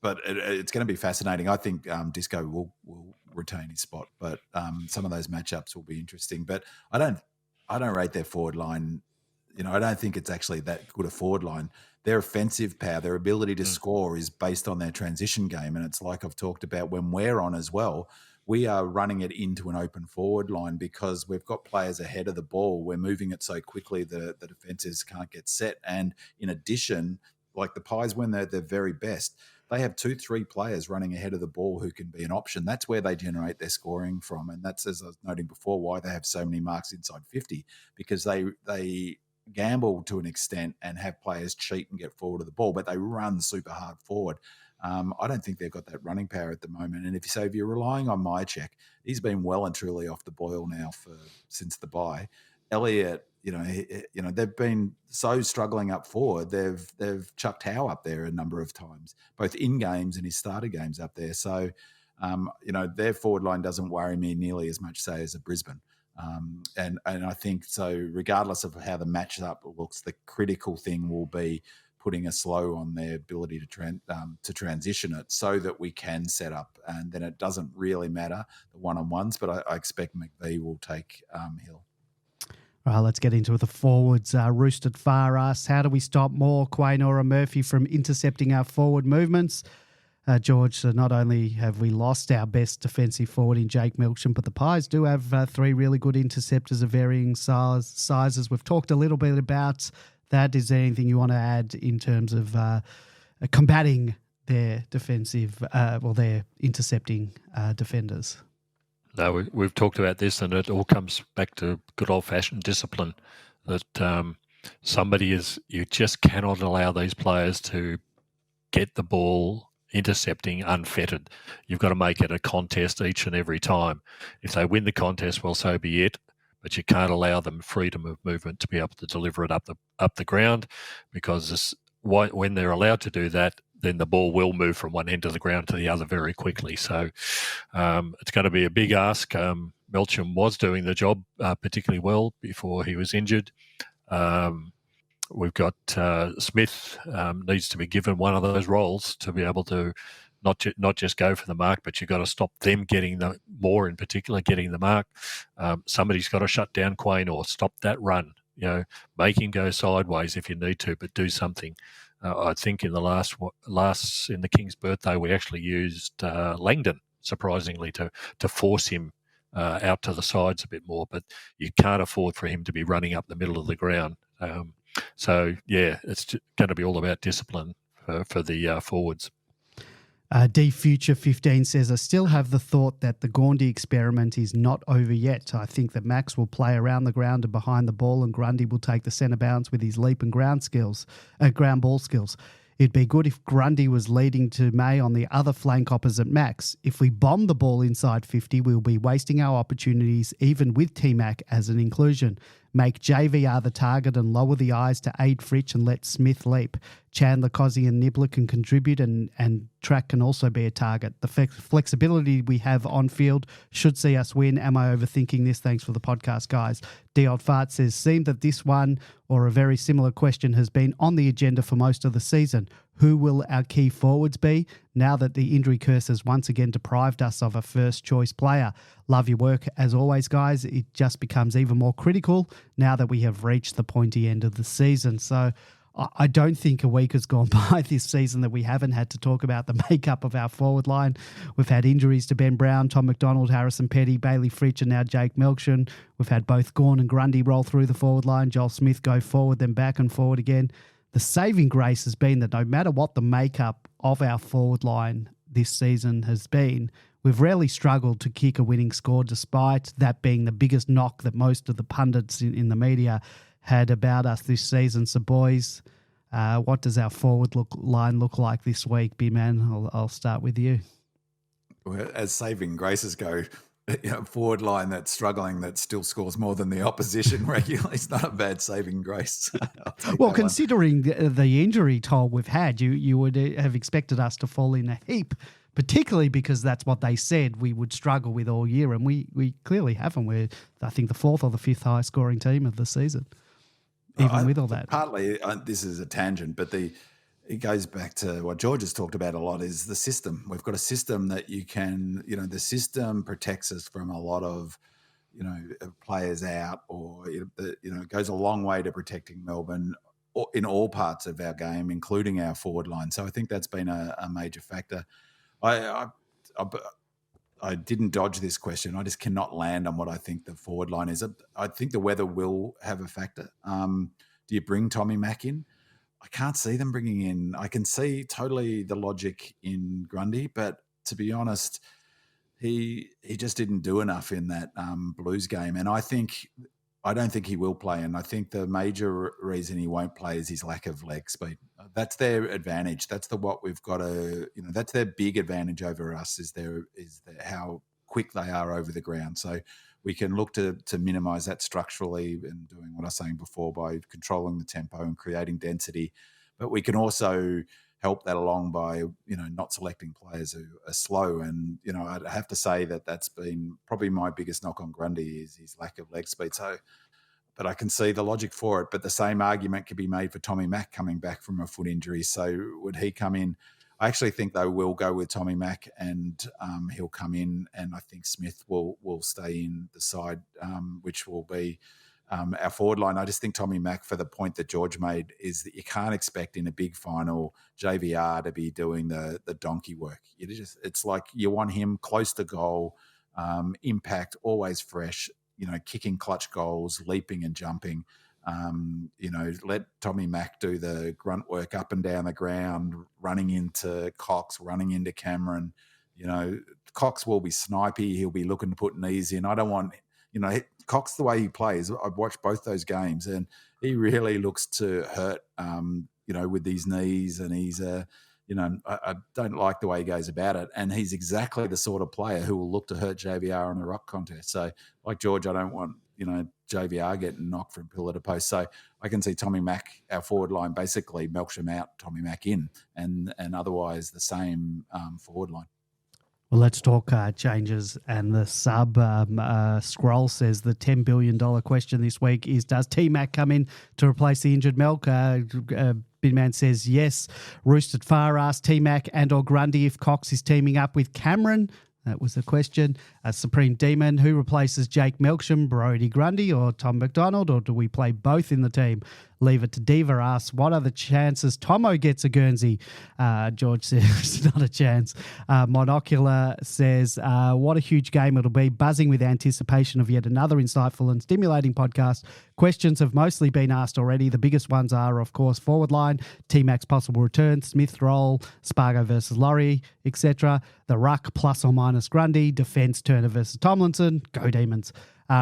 Speaker 3: But it's going to be fascinating. I think Disco will retain his spot, but some of those matchups will be interesting. But I don't rate their forward line. I don't think it's actually that good a forward line. Their offensive power, their ability to score is based on their transition game. And it's like I've talked about when we're on as well, we are running it into an open forward line because we've got players ahead of the ball. We're moving it so quickly the defenses can't get set. And in addition, like the Pies, when they're their very best, they have 2-3 players running ahead of the ball who can be an option. That's where they generate their scoring from. And that's, as I was noting before, why they have so many marks inside 50, because they gamble to an extent and have players cheat and get forward of the ball, but they run super hard forward. I don't think they've got that running power at the moment. And if you're relying on Myercheck, he's been well and truly off the boil now since the bye. Elliott they've been so struggling up forward. They've chucked Howe up there a number of times, both in games and his starter games up there. So, their forward line doesn't worry me nearly as much, say, as a Brisbane. And I think so. Regardless of how the matchup looks, the critical thing will be putting a slow on their ability to transition it, so that we can set up, and then it doesn't really matter the one-on-ones. But I expect McVeigh will take Hill.
Speaker 1: All right, let's get into the forwards. Roosted Far asks, how do we stop more Quaynor and Murphy from intercepting our forward movements? George, so not only have we lost our best defensive forward in Jake Milsham, but the Pies do have three really good interceptors of varying sizes. We've talked a little bit about that. Is there anything you want to add in terms of combating their their intercepting defenders?
Speaker 2: No, we've talked about this, and it all comes back to good old-fashioned discipline. That you just cannot allow these players to get the ball intercepting unfettered. You've got to make it a contest each and every time. If they win the contest, well, so be it. But you can't allow them freedom of movement to be able to deliver it up the ground, because when they're allowed to do that, then the ball will move from one end of the ground to the other very quickly. So it's going to be a big ask. Melsham was doing the job particularly well before he was injured. We've got Smith needs to be given one of those roles to be able to not just go for the mark, but you've got to stop them getting the mark. Somebody's got to shut down Quain or stop that run. Make him go sideways if you need to, but do something. I think in the last in the King's birthday, we actually used Langdon, surprisingly, to force him out to the sides a bit more. But you can't afford for him to be running up the middle of the ground. It's going to be all about discipline for the forwards.
Speaker 1: dssecting says, I still have the thought that the Gs'ndie experiment is not over yet. I think that Max will play around the ground and behind the ball, and Grundy will take the centre bounce with his leap and ground ball skills. It'd be good if Grundy was leading to May on the other flank opposite Max. If we bomb the ball inside 50, we'll be wasting our opportunities, even with T-Mac as an inclusion. Make JVR the target and lower the eyes to aid Fritsch and let Smith leap. Chandler, Cozzy and Nibbler can contribute, and Track can also be a target. The flexibility we have on field should see us win. Am I overthinking this? Thanks for the podcast, guys. D. Old Fart says, seemed that this one or a very similar question has been on the agenda for most of the season. Who will our key forwards be now that the injury curse has once again deprived us of a first-choice player? Love your work as always, guys. It just becomes even more critical now that we have reached the pointy end of the season. So I don't think a week has gone by this season that we haven't had to talk about the makeup of our forward line. We've had injuries to Ben Brown, Tom McDonald, Harrison Petty, Bailey Fritsch and now Jake Milsham. We've had both Gawn and Grundy roll through the forward line. Joel Smith go forward, then back and forward again. The saving grace has been that no matter what the makeup of our forward line this season has been, we've rarely struggled to kick a winning score, despite that being the biggest knock that most of the pundits in the media had about us this season. So, boys, what does our forward line look like this week? B-Man, I'll start with you.
Speaker 3: Well, as saving graces go, forward line that's struggling that still scores more than the opposition regularly. It's not a bad saving grace.
Speaker 1: Well, considering the injury toll we've had, you would have expected us to fall in a heap, particularly because that's what they said we would struggle with all year, and we clearly haven't. We're, I think, the fourth or the fifth highest scoring team of the season, even with all that.
Speaker 3: Partly, this is a tangent, but it goes back to what George has talked about a lot, is the system. We've got a system that you can, the system protects us from a lot of, players out, or, it goes a long way to protecting Melbourne in all parts of our game, including our forward line. So I think that's been a major factor. I didn't dodge this question. I just cannot land on what I think the forward line is. I think the weather will have a factor. Do you bring Tommy Mack in? I can't see them bringing in. I can see totally the logic in Grundy, but to be honest, he just didn't do enough in that Blues game, and I don't think he will play. And I think the major reason he won't play is his lack of leg speed. That's their advantage. That's what we've got to. That's their big advantage over us. Is how quick they are over the ground. So we can look to minimise that structurally and doing what I was saying before by controlling the tempo and creating density. But we can also help that along by, not selecting players who are slow. And, I'd have to say that that's been probably my biggest knock on Grundy is his lack of leg speed. So, but I can see the logic for it. But the same argument could be made for Tommy Mack coming back from a foot injury. So would he come in? I actually think they will go with Tommy Mack, and he'll come in, and I think Smith will stay in the side, which will be our forward line. I just think Tommy Mack, for the point that George made, is that you can't expect in a big final JVR to be doing the donkey work. It's like you want him close to goal, impact, always fresh, kicking clutch goals, leaping and jumping. Let Tommy Mack do the grunt work up and down the ground, running into Cox, running into Cameron. Cox will be snipey. He'll be looking to put knees in. I don't want, Cox, the way he plays, I've watched both those games, and he really looks to hurt, with these knees, and he's I don't like the way he goes about it, and he's exactly the sort of player who will look to hurt JVR in a ruck contest. So, like George, I don't want JVR getting knocked from pillar to post. So I can see Tommy Mack, our forward line, basically Melksham out, Tommy Mack in, and otherwise the same forward line.
Speaker 1: Well, let's talk changes. And the sub scroll says the $10 billion question this week is, does T-Mac come in to replace the injured Melk? Big Man says yes. Roosted Far asked T-Mac and or Grundy if Cox is teaming up with Cameron. That was the question. Supreme Demon, who replaces Jake Melksham, Brodie Grundy or Tom McDonald, or do we play both in the team? Leave it to Diva asks, what are the chances Tomo gets a Guernsey? George says, not a chance. Monocular says, what a huge game it'll be. Buzzing with anticipation of yet another insightful and stimulating podcast. Questions have mostly been asked already. The biggest ones are, of course, forward line, T-Mac's possible return, Smith role, Spargo versus Laurie, etc. The ruck plus or minus Grundy, defence Turner versus Tomlinson. Go Demons.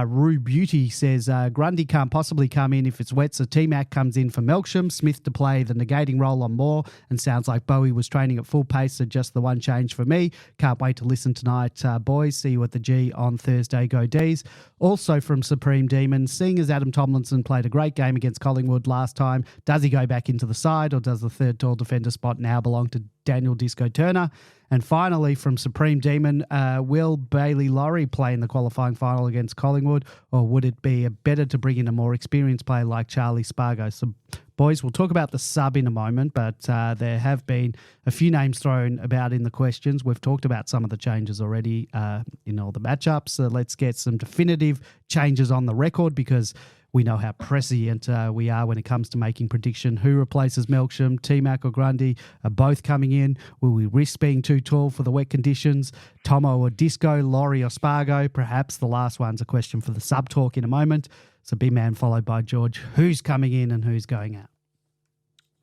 Speaker 1: Rue Beauty says Grundy can't possibly come in if it's wet, so T-Mac comes in for Melksham, Smith to play the negating role on Moore, and sounds like Bowie was training at full pace, so just the one change for me. Can't wait to listen tonight, boys. See you at the G on Thursday. Go D's. Also from Supreme Demon, seeing as Adam Tomlinson played a great game against Collingwood last time, does he go back into the side, or does the third tall defender spot now belong to Daniel Disco Turner? And finally, from Supreme Demon, will Bailey Laurie play in the qualifying final against Collingwood, or would it be better to bring in a more experienced player like Charlie Spargo? So, boys, we'll talk about the sub in a moment, but there have been a few names thrown about in the questions. We've talked about some of the changes already in all the matchups. So let's get some definitive changes on the record, because we know how prescient we are when it comes to making prediction. Who replaces Melksham, T-Mac or Grundy are both coming in. Will we risk being too tall for the wet conditions? Tomo or Disco, Laurie or Spargo? Perhaps the last one's a question for the sub-talk in a moment. So B-Man followed by George. Who's coming in and who's going out?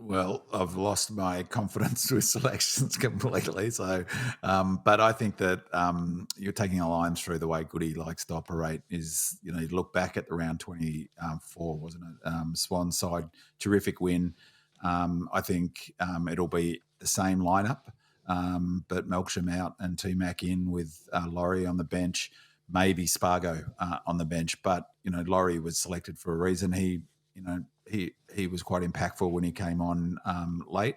Speaker 3: Well, I've lost my confidence with selections completely. So, but I think that you're taking a line through the way Goody likes to operate is, you look back at the round 24, wasn't it? Swan side, terrific win. I think it'll be the same lineup, but Melksham out and T-Mac in with Laurie on the bench, maybe Spargo on the bench. But, Laurie was selected for a reason. He was quite impactful when he came on late.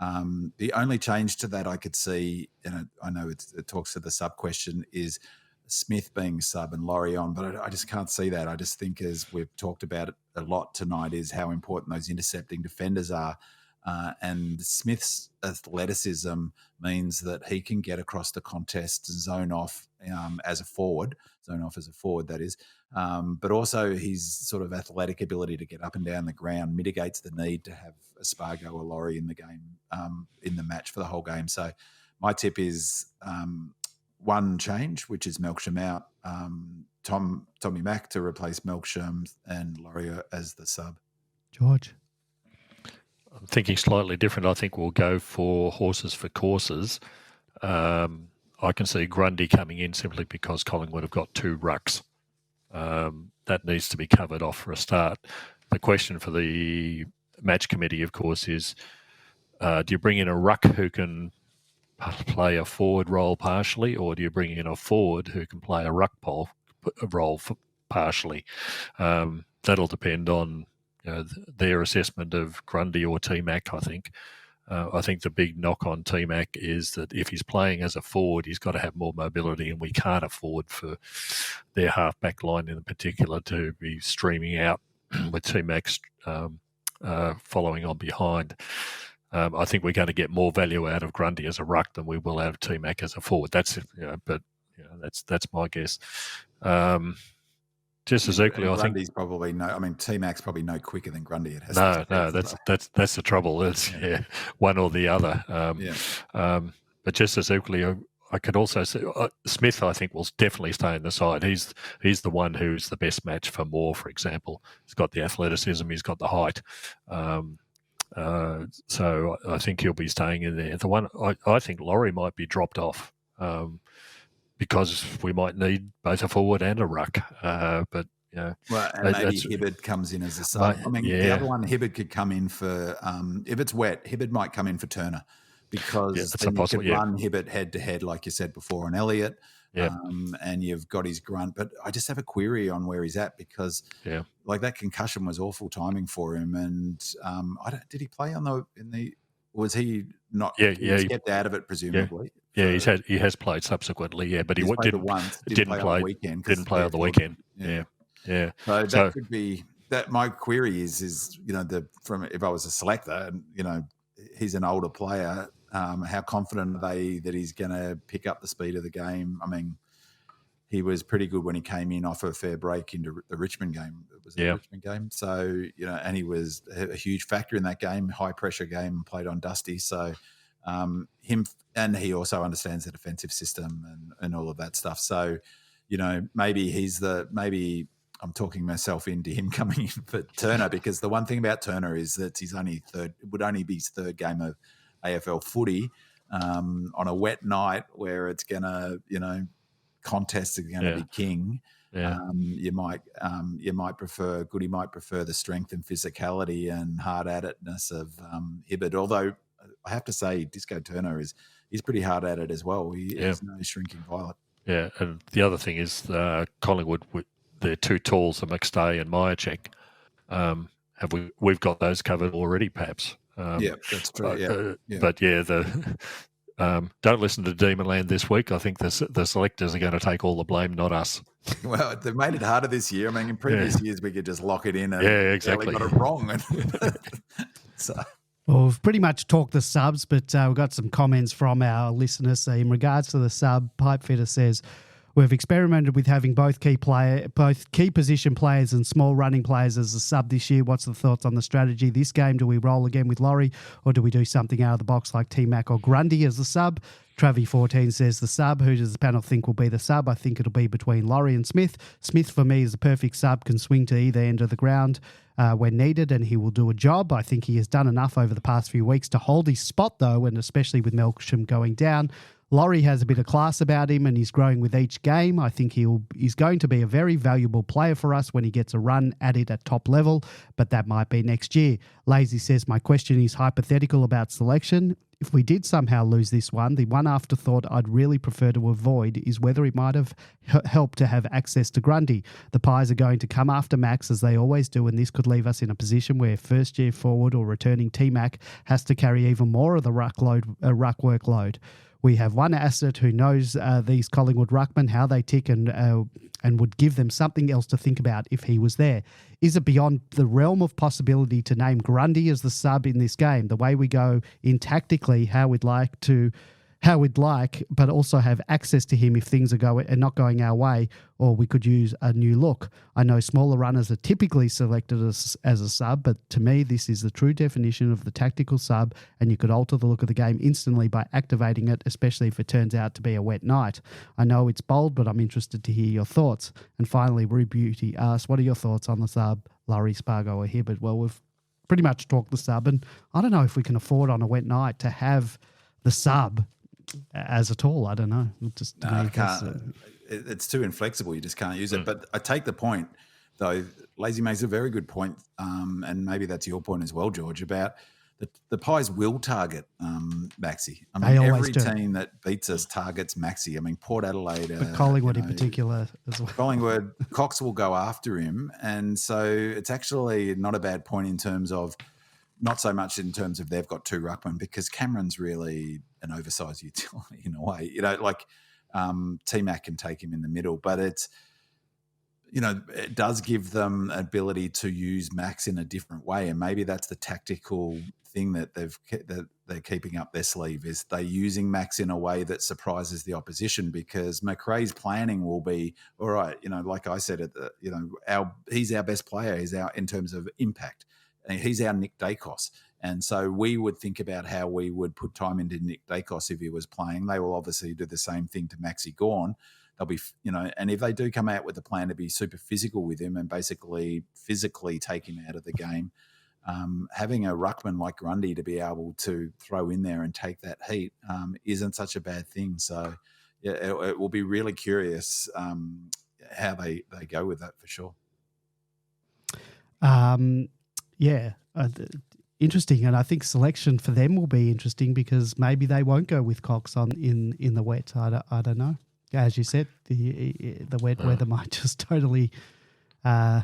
Speaker 3: The only change to that I could see, and I know it talks to the sub question, is Smith being sub and Laurie on, but I just can't see that. I just think, as we've talked about it a lot tonight, is how important those intercepting defenders are. And Smith's athleticism means that he can get across the contest, zone off as a forward, that is. But also his sort of athletic ability to get up and down the ground mitigates the need to have a Spargo or Laurie in the game, in the match for the whole game. So my tip is one change, which is Melksham out, Tommy Mack to replace Melksham and Laurie as the sub.
Speaker 1: George?
Speaker 2: I'm thinking slightly different. I think we'll go for horses for courses. I can see Grundy coming in simply because Collingwood have got two rucks. That needs to be covered off for a start. The question for the match committee, of course, is do you bring in a ruck who can play a forward role partially, or do you bring in a forward who can play a ruck role partially. That'll depend on their assessment of Grundy or T-Mac, I think. I think the big knock on T-Mac is that if he's playing as a forward, he's got to have more mobility, and we can't afford for their half-back line in particular to be streaming out with T-Mac following on behind. I think we're going to get more value out of Grundy as a ruck than we will out of T-Mac as a forward. That's that's my guess. Just as equally, I think
Speaker 3: Grundy's probably T-Mac's probably no quicker than Grundy.
Speaker 2: That's the trouble. It's one or the other. But just as equally, I could also say Smith, I think, will definitely stay in the side. He's the one who's the best match for Moore, for example. He's got the athleticism, he's got the height. So I think he'll be staying in there. The one I think Laurie might be dropped off. Because we might need both a forward and a ruck, but
Speaker 3: and maybe Hibberd comes in as a sub. The other one, Hibberd could come in for if it's wet. Hibberd might come in for Turner because then you could run Hibberd head to head, like you said before, on Elliott. And you've got his grunt, but I just have a query on where he's at because, that concussion was awful timing for him. And did he play was he not? He stepped out of it presumably.
Speaker 2: He has played subsequently, but he didn't play on the weekend. Didn't play on the weekend. Yeah.
Speaker 3: So that could be that. My query is if I was a selector, and he's an older player, how confident are they that he's going to pick up the speed of the game? I mean, he was pretty good when he came in off a fair break into the Richmond game. It was the Richmond game, so and he was a huge factor in that game, high pressure game, played on Dusty. So. Him, and he also understands the defensive system and all of that stuff. So, maybe I'm talking myself into him coming in for Turner because the one thing about Turner is that it would only be his third game of AFL footy on a wet night where it's gonna, contests are going to be king. You might prefer Goody might prefer the strength and physicality and hard at itness of Hibberd, although. I have to say, Disco Turner he's pretty hard at it as well. He is no shrinking violet.
Speaker 2: Yeah, and the other thing is Collingwood, their two tools, the McStay and Myercheck. We've got those covered already, perhaps.
Speaker 3: That's true.
Speaker 2: But don't listen to Demonland this week. I think the selectors are going to take all the blame, not us.
Speaker 3: Well, they've made it harder this year. I mean, in previous years we could just lock it in and
Speaker 2: exactly.
Speaker 3: got it wrong. So.
Speaker 1: Well, we've pretty much talked the subs, but we've got some comments from our listeners. In regards to the sub, Pipefitter says, we've experimented with having both key position players and small running players as a sub this year. What's the thoughts on the strategy this game? Do we roll again with Laurie or do we do something out of the box like T-Mac or Grundy as the sub? Travi14 says the sub. Who does the panel think will be the sub? I think it'll be between Laurie and Smith. Smith, for me, is the perfect sub, can swing to either end of the ground when needed, and he will do a job. I think he has done enough over the past few weeks to hold his spot, though, and especially with Melksham going down. Laurie has a bit of class about him and he's growing with each game. I think he's going to be a very valuable player for us when he gets a run at it at top level, but that might be next year. Lazy says, my question is hypothetical about selection. If we did somehow lose this one, the one afterthought I'd really prefer to avoid is whether it might have helped to have access to Grundy. The Pies are going to come after Max as they always do, and this could leave us in a position where first-year forward or returning T-Mac has to carry even more of the ruck workload. We have one asset who knows these Collingwood ruckmen, how they tick, and would give them something else to think about if he was there. Is it beyond the realm of possibility to name Grundy as the sub in this game? The way we go in tactically, how we'd like, but also have access to him if things are not going our way, or we could use a new look. I know smaller runners are typically selected as a sub, but to me, this is the true definition of the tactical sub, and you could alter the look of the game instantly by activating it, especially if it turns out to be a wet night. I know it's bold, but I'm interested to hear your thoughts. And finally, Rue Beauty asks, what are your thoughts on the sub, Laurie, Spargo or Hibberd? Well, we've pretty much talked the sub, and I don't know if we can afford on a wet night to have the sub as a tool. I don't know.
Speaker 3: It's too inflexible. You just can't use it. But I take the point, though. Lazy makes a very good point, and maybe that's your point as well, George, about the Pies will target 𝗟𝗀𝗀𝘀𝗁. I
Speaker 1: They
Speaker 3: mean,
Speaker 1: always
Speaker 3: every
Speaker 1: do.
Speaker 3: team that beats us targets 𝗟𝗀𝗀𝗀𝗀. I mean, Port Adelaide,
Speaker 1: But Collingwood
Speaker 3: you
Speaker 1: in
Speaker 3: know,
Speaker 1: particular as well.
Speaker 3: Collingwood, Cox will go after him, and so it's actually not a bad point in terms of. Not so much in terms of they've got two ruckmen, because Cameron's really an oversized utility in a way. You know, like T-Mac can take him in the middle, but it's, you know, it does give them ability to use Max in a different way, and maybe that's the tactical thing that they're keeping up their sleeve, is they're using Max in a way that surprises the opposition, because McRae's planning will be, all right, you know, like I said, he's our best player, in terms of impact. He's our Nick Dacos. And so we would think about how we would put time into Nick Dacos if he was playing. They will obviously do the same thing to Maxi Gawn. They'll be, you know, and if they do come out with a plan to be super physical with him and basically physically take him out of the game, having a ruckman like Grundy to be able to throw in there and take that heat isn't such a bad thing. So yeah, it will be really curious how they go with that for sure.
Speaker 1: Yeah, interesting, and I think selection for them will be interesting, because maybe they won't go with Cox in the wet. I don't know. As you said, the wet weather might just totally.
Speaker 3: Their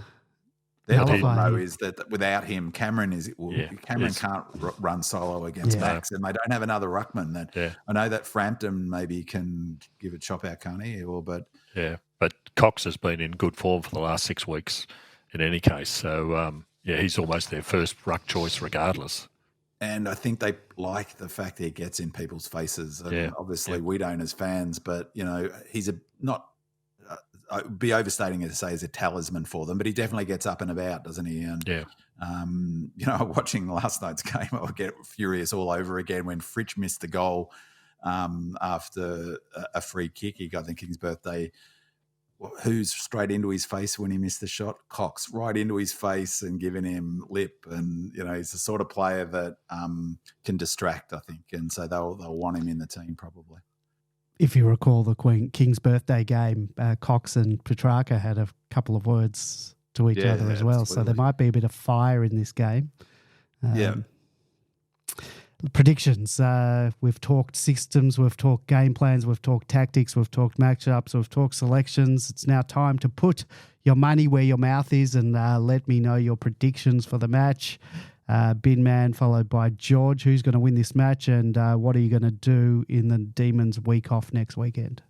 Speaker 3: problem though
Speaker 1: him.
Speaker 3: is that without him, Cameron can't run solo against Max, and they don't have another ruckman. I know that Frampton maybe can give a chop out, can't he?
Speaker 2: But Cox has been in good form for the last 6 weeks, in any case. So. He's almost their first ruck choice regardless.
Speaker 3: And I think they like the fact that he gets in people's faces. Obviously, we don't as fans, but, you know, he's I'd be overstating it to say he's a talisman for them, but he definitely gets up and about, doesn't he? And, you know, watching last night's game, I would get furious all over again when Fritsch missed the goal after a free kick. He got, I think, King's birthday. Who's straight into his face when he missed the shot? Cox, right into his face and giving him lip. And, you know, he's the sort of player that can distract, I think. And so they'll want him in the team probably.
Speaker 1: If you recall the King's birthday game, Cox and Petrarca had a couple of words to each other as well. Absolutely. So there might be a bit of fire in this game. Predictions. We've talked systems, we've talked game plans, we've talked tactics, we've talked matchups, we've talked selections. It's now time to put your money where your mouth is and let me know your predictions for the match. Bin Man followed by George. Who's going to win this match, and what are you going to do in the Demons week off next weekend?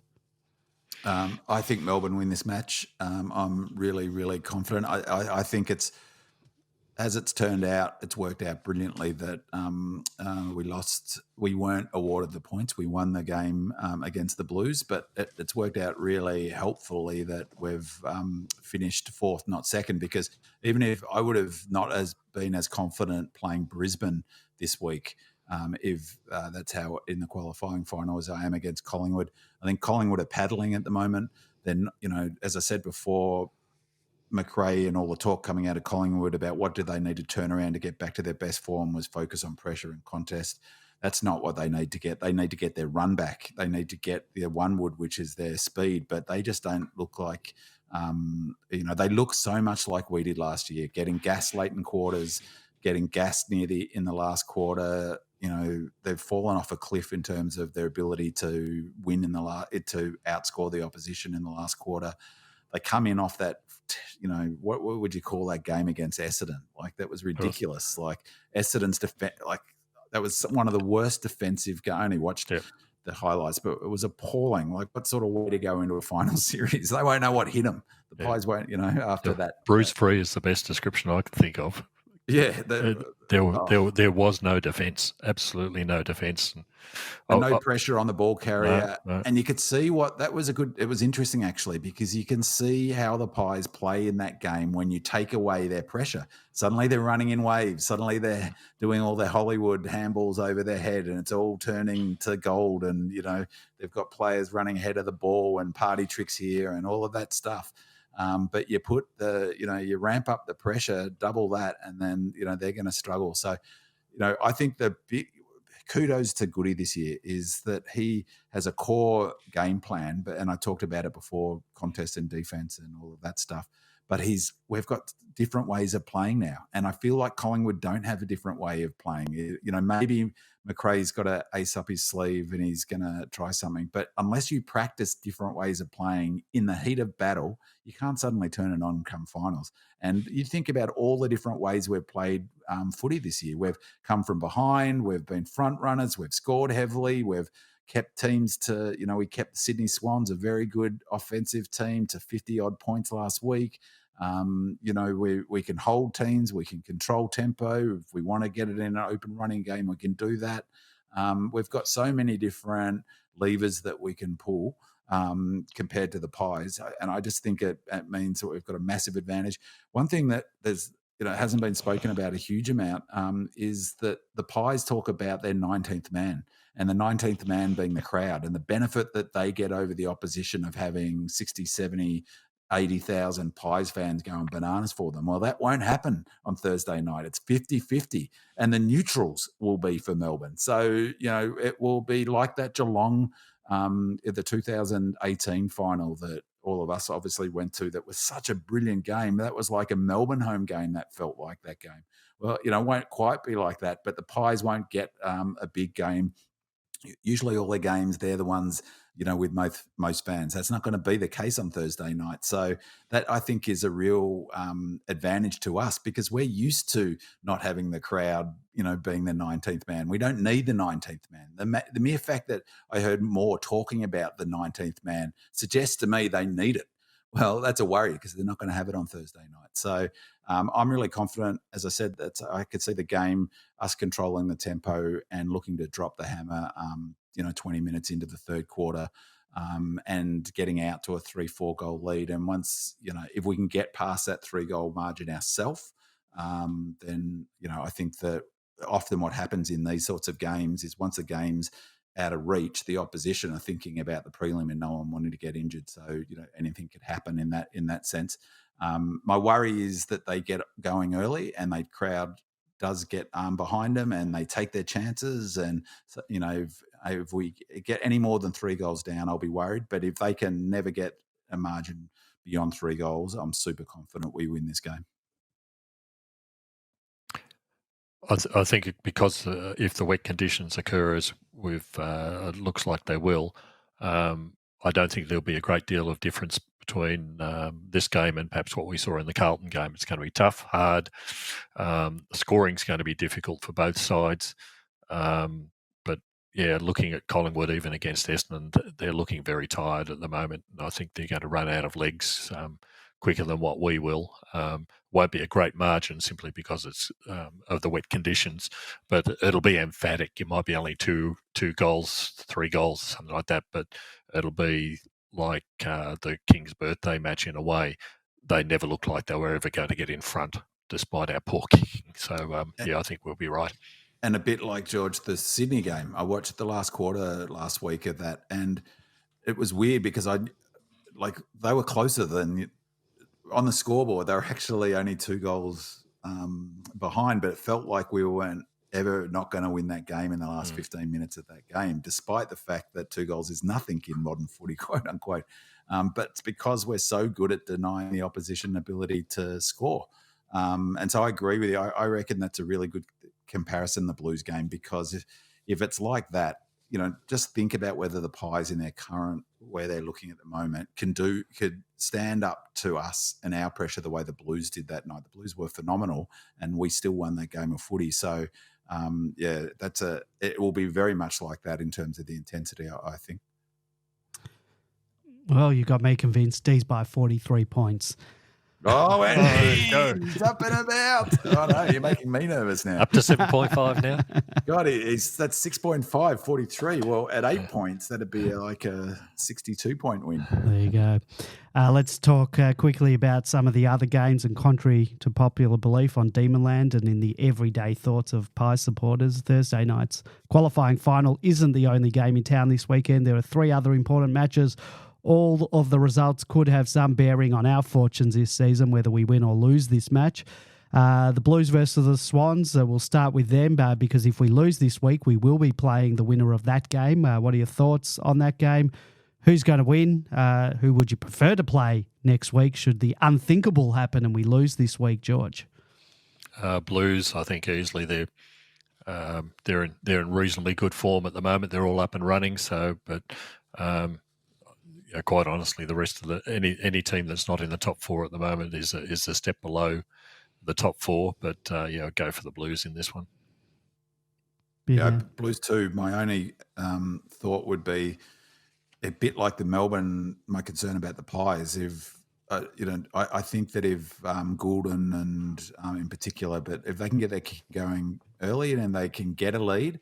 Speaker 3: I think Melbourne win this match. I'm really, really confident. I think as it's turned out, it's worked out brilliantly that we weren't awarded the points. We won the game against the Blues, but it's worked out really helpfully that we've finished fourth, not second, because even if I would have not been as confident playing Brisbane this week, if that's how in the qualifying final as I am against Collingwood. I think Collingwood are paddling at the moment. Then, you know, as I said before, McRae and all the talk coming out of Collingwood about what do they need to turn around to get back to their best form was focus on pressure and contest. That's not what they need to get. They need to get their run back. They need to get their one-wood, which is their speed, but they just don't look like, you know, they look so much like we did last year, getting gassed late in quarters, getting gassed in the last quarter. You know, they've fallen off a cliff in terms of their ability to win to outscore the opposition in the last quarter. They come in off that, you know, what would you call that game against Essendon? Like, that was ridiculous. Like, Essendon's that was one of the worst defensive games. I only watched the highlights, but it was appalling. Like, what sort of way to go into a final series? They won't know what hit them. The Pies won't, you know, after that.
Speaker 2: Bruise-free is the best description I can think of.
Speaker 3: Yeah.
Speaker 2: There was no defence, absolutely no defence.
Speaker 3: No pressure on the ball carrier. No. And you could see it was interesting actually, because you can see how the Pies play in that game when you take away their pressure. Suddenly they're running in waves. Suddenly they're doing all their Hollywood handballs over their head and it's all turning to gold. And, you know, they've got players running ahead of the ball and party tricks here and all of that stuff. But you put you ramp up the pressure, double that, and then, you know, they're going to struggle. So, you know, I think the big kudos to Goody this year is that he has a core game plan, and I talked about it before, contest and defense and all of that stuff. but we've got different ways of playing now. And I feel like Collingwood don't have a different way of playing. You know, maybe Macrae's got an ace up his sleeve and he's going to try something. But unless you practice different ways of playing in the heat of battle, you can't suddenly turn it on come finals. And you think about all the different ways we've played footy this year. We've come from behind. We've been front runners. We've scored heavily. We've kept teams to, you know, we kept the Sydney Swans, a very good offensive team, to 50-odd points last week. You know, we can hold teams, we can control tempo. If we want to get it in an open running game, we can do that. We've got so many different levers that we can pull compared to the Pies. And I just think it means that we've got a massive advantage. One thing that hasn't been spoken about a huge amount is that the Pies talk about their 19th man, and the 19th man being the crowd, and the benefit that they get over the opposition of having 60, 70, 80,000 Pies fans going bananas for them. Well, that won't happen on Thursday night. It's 50-50, and the neutrals will be for Melbourne. So, you know, it will be like that Geelong, the 2018 final that all of us obviously went to. That was such a brilliant game. That was like a Melbourne home game. That felt like that game. Well, you know, it won't quite be like that, but the Pies won't get a big game. Usually all their games, they're the ones, you know, with most fans. That's not going to be the case on Thursday night. So that, I think, is a real advantage to us, because we're used to not having the crowd, you know, being the 19th man. We don't need the 19th man. The mere fact that I heard more talking about the 19th man suggests to me they need it. Well, that's a worry, because they're not going to have it on Thursday night. So I'm really confident, as I said, that I could see the game, us controlling the tempo and looking to drop the hammer, 20 minutes into the third quarter, and getting out to a 3-4 goal lead. And once, you know, if we can get past that 3-goal margin ourselves, then, you know, I think that often what happens in these sorts of games is once the game's out of reach, the opposition are thinking about the prelim and no one wanting to get injured. So, you know, anything could happen in that sense. My worry is that they get going early and the crowd does get behind them and they take their chances. And, so, you know, if we get any more than 3 goals down, I'll be worried. But if they can never get a margin beyond 3 goals, I'm super confident we win this game.
Speaker 2: I think because if the wet conditions occur, as it looks like they will, I don't think there'll be a great deal of difference between this game and perhaps what we saw in the Carlton game. It's going to be tough, hard. Scoring's going to be difficult for both sides. But yeah, looking at Collingwood, even against Essendon, they're looking very tired at the moment. And I think they're going to run out of legs quicker than what we will. Won't be a great margin simply because it's of the wet conditions, but it'll be emphatic. It might be only two goals, 3 goals, something like that, but it'll be like the King's birthday match in a way. They never looked like they were ever going to get in front, despite our poor kicking. So, yeah, I think we'll be right.
Speaker 3: And a bit like, George, the Sydney game. I watched the last quarter last week of that, and it was weird because they were closer than on the scoreboard. They were actually only 2 goals behind, but it felt like we weren't ever not going to win that game in the last 15 minutes of that game, despite the fact that 2 goals is nothing in modern footy, quote unquote. But it's because we're so good at denying the opposition ability to score. And so I agree with you. I reckon that's a really good comparison, the Blues game, because if it's like that, you know, just think about whether the Pies in their current, where they're looking at the moment, could stand up to us and our pressure the way the Blues did that night. The Blues were phenomenal, and we still won that game of footy. So, yeah, it will be very much like that in terms of the intensity, I think.
Speaker 1: Well, you got me convinced. D's by 43 points.
Speaker 3: Oh, Andy, he's up and about. Oh, no, you're making me nervous now.
Speaker 2: Up to 7.5 now.
Speaker 3: God, that's 6.5, 43. Well, at 8 points, that'd be like a 62-point win.
Speaker 1: There you go. Let's talk quickly about some of the other games, and contrary to popular belief, on Demonland and in the everyday thoughts of Pie supporters, Thursday night's qualifying final isn't the only game in town this weekend. There are 3 other important matches. All of the results could have some bearing on our fortunes this season, whether we win or lose this match. The Blues versus the Swans, we'll start with them because if we lose this week, we will be playing the winner of that game. What are your thoughts on that game? who's going to win? Who would you prefer to play next week should the unthinkable happen and we lose this week, George?
Speaker 2: Blues, I think easily they're in reasonably good form at the moment. They're all up and running. So, but quite honestly, the rest of any team that's not in the top four at the moment is a step below the top four. But go for the Blues in this one.
Speaker 3: Yeah, Blues too. My only thought would be a bit like the Melbourne. My concern about the Pies, if I think that if Goulden and in particular, but if they can get their kick going early and they can get a lead,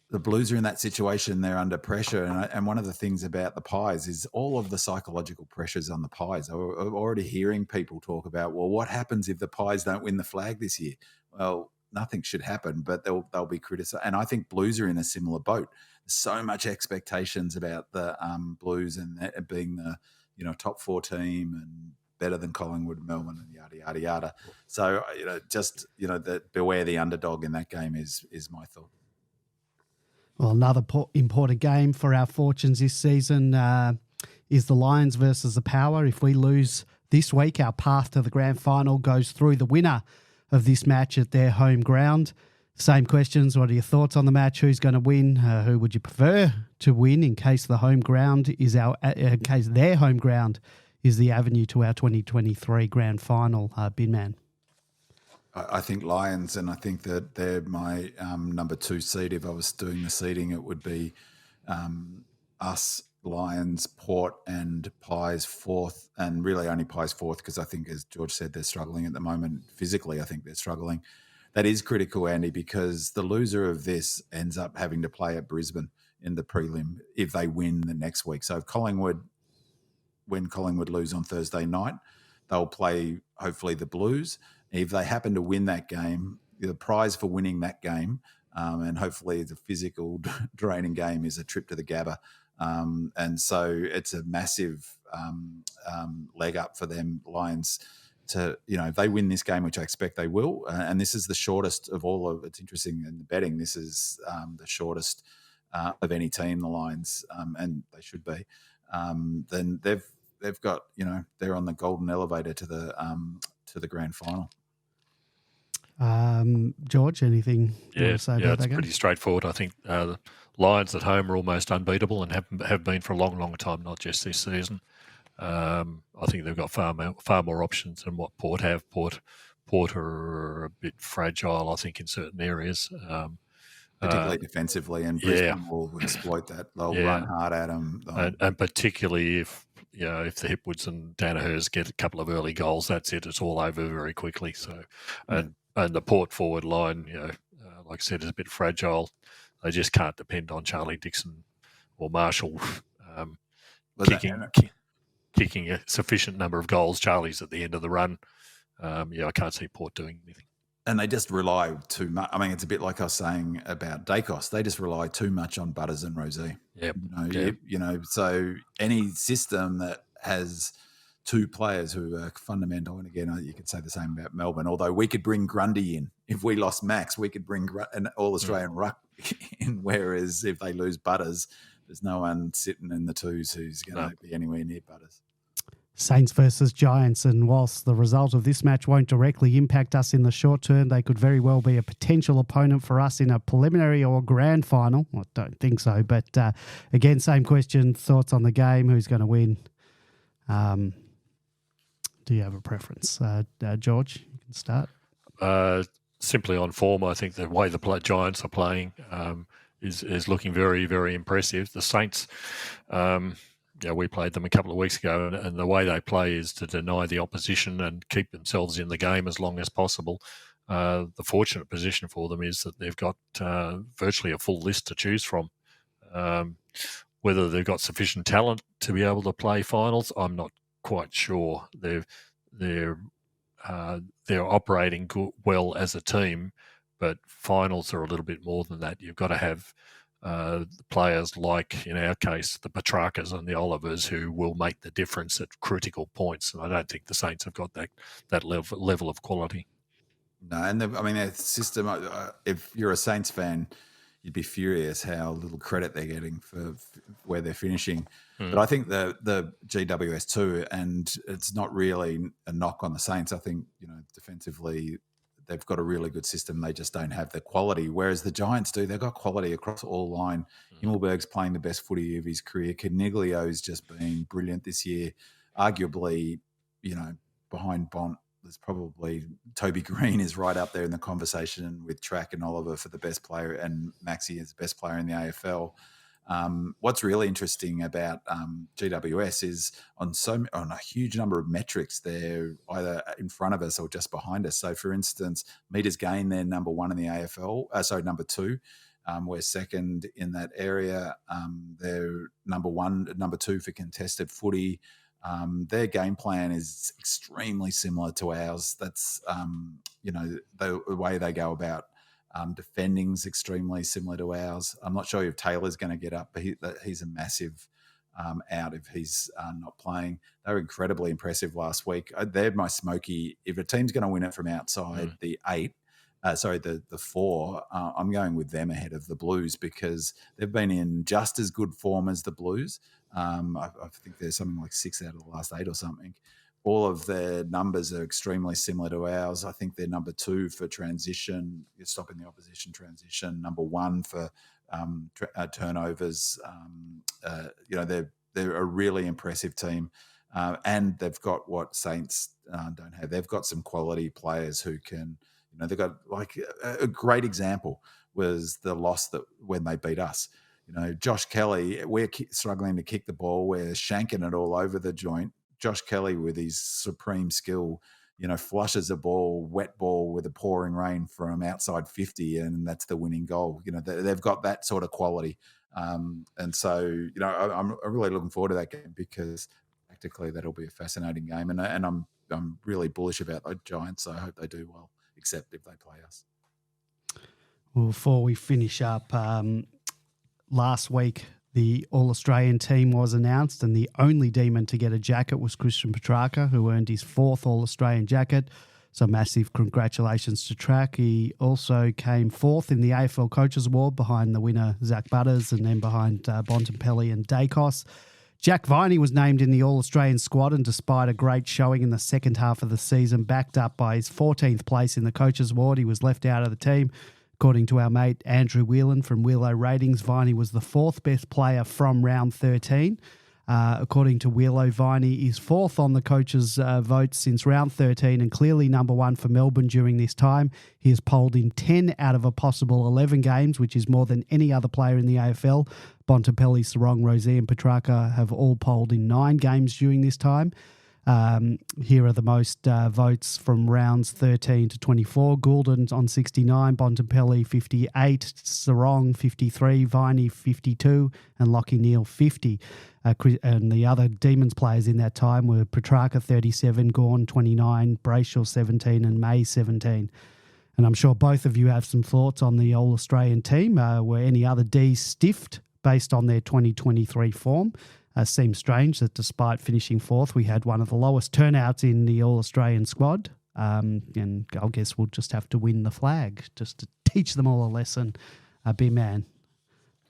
Speaker 3: the Blues are in that situation. They're under pressure, and one of the things about the Pies is all of the psychological pressures on the Pies. I'm already hearing people talk about, well, what happens if the Pies don't win the flag this year? Well, nothing should happen, but they'll be criticised. And I think Blues are in a similar boat. There's so much expectations about the Blues and being the top four team and better than Collingwood, Melbourne, and yada yada yada. So beware the underdog in that game is my thought.
Speaker 1: Well, another important game for our fortunes this season is the Lions versus the Power. If we lose this week, our path to the grand final goes through the winner of this match at their home ground. Same questions. What are your thoughts on the match? Who's going to win? Who would you prefer to win in case their home ground is the avenue to our 2023 grand final? Bin Man.
Speaker 3: I think Lions, and I think that they're my number 2 seed. If I was doing the seeding, it would be us, Lions, Port, and Pies fourth, and really only Pies fourth because I think, as George said, they're struggling at the moment. Physically, I think they're struggling. That is critical, Andy, because the loser of this ends up having to play at Brisbane in the prelim if they win the next week. So if Collingwood lose on Thursday night, they'll play hopefully the Blues. If they happen to win that game, the prize for winning that game, and hopefully the physical draining game, is a trip to the Gabba. And so it's a massive leg up for them, Lions, to, if they win this game, which I expect they will, and this is the shortest of all of, it's interesting in the betting, this is the shortest of any team, the Lions, and they should be, then they've got, they're on the golden elevator to the grand final.
Speaker 1: George, anything you want to say about that
Speaker 2: it's
Speaker 1: game?
Speaker 2: pretty straightforward. I think the Lions at home are almost unbeatable and have been for a long, long time, not just this season. I think they've got far more options than what Port have. Port are a bit fragile, I think, in certain areas.
Speaker 3: Particularly defensively, and Brisbane will exploit that. They'll run hard at them.
Speaker 2: And particularly if the Hipwoods and Danahers get a couple of early goals, that's it. It's all over very quickly. So, and the Port forward line, like I said, is a bit fragile. They just can't depend on Charlie Dixon or Marshall kicking a sufficient number of goals. Charlie's at the end of the run. I can't see Port doing anything.
Speaker 3: And they just rely too much. I mean, it's a bit like I was saying about Dacos. They just rely too much on Butters and Rosé. So any system that has two players who are fundamental, and again, you could say the same about Melbourne, although we could bring Grundy in. If we lost Max, we could bring an All-Australian ruck in, whereas if they lose Butters, there's no one sitting in the twos who's going to be anywhere near Butters.
Speaker 1: Saints versus Giants, and whilst the result of this match won't directly impact us in the short term, they could very well be a potential opponent for us in a preliminary or grand final. I don't think so, but again, same question, thoughts on the game, who's going to win? Do you have a preference? George, you can start.
Speaker 2: Simply on form, I think the way the Giants are playing is looking very, very impressive. The Saints... we played them a couple of weeks ago, and the way they play is to deny the opposition and keep themselves in the game as long as possible. The fortunate position for them is that they've got virtually a full list to choose from. Whether they've got sufficient talent to be able to play finals, I'm not quite sure. They're operating well as a team, but finals are a little bit more than that. You've got to have players like, in our case, the Petrakas and the Olivers, who will make the difference at critical points. And I don't think the Saints have got that level of quality.
Speaker 3: No, and their system, if you're a Saints fan, you'd be furious how little credit they're getting for where they're finishing. But I think the GWS too, and it's not really a knock on the Saints. I think, defensively they've got a really good system. They just don't have the quality, whereas the Giants do. They've got quality across all line. Himmelberg's playing the best footy of his career. Caniglio's just been brilliant this year. Arguably, behind Bont, there's probably Toby Green is right up there in the conversation with Track and Oliver for the best player, and Maxi is the best player in the AFL. What's really interesting about GWS is on a huge number of metrics, they're either in front of us or just behind us. So, for instance, meters gained, they're number one in the AFL. Number two. We're second in that area. They're number two for contested footy. Their game plan is extremely similar to ours. That's, the way they go about defending's extremely similar to ours. I'm not sure if Taylor's going to get up, but he's a massive out if he's not playing. They were incredibly impressive last week. They're my smoky. If a team's going to win it from outside the four, I'm going with them ahead of the Blues because they've been in just as good form as the Blues. I think there's something like 6 out of the last 8 or something. All of their numbers are extremely similar to ours. I think they're number 2 for transition, stopping the opposition transition, number 1 for turnovers. They're a really impressive team. And they've got what Saints don't have. They've got some quality players who can, they've got like a great example was the loss that when they beat us. Josh Kelly, we're struggling to kick the ball. We're shanking it all over the joint. Josh Kelly, with his supreme skill, flushes a wet ball with a pouring rain from outside 50, and that's the winning goal. They've got that sort of quality. And so, I'm really looking forward to that game because tactically that'll be a fascinating game. And I'm really bullish about the Giants. So I hope they do well, except if they play us.
Speaker 1: Well, before we finish up, last week, the All-Australian team was announced, and the only Demon to get a jacket was Christian Petrarca, who earned his 4th All-Australian jacket. So massive congratulations to Track. He also came 4th in the AFL Coaches Award behind the winner, Zach Butters, and then behind Bontempelli and Dacos. Jack Viney was named in the All-Australian squad, and despite a great showing in the second half of the season, backed up by his 14th place in the Coaches Award, he was left out of the team. According to our mate Andrew Whelan from Wheelo Ratings, Viney was the 4th best player from round 13. According to Wheelo, Viney is 4th on the coaches' votes since round 13 and clearly number 1 for Melbourne during this time. He has polled in 10 out of a possible 11 games, which is more than any other player in the AFL. Bontempelli, Sarong, Rosé and Petrarca have all polled in 9 games during this time. Here are the most votes from rounds 13 to 24. Goulden on 69, Bontempelli 58, Sarong 53, Viney 52, and Lachie Neale 50. And the other Demons players in that time were Petrarca 37, Gawn 29, Brayshaw 17, and May 17. And I'm sure both of you have some thoughts on the All-Australian team. Were any other Ds stiffed based on their 2023 form? Seems strange that despite finishing 4th, we had one of the lowest turnouts in the All-Australian squad. And I guess we'll just have to win the flag just to teach them all a lesson. Big man,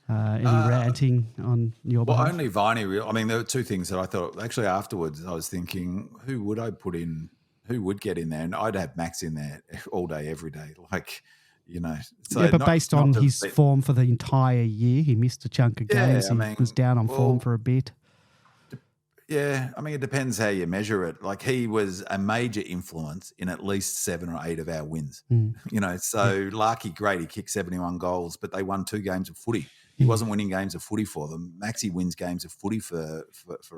Speaker 1: any ranting on your behalf?
Speaker 3: Well, only Viney. There were 2 things that I thought. Actually, afterwards, I was thinking, who would I put in? Who would get in there? And I'd have Max in there all day, every day. So
Speaker 1: yeah, but based on his form for the entire year, he missed a chunk of games. He was down on form for a bit.
Speaker 3: Yeah, it depends how you measure it. Like, he was a major influence in at least 7 or 8 of our wins. Larky, great, he kicked 71 goals, but they won 2 games of footy. He wasn't winning games of footy for them. Maxi wins games of footy for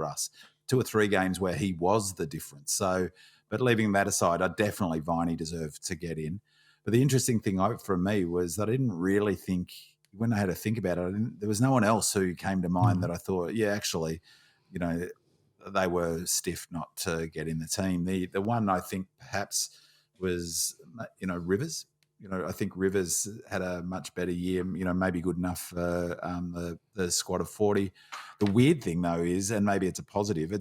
Speaker 3: us. 2 or 3 games where he was the difference. So, but leaving that aside, definitely Viney deserved to get in. But the interesting thing for me was that I didn't really think, when I had to think about it, there was no one else who came to mind that I thought, yeah, actually, they were stiff not to get in the team. The one I think perhaps was, Rivers. I think Rivers had a much better year, maybe good enough for the squad of 40. The weird thing, though, is, and maybe it's a positive,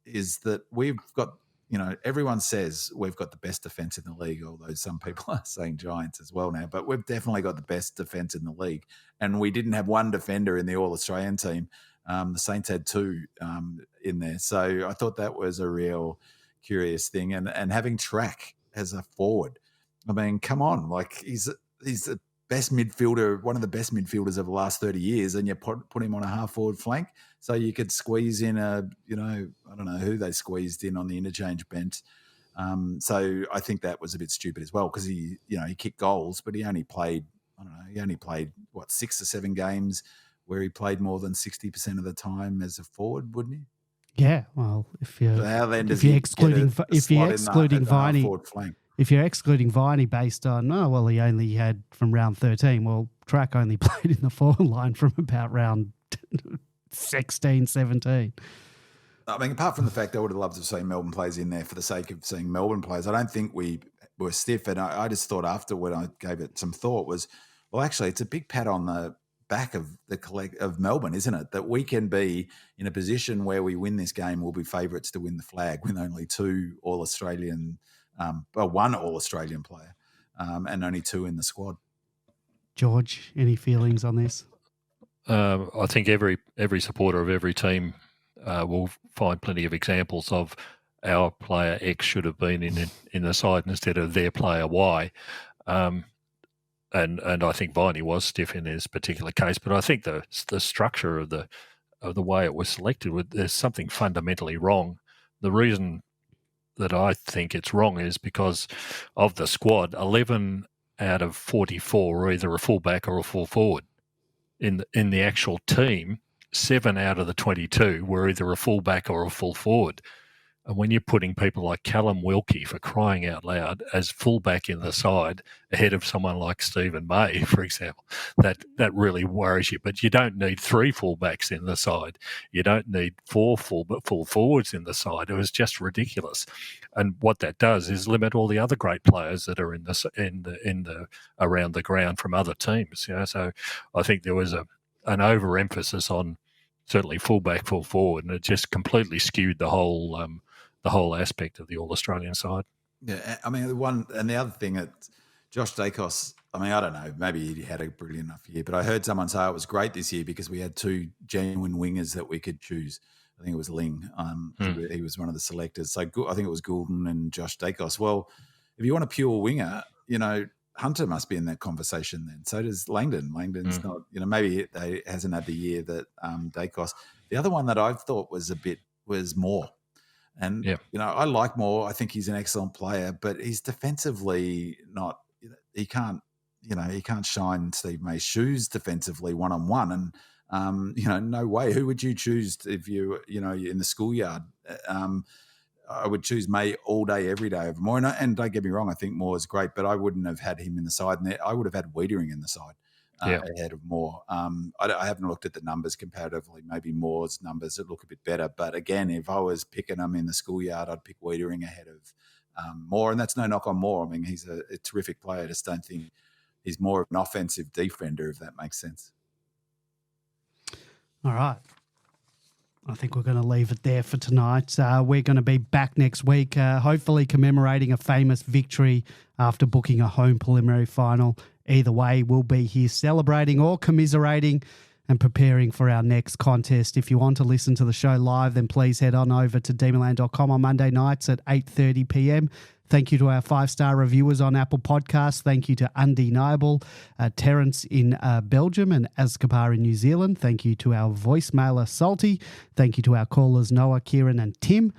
Speaker 3: is that we've got everyone says we've got the best defence in the league, although some people are saying Giants as well now, but we've definitely got the best defence in the league. And we didn't have one defender in the All-Australian team. The Saints had two in there. So I thought that was a real curious thing. And having Track as a forward, I mean, come on, like he's the best midfielder, one of the best midfielders of the last 30 years, and you put him on a half-forward flank so you could squeeze in I don't know who they squeezed in on the interchange bench. So I think that was a bit stupid as well because he kicked goals, but he only played, 6 or 7 games where he played more than 60% of the time as a forward, wouldn't he?
Speaker 1: Yeah, well, if you're excluding Viney based on, he only had from round 13. Well, Track only played in the forward line from about round 16, 17.
Speaker 3: I mean, apart from the fact I would have loved to have seen Melbourne players in there for the sake of seeing Melbourne players, I don't think we were stiff. And I just thought after when I gave it some thought was, well, actually, it's a big pat on the back of of Melbourne, isn't it? That we can be in a position where we win this game, we'll be favourites to win the flag with only two All-Australian, one All-Australian player and only 2 in the squad. George, any feelings on this?
Speaker 2: I think every supporter of every team will find plenty of examples of our player X should have been in the side instead of their player Y. And I think Viney was stiff in this particular case, but I think the structure of the way it was selected, there's something fundamentally wrong. The reason that I think it's wrong is because of the squad. 11 out of 44 are either a fullback or a full forward. In the actual team, 7 out of the 22 were either a fullback or a full forward. And when you're putting people like Callum Wilkie, for crying out loud, as fullback in the side ahead of someone like Stephen May, for example, that really worries you. But you don't need 3 fullbacks in the side. You don't need 4 full forwards in the side. It was just ridiculous. And what that does is limit all the other great players that are in the around the ground from other teams. So I think there was an overemphasis on certainly fullback, full forward, and it just completely skewed the whole aspect of the All-Australian side.
Speaker 3: Yeah, I mean, the other thing that Josh Dacos, I mean, I don't know, maybe he had a brilliant enough year, but I heard someone say it was great this year because we had 2 genuine wingers that we could choose. I think it was Ling. He was one of the selectors. So I think it was Goulden and Josh Dacos. Well, if you want a pure winger, Hunter must be in that conversation then. So does Langdon. Langdon's not, maybe he hasn't had the year that Dacos. The other one that I thought was Moore. And, I like Moore. I think he's an excellent player, but he's defensively not, he can't shine Steve May's shoes defensively one-on-one. And, no way. Who would you choose if you're in the schoolyard? I would choose May all day, every day over Moore. And don't get me wrong, I think Moore is great, but I wouldn't have had him in the side. And I would have had Wiedering in the side ahead of Moore. I haven't looked at the numbers comparatively. Maybe Moore's numbers would look a bit better. But again, if I was picking them in the schoolyard, I'd pick Wiedering ahead of Moore. And that's no knock on Moore. I mean, he's a terrific player. I just don't think he's more of an offensive defender, if that makes sense.
Speaker 1: All right. I think we're going to leave it there for tonight. We're going to be back next week, hopefully commemorating a famous victory after booking a home preliminary final. Either way, we'll be here celebrating or commiserating and preparing for our next contest. If you want to listen to the show live, then please head on over to demonland.com on Monday nights at 8:30 p.m. Thank you to our 5-star reviewers on Apple Podcasts. Thank you to Undeniable, Terence in Belgium and 𝗟𝗶𝘀𝘁𝗁 in New Zealand. Thank you to our voicemailer, Salty. Thank you to our callers, Noah, Kieran and Tim.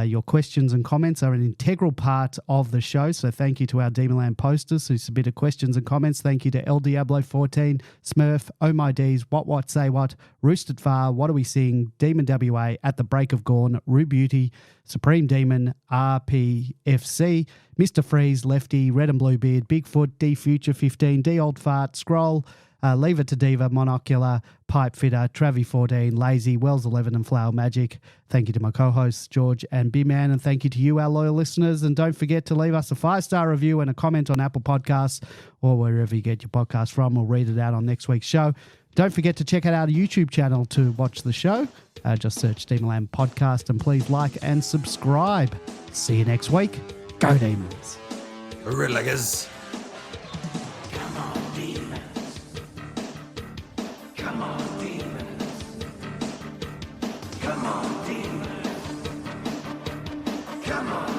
Speaker 1: Your questions and comments are an integral part of the show, so thank you to our Demonland posters who submitted questions and comments. Thank you to 𝗟𝗶𝘀𝗁14, Smurf, Oh My D's, What Say What, Roosted Far, What Do We Sing, Demon WA, At the Break of Gorn, Rue Beauty, Supreme Demon, RPFC, Mr. Freeze, Lefty, Red and Blue Beard, Bigfoot, D Future 15, D Old Fart, Scroll, Leave It to Diva, Monocular, Pipe Fitter, Travi 14, Lazy, Wells 11 and Flower Magic. Thank you to my co-hosts, George and B-Man, and thank you to you, our loyal listeners. And don't forget to leave us a 5-star review and a comment on Apple Podcasts or wherever you get your podcast from. We'll read it out on next week's show. Don't forget to check out our YouTube channel to watch the show. Just search Demonland Podcast and please like and subscribe. See you next week. Go Demons.
Speaker 3: Relegers.
Speaker 8: Come on, demons. Come on, demons. Come on, demons. Come on.